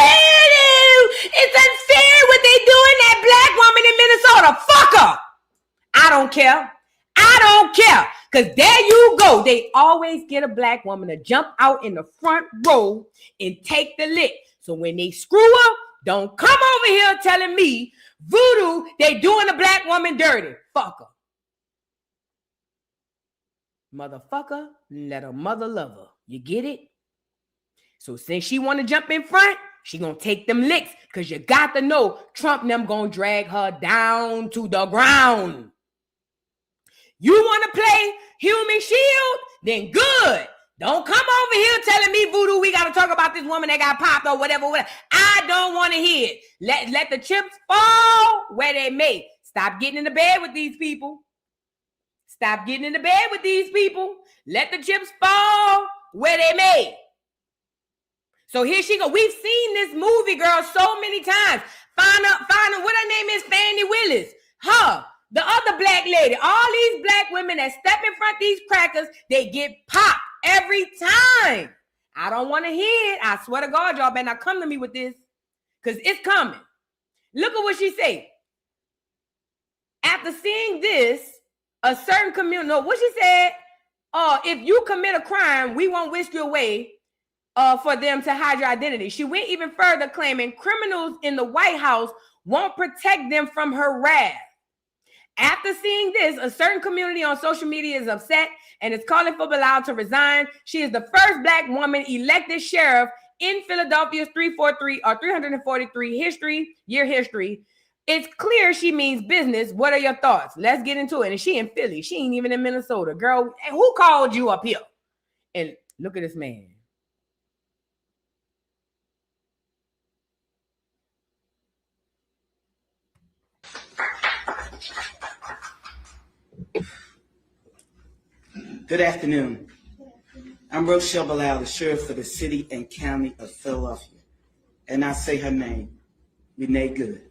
Speaker 3: unfair what they doing that black woman in Minnesota. Fuck her. I don't care. I don't care. Because there you go. They always get a black woman to jump out in the front row and take the lick. So when they screw up, don't come over here telling me voodoo, they doing a black woman dirty. Fuck her. Motherfucker, let her mother love her. You get it? So since she want to jump in front, She gonna take them licks because you got to know Trump and them gonna drag her down to the ground. You want to play human shield? Then good. Don't come over here telling me, Voodoo, we got to talk about this woman that got popped or whatever. I don't want to hear it. Let the chips fall where they may. Stop getting in the bed with these people. Stop getting in the bed with these people. Let the chips fall where they may. So here she go. We've seen this movie, girl, so many times. Find her, what her name is, Fannie Willis. Her. The other black lady, all these black women that step in front of these crackers, they get popped every time. I don't want to hear it. I swear to God, y'all better not come to me with this because it's coming. Look at what she said. After seeing this, a certain community, no, what she said, if you commit a crime, we won't whisk you away for them to hide your identity. She went even further, claiming criminals in the White House won't protect them from her wrath. After seeing this, a certain community on social media is upset and is calling for Bilal to resign. She is the first black woman elected sheriff in Philadelphia's 343 year history. It's clear she means business. What are your thoughts? Let's get into it. And she in Philly. She ain't even in Minnesota. Girl, who called you up here? And look at this man.
Speaker 5: Good afternoon. I'm Rochelle Bilal, the sheriff for the city and county of Philadelphia. And I say her name, Renee Good.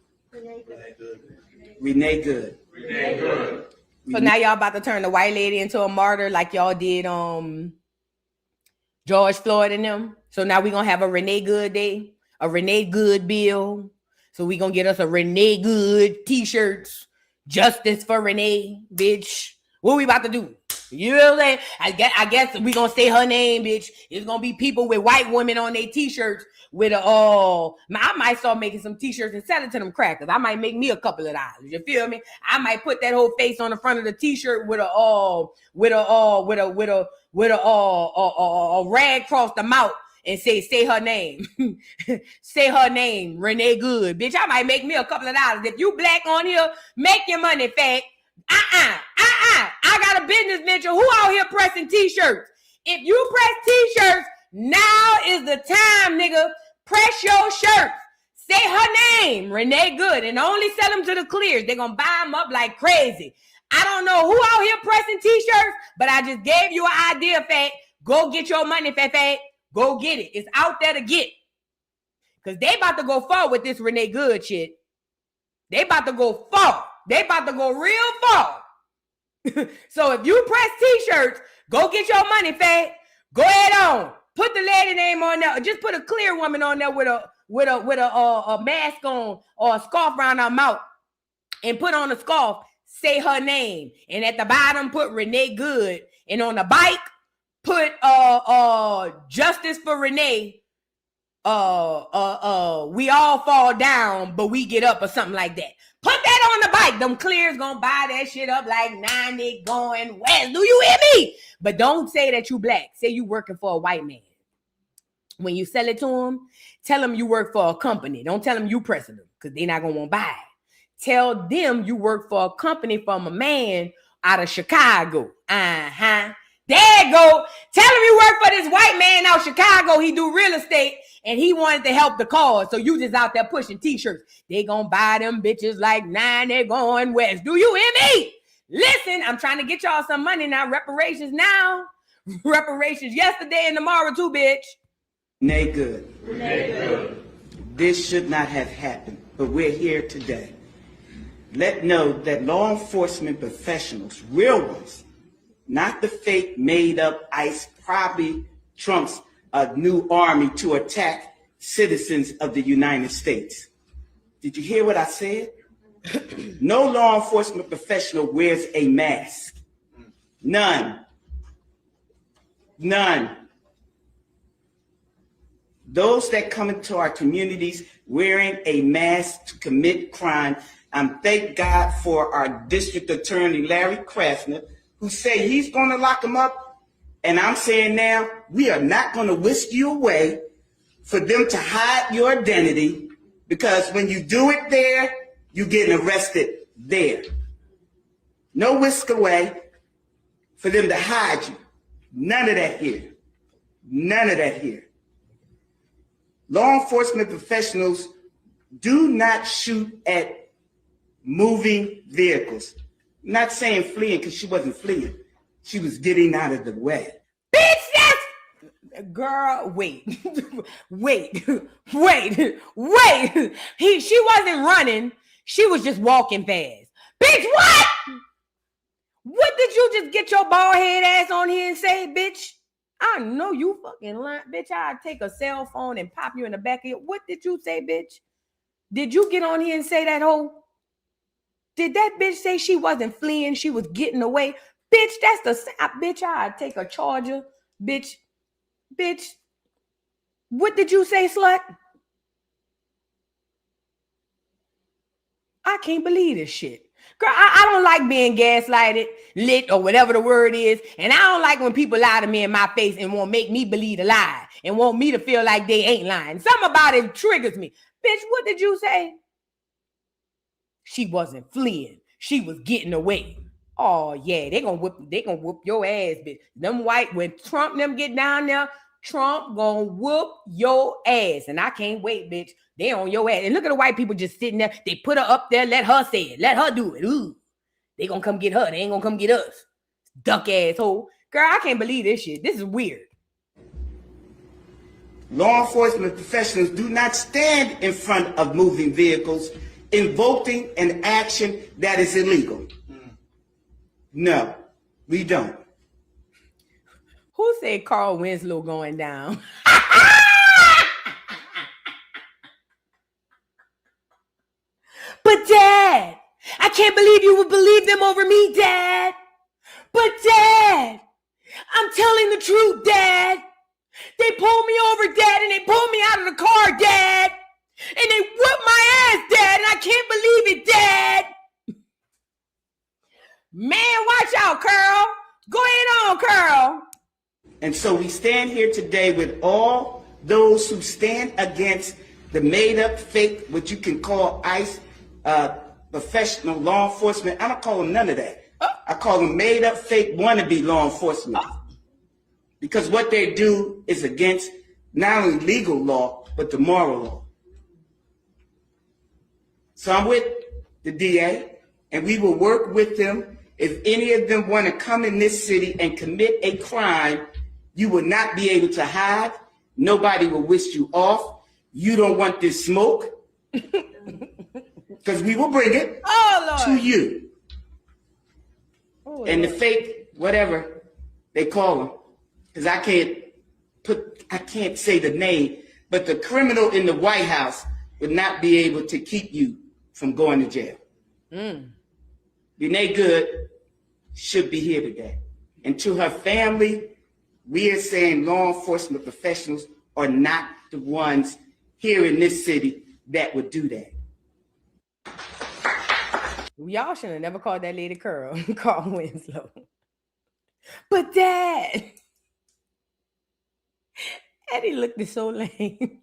Speaker 5: Renee Good.
Speaker 3: So now y'all about to turn the white lady into a martyr like y'all did George Floyd and them. So now we're going to have a Renee Good day, a Renee Good bill. So we're going to get us a Renee Good t-shirts. Justice for Renee, bitch. What we about to do? You know what I'm saying? I guess we gonna say her name, bitch. It's gonna be people with white women on their t-shirts with I might start making some t-shirts and sell it to them crackers. I might make me a couple of dollars. You feel me? I might put that whole face on the front of the t-shirt with a rag across the mouth and say her name. Say her name, Renee Good. Bitch, I might make me a couple of dollars. If you black on here, make your money, fat. I got a business venture. Who out here pressing t-shirts? If you press t-shirts, now is the time, nigga. Press your shirts. Say her name, Renee Good, and only sell them to the clears. They're going to buy them up like crazy. I don't know who out here pressing t-shirts, but I just gave you an idea, fat. Go get your money, fat. Go get it. It's out there to get. Because they about to go far with this Renee Good shit. They about to go far. They about to go real far. So if you press t-shirts, go get your money, fat. Go ahead on. Put the lady name on there. Just put a clear woman on there with a mask on or a scarf around her mouth. And put on a scarf. Say her name. And at the bottom, put Renee Good. And on the bike, put Justice for Renee. We all fall down, but we get up or something like that. Put that on the bike. Them clears gonna buy that shit up like 90 going west. Do you hear me? But don't say that you black. Say you working for a white man. When you sell it to them, tell them you work for a company. Don't tell them you pressing them because they're not gonna want to buy it. Tell them you work for a company from a man out of Chicago. There you go. Tell him you work for this white man out of Chicago. He do real estate. And he wanted to help the cause. So you just out there pushing t-shirts. They gonna buy them bitches like 90 going west. Do you hear me? Listen, I'm trying to get y'all some money now. Reparations now. Reparations yesterday and tomorrow too, bitch.
Speaker 5: Renee Good. Renee Good. This should not have happened, but we're here today. Let know that law enforcement professionals, real ones, not the fake made up ICE, probably Trump's a new army to attack citizens of the United States. Did you hear what I said? No law enforcement professional wears a mask. None. Those that come into our communities wearing a mask to commit crime, thank God for our district attorney, Larry Krasner, who said he's going to lock them up. And I'm saying now, we are not going to whisk you away for them to hide your identity, because when you do it there, you're getting arrested there. No whisk away for them to hide you. None of that here. None of that here. Law enforcement professionals do not shoot at moving vehicles. I'm not saying fleeing, because she wasn't fleeing. She was getting out of the way.
Speaker 3: Bitch, that's... Girl, wait. wait. She wasn't running. She was just walking fast. Bitch, what? What did you just get your bald head ass on here and say, bitch? I know you fucking lying. Bitch, I'd take a cell phone and pop you in the back of your... What did you say, bitch? Did you get on here and say that hoe? Did that bitch say she wasn't fleeing? She was getting away? Bitch, that's the... Bitch, I'd take a charger. Bitch. What did you say, slut? I can't believe this shit. Girl, I don't like being gaslighted, lit, or whatever the word is. And I don't like when people lie to me in my face and won't make me believe a lie and want me to feel like they ain't lying. Something about it triggers me. Bitch, what did you say? She wasn't fleeing. She was getting away. Oh, yeah, they gonna whoop your ass, bitch. Them white, when Trump and them get down there, Trump gonna whoop your ass. And I can't wait, bitch. They on your ass. And look at the white people just sitting there. They put her up there. Let her say it. Let her do it. Ooh. They gonna come get her. They ain't gonna come get us. Duck asshole. Girl, I can't believe this shit. This is weird.
Speaker 5: Law enforcement professionals do not stand in front of moving vehicles invoking an action that is illegal. No, we don't.
Speaker 3: Who said Carl Winslow going down? But Dad, I can't believe you would believe them over me, Dad. But Dad, I'm telling the truth, Dad. They pulled me over, Dad, and they pulled me out of the car, Dad. And they whooped my ass, Dad, and I can't believe it, Dad. Man, watch out, Curl. Go ahead on, Curl.
Speaker 5: And so we stand here today with all those who stand against the made-up, fake, what you can call ICE, professional law enforcement. I don't call them none of that. I call them made-up, fake, wannabe law enforcement. Because what they do is against not only legal law, but the moral law. So I'm with the DA, and we will work with them. If any of them want to come in this city and commit a crime, you will not be able to hide. Nobody will whisk you off. You don't want this smoke. Because we will bring it to you. And the fake, whatever they call them, because I can't say the name, but the criminal in the White House would not be able to keep you from going to jail. Renee Good should be here today. And to her family, we are saying law enforcement professionals are not the ones here in this city that would do that.
Speaker 3: Y'all should have never called that lady Curl. Carl Winslow. But Dad, Eddie looked so lame.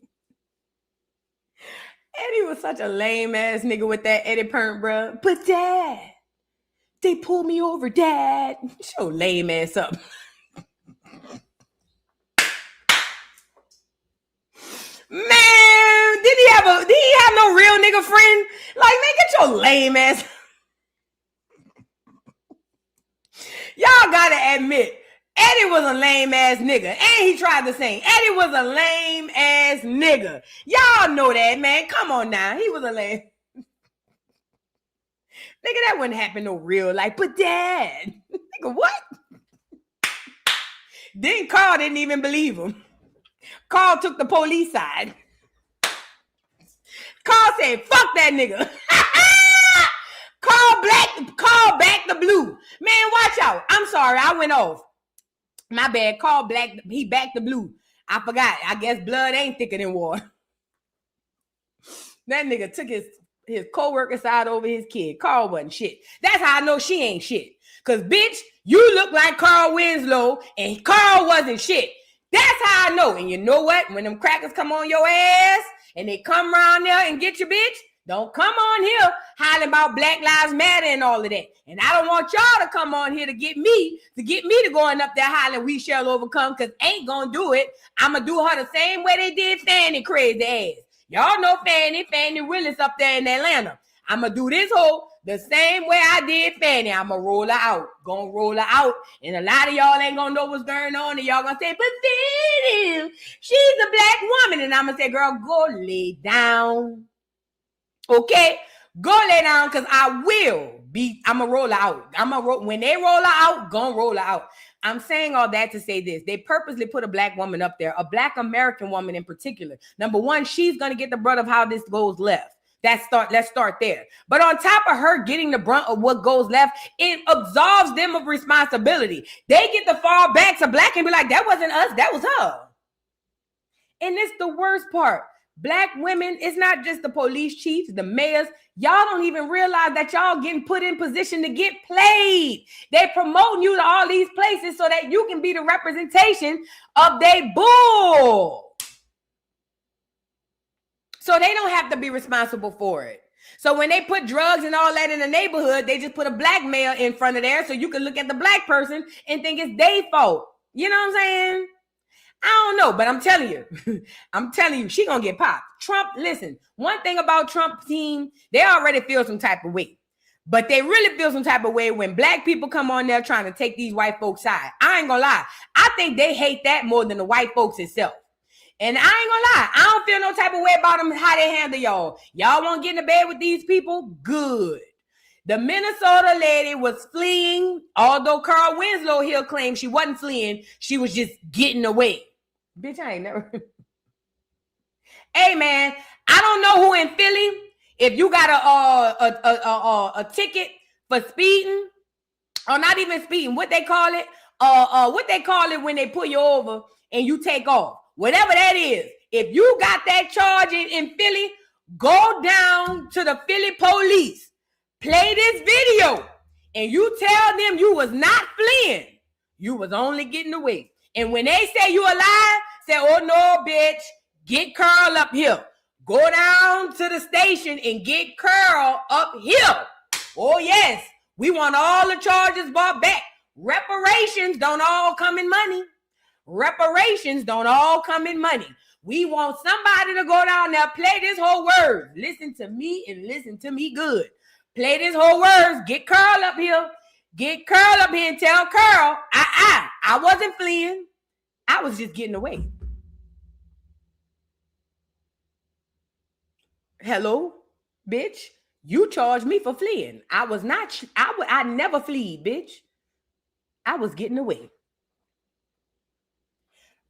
Speaker 3: Eddie was such a lame ass nigga with that Eddie Pernt, bruh. But Dad, they pulled me over, Dad. Show lame ass up. Man, did he have no real nigga friend? Like, man, get your lame ass. Y'all gotta admit, Eddie was a lame ass nigga. And he tried to sing. Eddie was a lame ass nigga. Y'all know that, man. Come on now. He was a lame. Nigga, that wouldn't happen no real life. But Dad, nigga, what? Then Carl didn't even believe him. Carl took the police side. Carl said, fuck that nigga. Call back the blue. Man, watch out. I'm sorry, I went off. My bad. Call black, he backed the blue. I forgot. I guess blood ain't thicker than water. That nigga took his co-worker side over his kid. Carl wasn't shit. That's how I know she ain't shit. Cause bitch, you look like Carl Winslow and Carl wasn't shit. That's how I know. And you know what? When them crackers come on your ass and they come around there and get your bitch, don't come on here hollering about Black Lives Matter and all of that. And I don't want y'all to come on here to get me to going up there hollering we shall overcome, because ain't gonna do it. I'm gonna do her the same way they did Fanny crazy ass. Y'all know Fanny Willis up there in Atlanta. I'm gonna do this whole the same way I did Fanny. I'm gonna roll her out. Gonna roll her out. And a lot of y'all ain't gonna know what's going on. And y'all gonna say, but Fanny, she's a black woman. And I'm gonna say, girl, go lay down. Okay? Go lay down, because I'm gonna roll her out. When they roll her out, gonna roll her out. I'm saying all that to say this. They purposely put a black woman up there, a black American woman in particular. Number one, she's gonna get the brunt of how this goes left. Let's start there. But on top of her getting the brunt of what goes left, it absolves them of responsibility. They get to fall back to black and be like, that wasn't us, that was her. And it's the worst part. Black women, it's not just the police chiefs, the mayors. Y'all don't even realize that y'all getting put in position to get played. They promoting you to all these places so that you can be the representation of they bull. So they don't have to be responsible for it. So when they put drugs and all that in the neighborhood, they just put a black male in front of there so you can look at the black person and think it's their fault. You know what I'm saying? I don't know, but I'm telling you, she gonna get popped. Trump, listen, one thing about Trump's team, they already feel some type of way. But they really feel some type of way when black people come on there trying to take these white folks' side. I ain't gonna lie. I think they hate that more than the white folks itself. And I ain't gonna lie, I don't feel no type of way about them, how they handle y'all. Y'all want to get in the bed with these people? Good. The Minnesota lady was fleeing, although Carl Winslow here claimed she wasn't fleeing, she was just getting away. Bitch, I ain't never. Hey man, I don't know who in Philly, if you got a ticket for speeding, or not even speeding, what they call it? What they call it when they pull you over and you take off. Whatever that is, if you got that charge in Philly, go down to the Philly police, play this video, and you tell them you was not fleeing. You was only getting away. And when they say you alive, say, oh no, bitch, get Carl up here. Go down to the station and get Carl up here. Oh yes, we want all the charges brought back. Reparations don't all come in money. Reparations don't all come in money. We want somebody to go down there, play this whole word. Listen to me and listen to me good. Play this whole words. Get Carl up here. Get Carl up here and tell Carl, I wasn't fleeing. I was just getting away. Hello, bitch. You charged me for fleeing. I never fleed, bitch. I was getting away.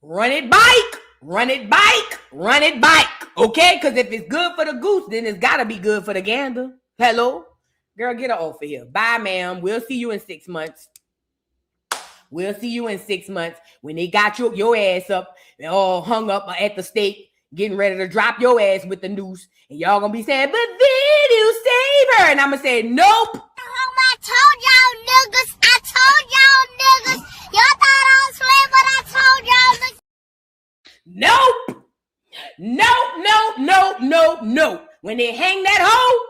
Speaker 3: Run it bike, run it bike, run it bike. Okay? Because if it's good for the goose, then it's got to be good for the gander. Hello? Girl, get her off of here. Bye, ma'am. We'll see you in 6 months. We'll see you in 6 months when they got your ass up and all hung up at the stake, getting ready to drop your ass with the noose. And y'all going to be saying, but then you save her. And I'm going to say, nope.
Speaker 2: I told y'all niggas. Y'all thought I was playing, but I told y'all niggas.
Speaker 3: Nope. No. When they hang that hoe,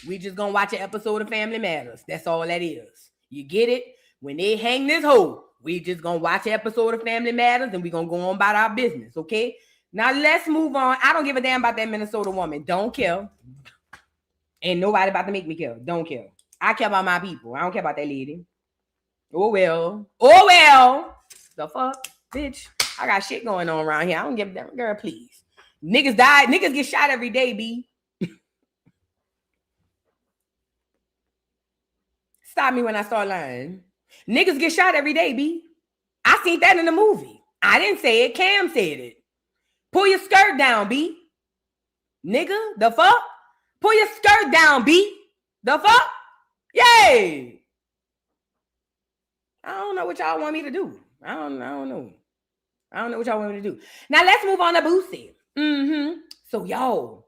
Speaker 3: we just gonna watch an episode of Family Matters. That's all that is. You get it? When they hang this hoe, we just gonna watch an episode of Family Matters and we gonna go on about our business, okay? Now let's move on. I don't give a damn about that Minnesota woman. Don't care. Ain't nobody about to make me care. Don't care. I care about my people. I don't care about that lady. Oh well. The fuck, bitch. I got shit going on around here. I don't give a damn. Girl, please. Niggas die. Niggas get shot every day, B. Stop me when I start lying. Niggas get shot every day, B. I seen that in the movie. I didn't say it. Cam said it. Pull your skirt down, B. Nigga, the fuck? Pull your skirt down, B. The fuck? Yay. I don't know what y'all want me to do. I don't know. I don't know what y'all want me to do. Now let's move on to Boosie. So y'all,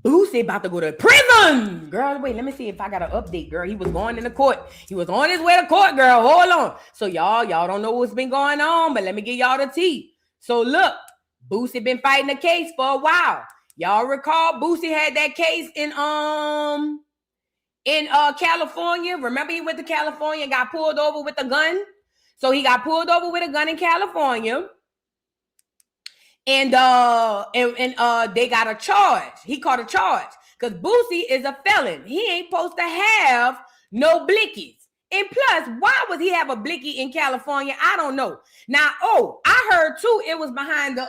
Speaker 3: Boosie about to go to prison. Girl, wait, let me see if I got an update, girl. He was going in the court. He was on his way to court, girl. Hold on. So y'all don't know what's been going on, but let me give y'all the tea. So look, Boosie been fighting the case for a while. Y'all recall Boosie had that case in California. Remember he went to California and got pulled over with a gun? So he got pulled over with a gun in California. And they got a charge. He caught a charge because Boosie is a felon. He ain't supposed to have no blickies. And plus, why would he have a blicky in California? I don't know. Now, I heard too, it was behind the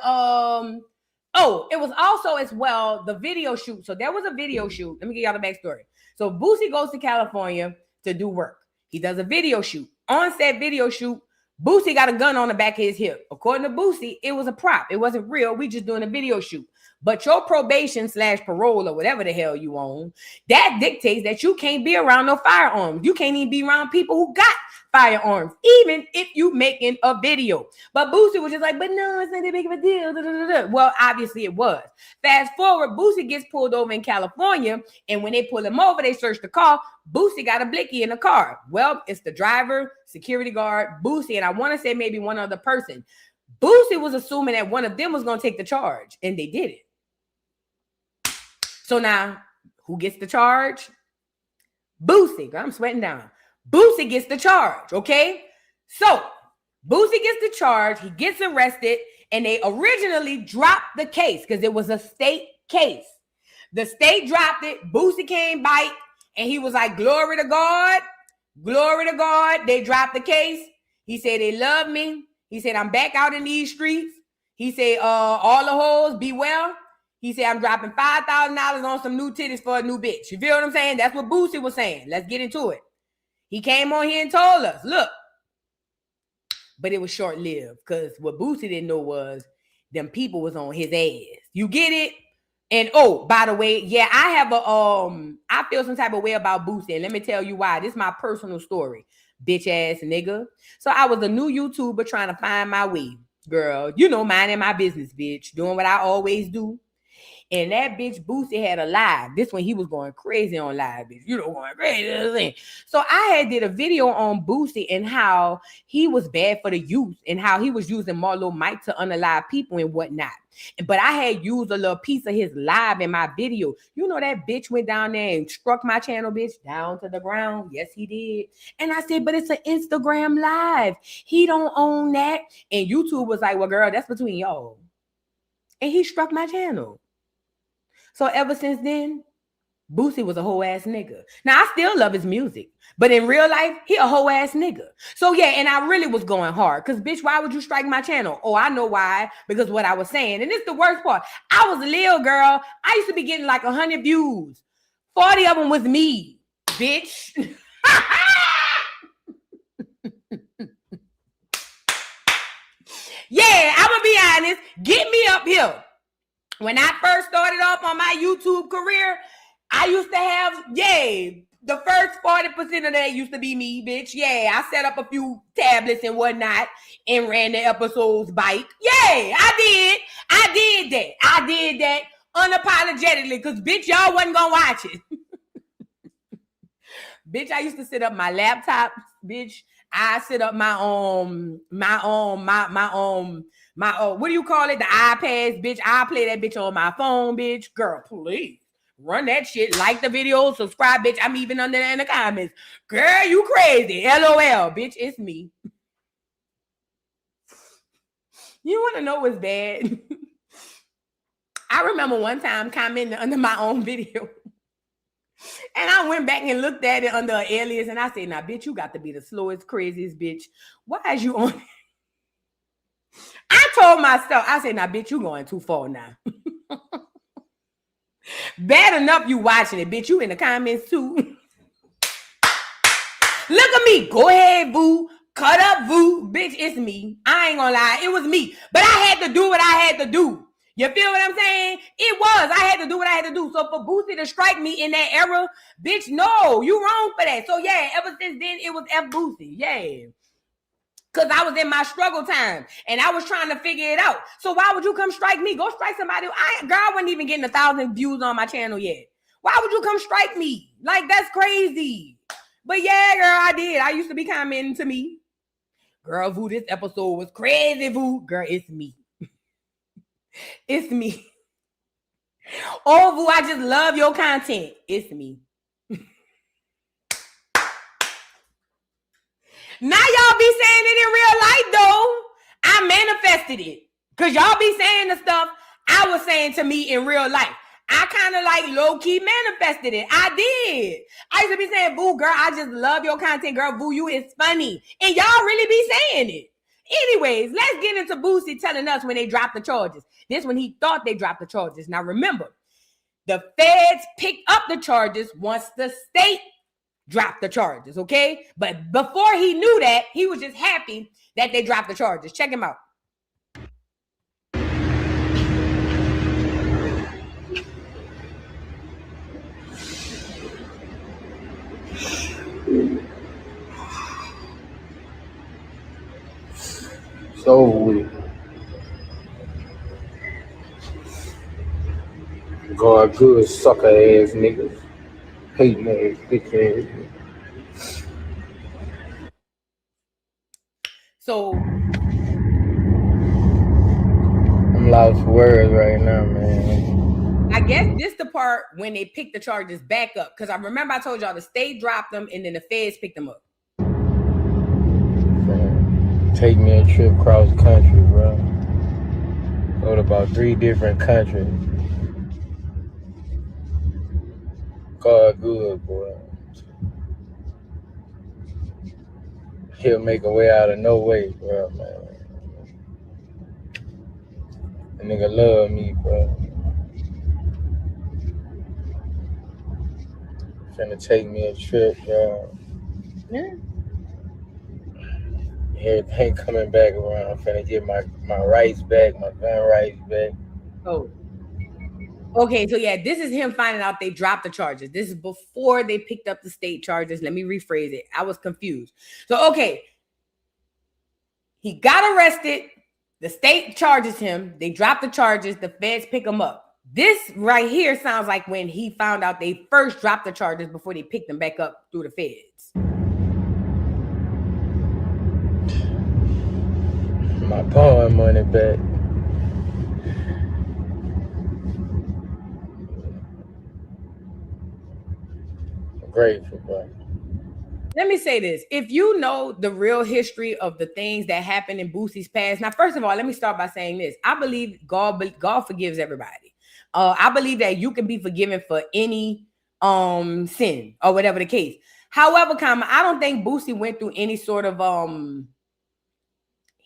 Speaker 3: it was also as well the video shoot. So there was a video shoot. Let me give y'all the backstory. So Boosie goes to California to do work. He does a video shoot. On said video shoot, Boosie got a gun on the back of his hip. According to Boosie, it was a prop. It wasn't real. We just doing a video shoot. But your probation / parole or whatever the hell you own, that dictates that you can't be around no firearms. You can't even be around people who got firearms, even if you making a video. But Boosie was just like, but no, it's not that big of a deal. Da, da, da, da. Well, obviously it was. Fast forward, Boosie gets pulled over in California, and when they pull him over, they search the car. Boosie got a blicky in the car. Well, it's the driver, security guard, Boosie, and I want to say maybe one other person. Boosie was assuming that one of them was going to take the charge, and they did it. So now, who gets the charge? Boosie. I'm sweating down. Boosie gets the charge, okay? So, Boosie gets the charge. He gets arrested, and they originally dropped the case because it was a state case. The state dropped it. Boosie came back, and he was like, glory to God. Glory to God. They dropped the case. He said, they love me. He said, I'm back out in these streets. He said, all the hoes, be well. He said, I'm dropping $5,000 on some new titties for a new bitch. You feel what I'm saying? That's what Boosie was saying. Let's get into it. He came on here and told us, look. But it was short-lived because what Boosie didn't know was them people was on his ass. You get it? And by the way, yeah, I have I feel some type of way about Boosie. And let me tell you why. This is my personal story. Bitch ass nigga. So I was a new YouTuber trying to find my way. Girl, you know, minding my business, bitch. Doing what I always do. And that bitch Boosie had a live. This one he was going crazy on live, bitch. You know, going crazy. So I had did a video on Boosie and how he was bad for the youth and how he was using Marlo Mike to unalive people and whatnot. But I had used a little piece of his live in my video. You know that bitch went down there and struck my channel, bitch, down to the ground. Yes, he did. And I said, but it's an Instagram live. He don't own that. And YouTube was like, well, girl, that's between y'all. And he struck my channel. So ever since then, Boosie was a whole ass nigga. Now I still love his music, but in real life, he a whole ass nigga. So yeah, and I really was going hard because bitch, why would you strike my channel? Oh, I know why. Because what I was saying, and it's the worst part. I was a little girl. I used to be getting like 100 views. 40 of them was me, bitch. Yeah, I'm gonna be honest. Get me up here. When I first started off on my YouTube career, I used to have, the first 40% of that used to be me, bitch. Yeah, I set up a few tablets and whatnot and ran the episodes bike. Yeah, I did that unapologetically because, bitch, y'all wasn't going to watch it. Bitch, I used to sit up my laptop, bitch. I sit up my what do you call it? The iPads, bitch. I play that bitch on my phone, bitch. Girl, please run that shit. Like the video, subscribe, bitch. I'm even under there in the comments. Girl, you crazy. LOL, bitch. It's me. You want to know what's bad? I remember one time commenting under my own video. And I went back and looked at it under an alias and I said, now, bitch, you got to be the slowest, craziest bitch. Why is you on it? I told myself, I said, now, bitch, you going too far now. Bad enough you watching it, bitch. You in the comments too. Look at me. Go ahead, boo. Cut up, boo. Bitch, it's me. I ain't gonna lie. It was me. But I had to do what I had to do. You feel what I'm saying? It was. I had to do what I had to do. So for Boosie to strike me in that era, bitch, no, you wrong for that. So yeah, ever since then, it was F Boosie. Yeah. Because I was in my struggle time and I was trying to figure it out. So why would you come strike me? Go strike somebody. Girl, I wasn't even getting 1,000 views on my channel yet. Why would you come strike me? Like, that's crazy. But yeah, girl, I did. I used to be commenting to me. Girl, Vu, this episode was crazy, Vu. Girl, it's me. It's me. Oh, Vu, I just love your content. It's me. Now y'all be saying it in real life, though. I manifested it. Because y'all be saying the stuff I was saying to me in real life. I kind of like low-key manifested it. I did. I used to be saying, Vu, girl, I just love your content, girl. Vu, you is funny. And y'all really be saying it. Anyways, let's get into Boosie telling us when they dropped the charges. This when he thought they dropped the charges. Now remember, the feds picked up the charges once the state dropped the charges, okay? But before he knew that, he was just happy that they dropped the charges. Check him out.
Speaker 17: So weird. God good sucker ass niggas. Hating ass, bitch ass.
Speaker 3: So
Speaker 17: I'm lost for words right now, man.
Speaker 3: I guess this the part when they picked the charges back up. Because I remember I told y'all the state dropped them and then the feds picked them up.
Speaker 17: Take me a trip across the country, bro. Go to about 3 different countries. God good, boy. He'll make a way out of no way, bro, man. The nigga love me, bro. Finna take me a trip, bro.
Speaker 3: Yeah.
Speaker 17: Everything coming back around. I'm finna get my rights back, my gun rights back.
Speaker 3: Oh. Okay, so yeah, this is him finding out they dropped the charges. This is before they picked up the state charges. Let me rephrase it. I was confused. So, okay. He got arrested. The state charges him. They drop the charges. The feds pick him up. This right here sounds like when he found out they first dropped the charges before they picked them back up through the feds.
Speaker 17: My pawn money back. I'm grateful, bro.
Speaker 3: Let me say this. If you know the real history of the things that happened in Boosie's past, now, first of all, let me start by saying this. I believe God forgives everybody. I believe that you can be forgiven for any sin or whatever the case. However, I don't think Boosie went through any sort of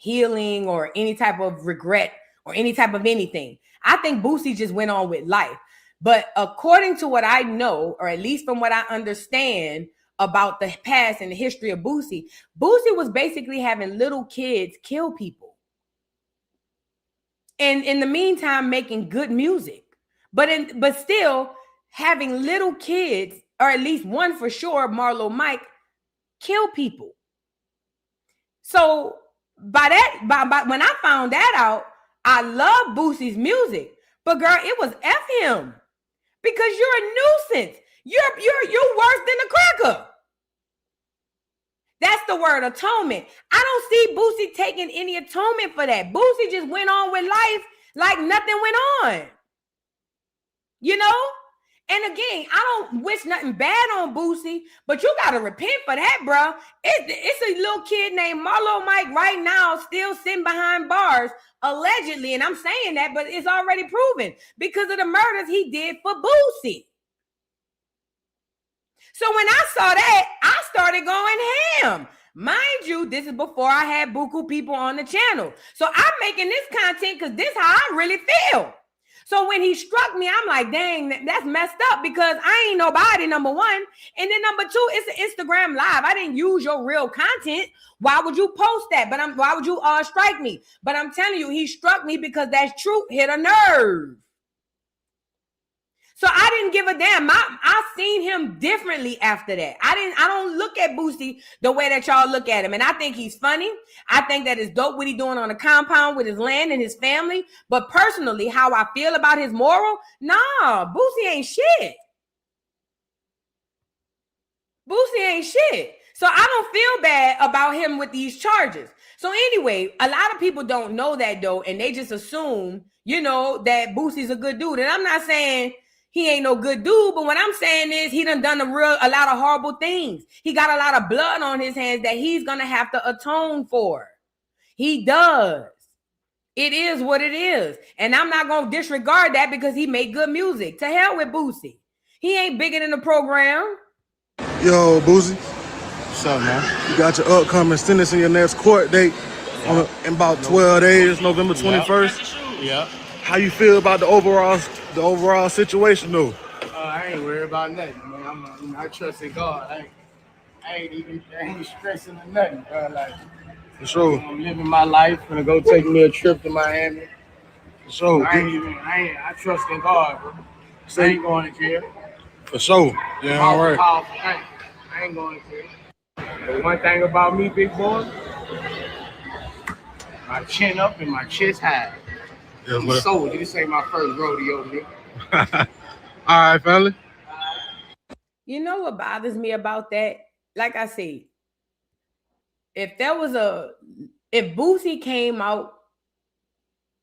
Speaker 3: healing or any type of regret or any type of anything. I think Boosie just went on with life. But according to what I know, or at least from what I understand about the past and the history of Boosie was basically having little kids kill people. And in the meantime, making good music. But still having little kids, or at least one for sure, Marlo Mike, kill people. So by when I found that out, I love Boosie's music. But girl, it was F him. Because you're a nuisance. You're worse than a cracker. That's the word, atonement. I don't see Boosie taking any atonement for that. Boosie just went on with life like nothing went on. You know? And again, I don't wish nothing bad on Boosie, but you got to repent for that, bro. It's a little kid named Marlo Mike right now still sitting behind bars, allegedly. And I'm saying that, but it's already proven because of the murders he did for Boosie. So when I saw that, I started going ham. Mind you, this is before I had buku people on the channel. So I'm making this content because this is how I really feel. So when he struck me, I'm like, dang, that's messed up because I ain't nobody, number one. And then number two, it's an Instagram live. I didn't use your real content. Why would you post that? Why would you strike me? But I'm telling you, he struck me because that truth hit a nerve. So I didn't give a damn. I seen him differently after that. I don't look at Boosie the way that y'all look at him. And I think he's funny. I think that is dope what he's doing on the compound with his land and his family. But personally, how I feel about his moral, nah, Boosie ain't shit. Boosie ain't shit. So I don't feel bad about him with these charges. So anyway, a lot of people don't know that though. And they just assume, you know, that Boosie's a good dude. And I'm not saying he ain't no good dude, but what I'm saying is he done a lot of horrible things. He got a lot of blood on his hands that he's gonna have to atone for. He does. It is what it is. And I'm not gonna disregard that because he made good music. To hell with Boosie. He ain't bigger than the program.
Speaker 18: Yo, Boosie. What's up, man? You got your upcoming sentencing, your next court date in about 12 days, November 21st.
Speaker 17: Yeah.
Speaker 18: How you feel about the overall situation, though?
Speaker 17: I ain't worried about nothing, man. I trust in God. I ain't stressing or nothing, bro. Like,
Speaker 18: for sure.
Speaker 17: I'm living my life. Gonna go take me a trip to Miami.
Speaker 18: For sure.
Speaker 17: I trust in God, bro. I ain't going to jail.
Speaker 18: For sure. Yeah, all right.
Speaker 17: I ain't going to jail. But one thing about me, big boy, my chin up and my chest high.
Speaker 18: Yeah,
Speaker 17: I'm soldier. This ain't my first rodeo, nigga.
Speaker 18: All right, family.
Speaker 3: You know what bothers me about that? Like I said, if Boosie came out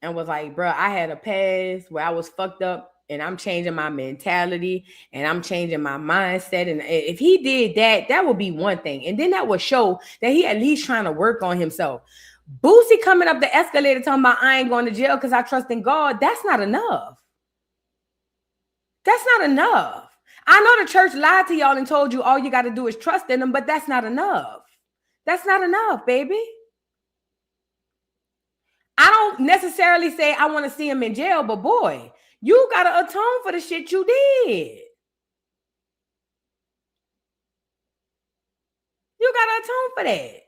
Speaker 3: and was like, bro, I had a past where I was fucked up and I'm changing my mentality and I'm changing my mindset. And if he did that, that would be one thing. And then that would show that he at least trying to work on himself. Boosie coming up the escalator talking about I ain't going to jail because I trust in God. That's not enough. That's not enough. I know the church lied to y'all and told you all you got to do is trust in them, but that's not enough. That's not enough, baby. I don't necessarily say I want to see him in jail, but boy, you got to atone for the shit you did. You got to atone for that.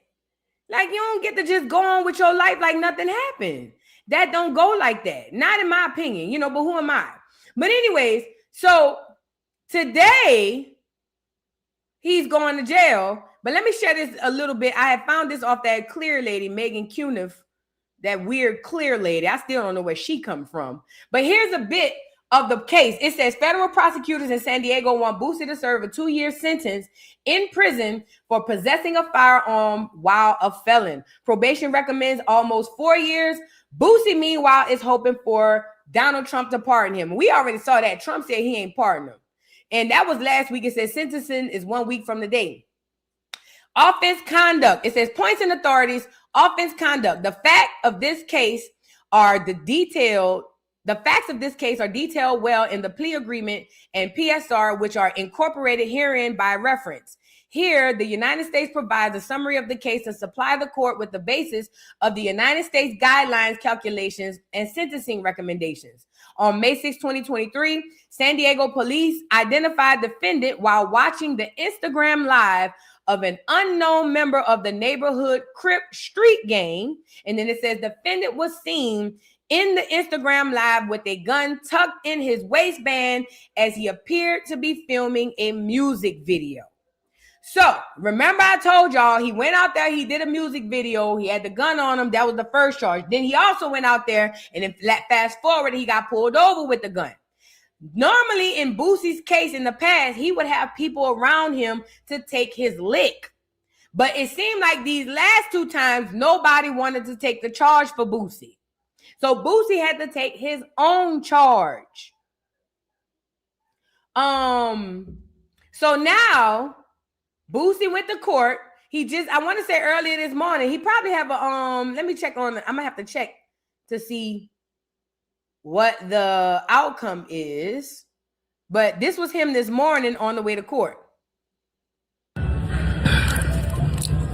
Speaker 3: Like, you don't get to just go on with your life like nothing happened. That don't go like that. Not in my opinion, you know, but who am I? But anyways, so today he's going to jail. But let me share this a little bit. I had found this off that Clear lady, Megan Cuniff, that weird Clear lady. I still don't know where she come from. But here's a bit of the case. It says federal prosecutors in San Diego want Boosie to serve a 2-year sentence in prison for possessing a firearm while a felon. Probation recommends almost 4 years. Boosie, meanwhile, is hoping for Donald Trump to pardon him. We already saw that. Trump said he ain't pardon him. And that was last week. It says sentencing is 1 week from the date. Offense conduct. It says points and authorities. Offense conduct. The facts of this case are detailed well in the plea agreement and PSR, which are incorporated herein by reference. Here, the United States provides a summary of the case to supply the court with the basis of the United States guidelines, calculations, and sentencing recommendations. On May 6, 2023, San Diego police identified defendant while watching the Instagram live of an unknown member of the neighborhood Crip street gang. And then it says defendant was seen in the Instagram live with a gun tucked in his waistband as he appeared to be filming a music video. So remember I told y'all he went out there, he did a music video, he had the gun on him. That was the first charge. Then he also went out there and then fast forward, he got pulled over with the gun. Normally in Boosie's case in the past, he would have people around him to take his lick. But it seemed like these last 2 times, nobody wanted to take the charge for Boosie. So Boosie had to take his own charge. So now Boosie went to court. I want to say earlier this morning, he probably have a, let me check on, I'm gonna have to check to see what the outcome is. But this was him this morning on the way to court.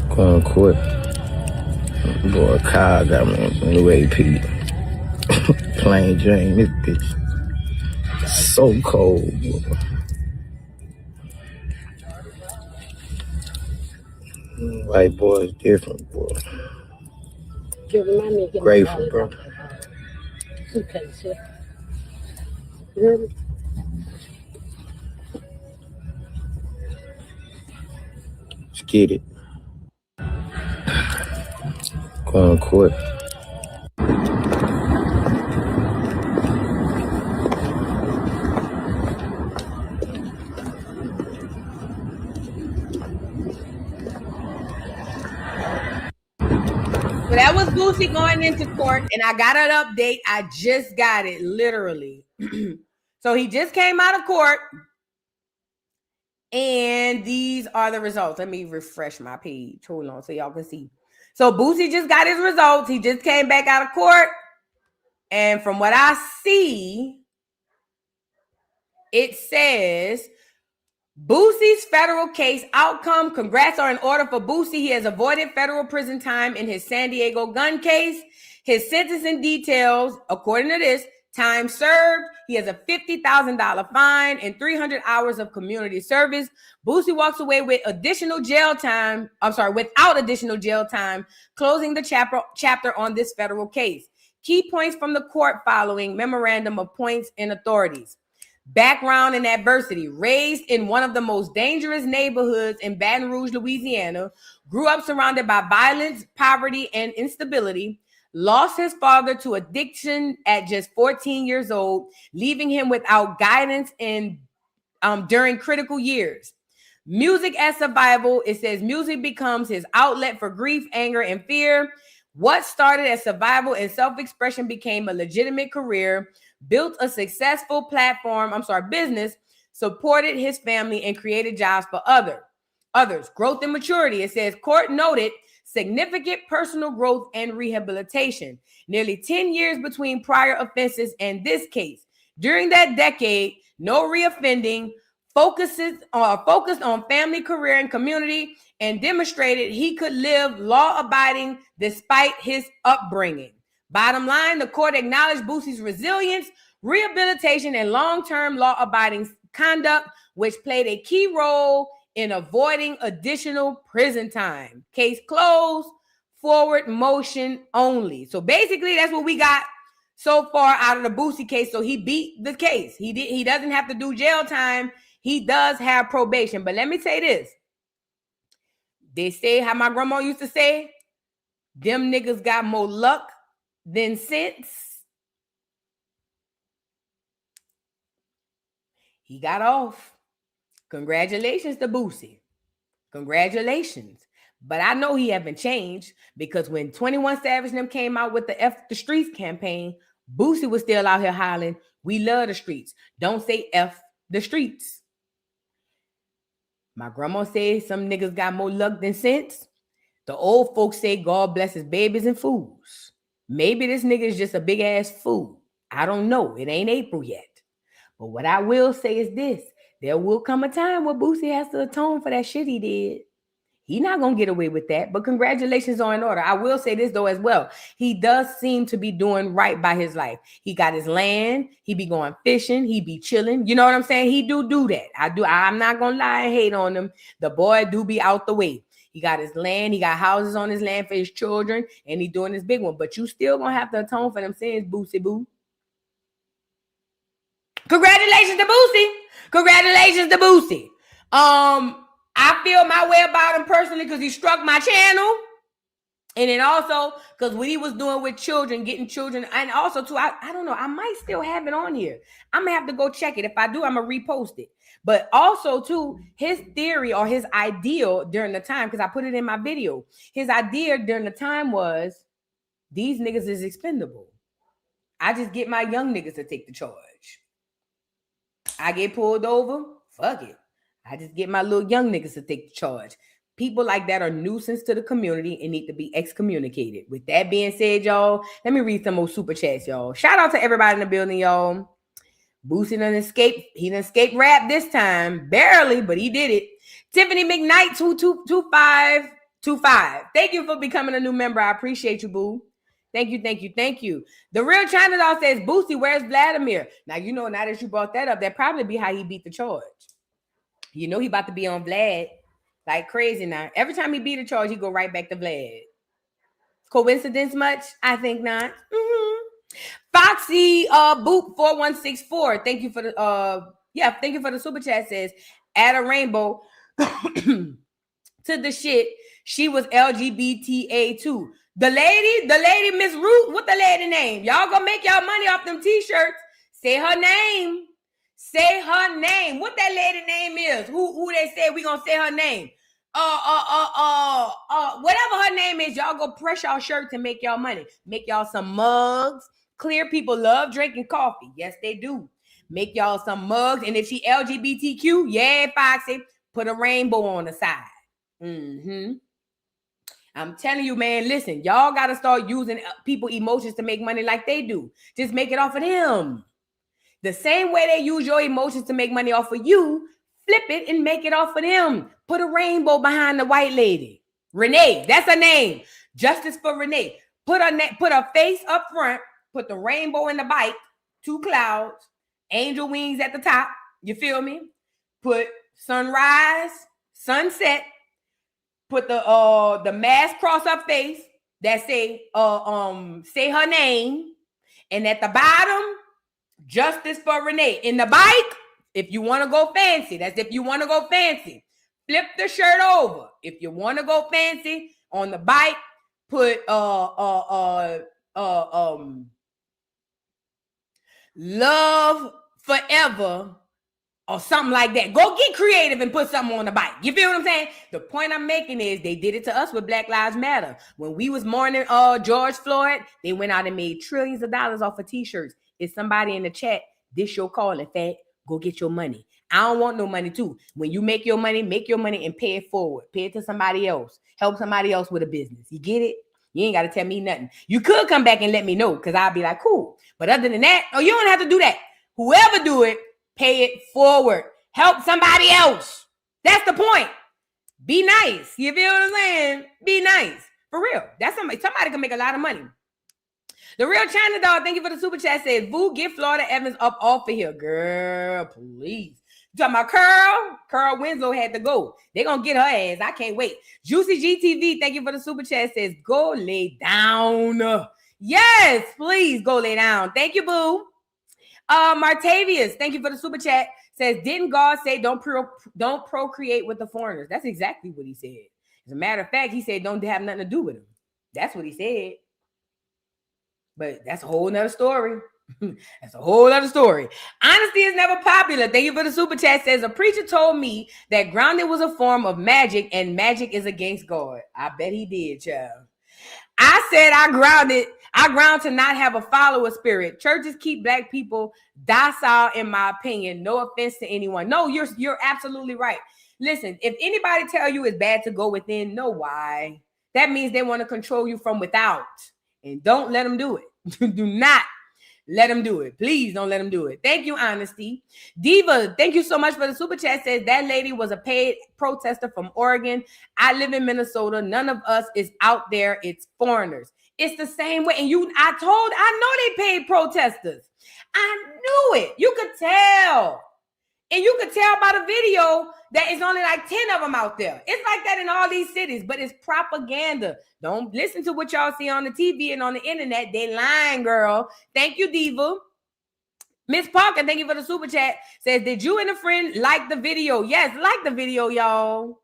Speaker 17: Going to court. Boy, Kyle got me in new AP. Plain Jane, this bitch. So cold, boy. White boy is different, boy. Grateful, bro. get it. Going court.
Speaker 3: So that was Boosie going into court, and I got an update. I just got it, literally. So he just came out of court, and these are the results. Let me refresh my page. Hold on so y'all can see. So Boosie just got his results. He just came back out of court, and from what I see, it says Boosie's federal case outcome. Congrats are in order for Boosie. He has avoided federal prison time in his San Diego gun case. His sentencing details, according to this, time served. He has a $50,000 fine and 300 hours of community service. Boosie walks away with additional jail time. Without additional jail time, closing the chapter on this federal case. Key points from the court following memorandum of points and authorities. Background and adversity. Raised in one of the most dangerous neighborhoods in Baton Rouge, Louisiana. Grew up surrounded by violence, poverty, and instability. Lost his father to addiction at just 14 years old, leaving him without guidance during critical years. Music as survival. It says music becomes his outlet for grief, anger, and fear. What started as survival and self-expression became a legitimate career. Built a successful business, supported his family, and created jobs for others. Growth and maturity. It says court noted significant personal growth and rehabilitation. Nearly 10 years between prior offenses and this case. During that decade, no reoffending, focused on family, career, and community, and demonstrated he could live law-abiding despite his upbringing. Bottom line, the court acknowledged Boosie's resilience, rehabilitation, and long-term law-abiding conduct, which played a key role in avoiding additional prison time. Case closed, forward motion only. So basically, that's what we got so far out of the Boosie case. So he beat the case. He doesn't have to do jail time. He does have probation. But let me say this. They say how my grandma used to say, them niggas got more luck than sense. He got off. Congratulations to Boosie. Congratulations. But I know he haven't changed, because when 21 Savage and them came out with the F the Streets campaign, Boosie was still out here hollering, we love the streets. Don't say F the streets. My grandma said some niggas got more luck than sense. The old folks say God blesses babies and fools. Maybe this nigga is just a big ass fool. I don't know. It ain't April yet. But what I will say is this. There will come a time where Boosie has to atone for that shit he did. He not going to get away with that. But congratulations are in order. I will say this, though, as well. He does seem to be doing right by his life. He got his land. He be going fishing. He be chilling. You know what I'm saying? He do that. I'm not going to lie and hate on him. The boy do be out the way. He got his land. He got houses on his land for his children. And he doing his big one. But you still going to have to atone for them sins, Boosie Boo. Congratulations to Boosie. Congratulations to Boosie. I feel my way about him personally because he struck my channel. And then also because what he was doing with children, getting children. And also too, I don't know. I might still have it on here. I'm going to have to go check it. If I do, I'm going to repost it. But also too, his theory or his ideal during the time, because I put it in my video. His idea during the time was these niggas is expendable. I just get my young niggas to take the charge. I get pulled over. Fuck it. I just get my little young niggas to take the charge. People like that are nuisance to the community and need to be excommunicated. With that being said, y'all, let me read some more super chats, y'all. Shout out to everybody in the building, y'all. Boosie done escaped. He done escaped rap this time. Barely, but he did it. Tiffany McKnight, 2225. Thank you for becoming a new member. I appreciate you, boo. Thank you. The Real China Doll says, Boosie, where's Vladimir? Now, you know, now that you brought that up, that probably be how he beat the charge. You know he about to be on Vlad like crazy now. Every time he beat a charge, he go right back to Vlad. Coincidence much? I think not. Foxy Boop 4164. Thank you for the thank you for the super chat. Says, add a rainbow to the shit, she was LGBTA too. The lady, Miss Ruth, what the lady name? Y'all gonna make y'all money off them t-shirts. Say her name. Say her name. What that lady name is? Who they say we gonna say her name? Whatever her name is, y'all go press y'all shirts and make y'all money. Make y'all some mugs. Clear people love drinking coffee. Yes, they do. Make y'all some mugs. And if she LGBTQ, yeah, Foxy, put a rainbow on the side. I'm telling you, man, listen, y'all got to start using people emotions to make money like they do. Just make it off of them. The same way they use your emotions to make money off of you, flip it and make it off of them. Put a rainbow behind the white lady. Renee, that's her name. Justice for Renee. Put her face up front. Put the rainbow in the bike. 2 clouds. Angel wings at the top. You feel me? Put sunrise, sunset. Put the mask cross her face that say her name. And at the bottom, Justice for Renee. In the bike, if you want to go fancy, that's if you want to go fancy. Flip the shirt over. If you want to go fancy, on the bike, put love forever or something like that. Go get creative and put something on the bike. You feel what I'm saying? The point I'm making is they did it to us with Black Lives Matter. When we was mourning George Floyd, they went out and made trillions of dollars off of t-shirts. Is somebody in the chat, this your calling, fat? Go get your money. I don't want no money too. When you make your money and pay it forward. Pay it to somebody else. Help somebody else with a business. You get it? You ain't got to tell me nothing. You could come back and let me know because I'll be like, cool. But other than that, you don't have to do that. Whoever do it, pay it forward. Help somebody else. That's the point. Be nice. You feel what I'm saying? Be nice. For real. That's somebody can make a lot of money. The Real China Dog, thank you for the super chat, says, Boo, get Florida Evans up off of here. Girl, please. You talking about Curl Winslow had to go. They're going to get her ass. I can't wait. Juicy GTV, thank you for the super chat, says, go lay down. Yes, please go lay down. Thank you, Boo. Martavius, thank you for the super chat, says, didn't God say don't procreate with the foreigners? That's exactly what he said. As a matter of fact, he said don't have nothing to do with them. That's what he said. But that's a whole nother story. That's a whole other story. Honesty is never popular. Thank you for the super chat. Says a preacher told me that grounding was a form of magic and magic is against God. I bet he did, child. I said I ground to not have a follower spirit. Churches keep black people docile, in my opinion. No offense to anyone. No, you're absolutely right. Listen, if anybody tell you it's bad to go within, know why. That means they want to control you from without. And don't let them do it. Do not let them do it. Please don't let them do it. Thank you, Honesty. Diva, thank you so much for the super chat. Says that lady was a paid protester from Oregon. I live in Minnesota. None of us is out there. It's foreigners. It's the same way. And I know they paid protesters. I knew it. You could tell. And you could tell by the video that it's only like 10 of them out there. It's like that in all these cities, but it's propaganda. Don't listen to what y'all see on the TV and on the internet. They lying, girl. Thank you, Diva. Miss Parker, thank you for the super chat. Says, did you and a friend like the video? Yes, like the video, y'all.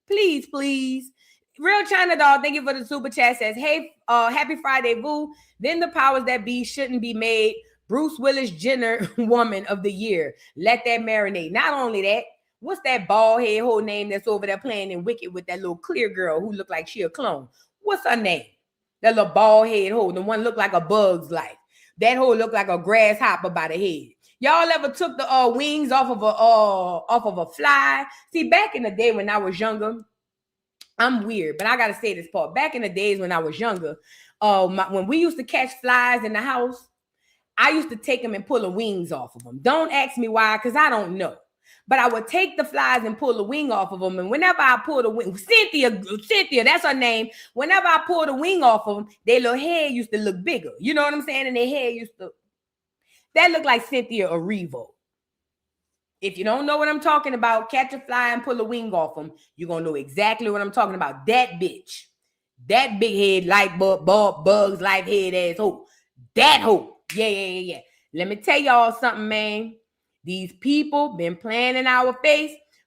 Speaker 3: Please, please. Real China Dog, thank you for the super chat. Says, hey, happy Friday, boo. Then the powers that be shouldn't be made Bruce Willis Jenner Woman of the Year. Let that marinate. Not only that, what's that bald head whole name that's over there playing in Wicked with that little clear girl who looked like she a clone? What's her name? That little bald head hoe. The one looked like a Bug's Life. That hoe looked like a grasshopper by the head. Y'all ever took the wings off of a fly? See, back in the day when I was younger, I'm weird, but I gotta say this part. Back in the days when I was younger, when we used to catch flies in the house, I used to take them and pull the wings off of them. Don't ask me why, because I don't know. But I would take the flies and pull the wing off of them. And whenever I pull the wing, Cynthia, that's her name. Whenever I pull the wing off of them, their little head used to look bigger. You know what I'm saying? And their head that looked like Cynthia Erivo. If you don't know what I'm talking about, catch a fly and pull the wing off them, you're going to know exactly what I'm talking about. That bitch. That big head, light bulb, Bugs Life head ass hoe. That hoe. Yeah. Let me tell y'all something, man. These people been playing in our face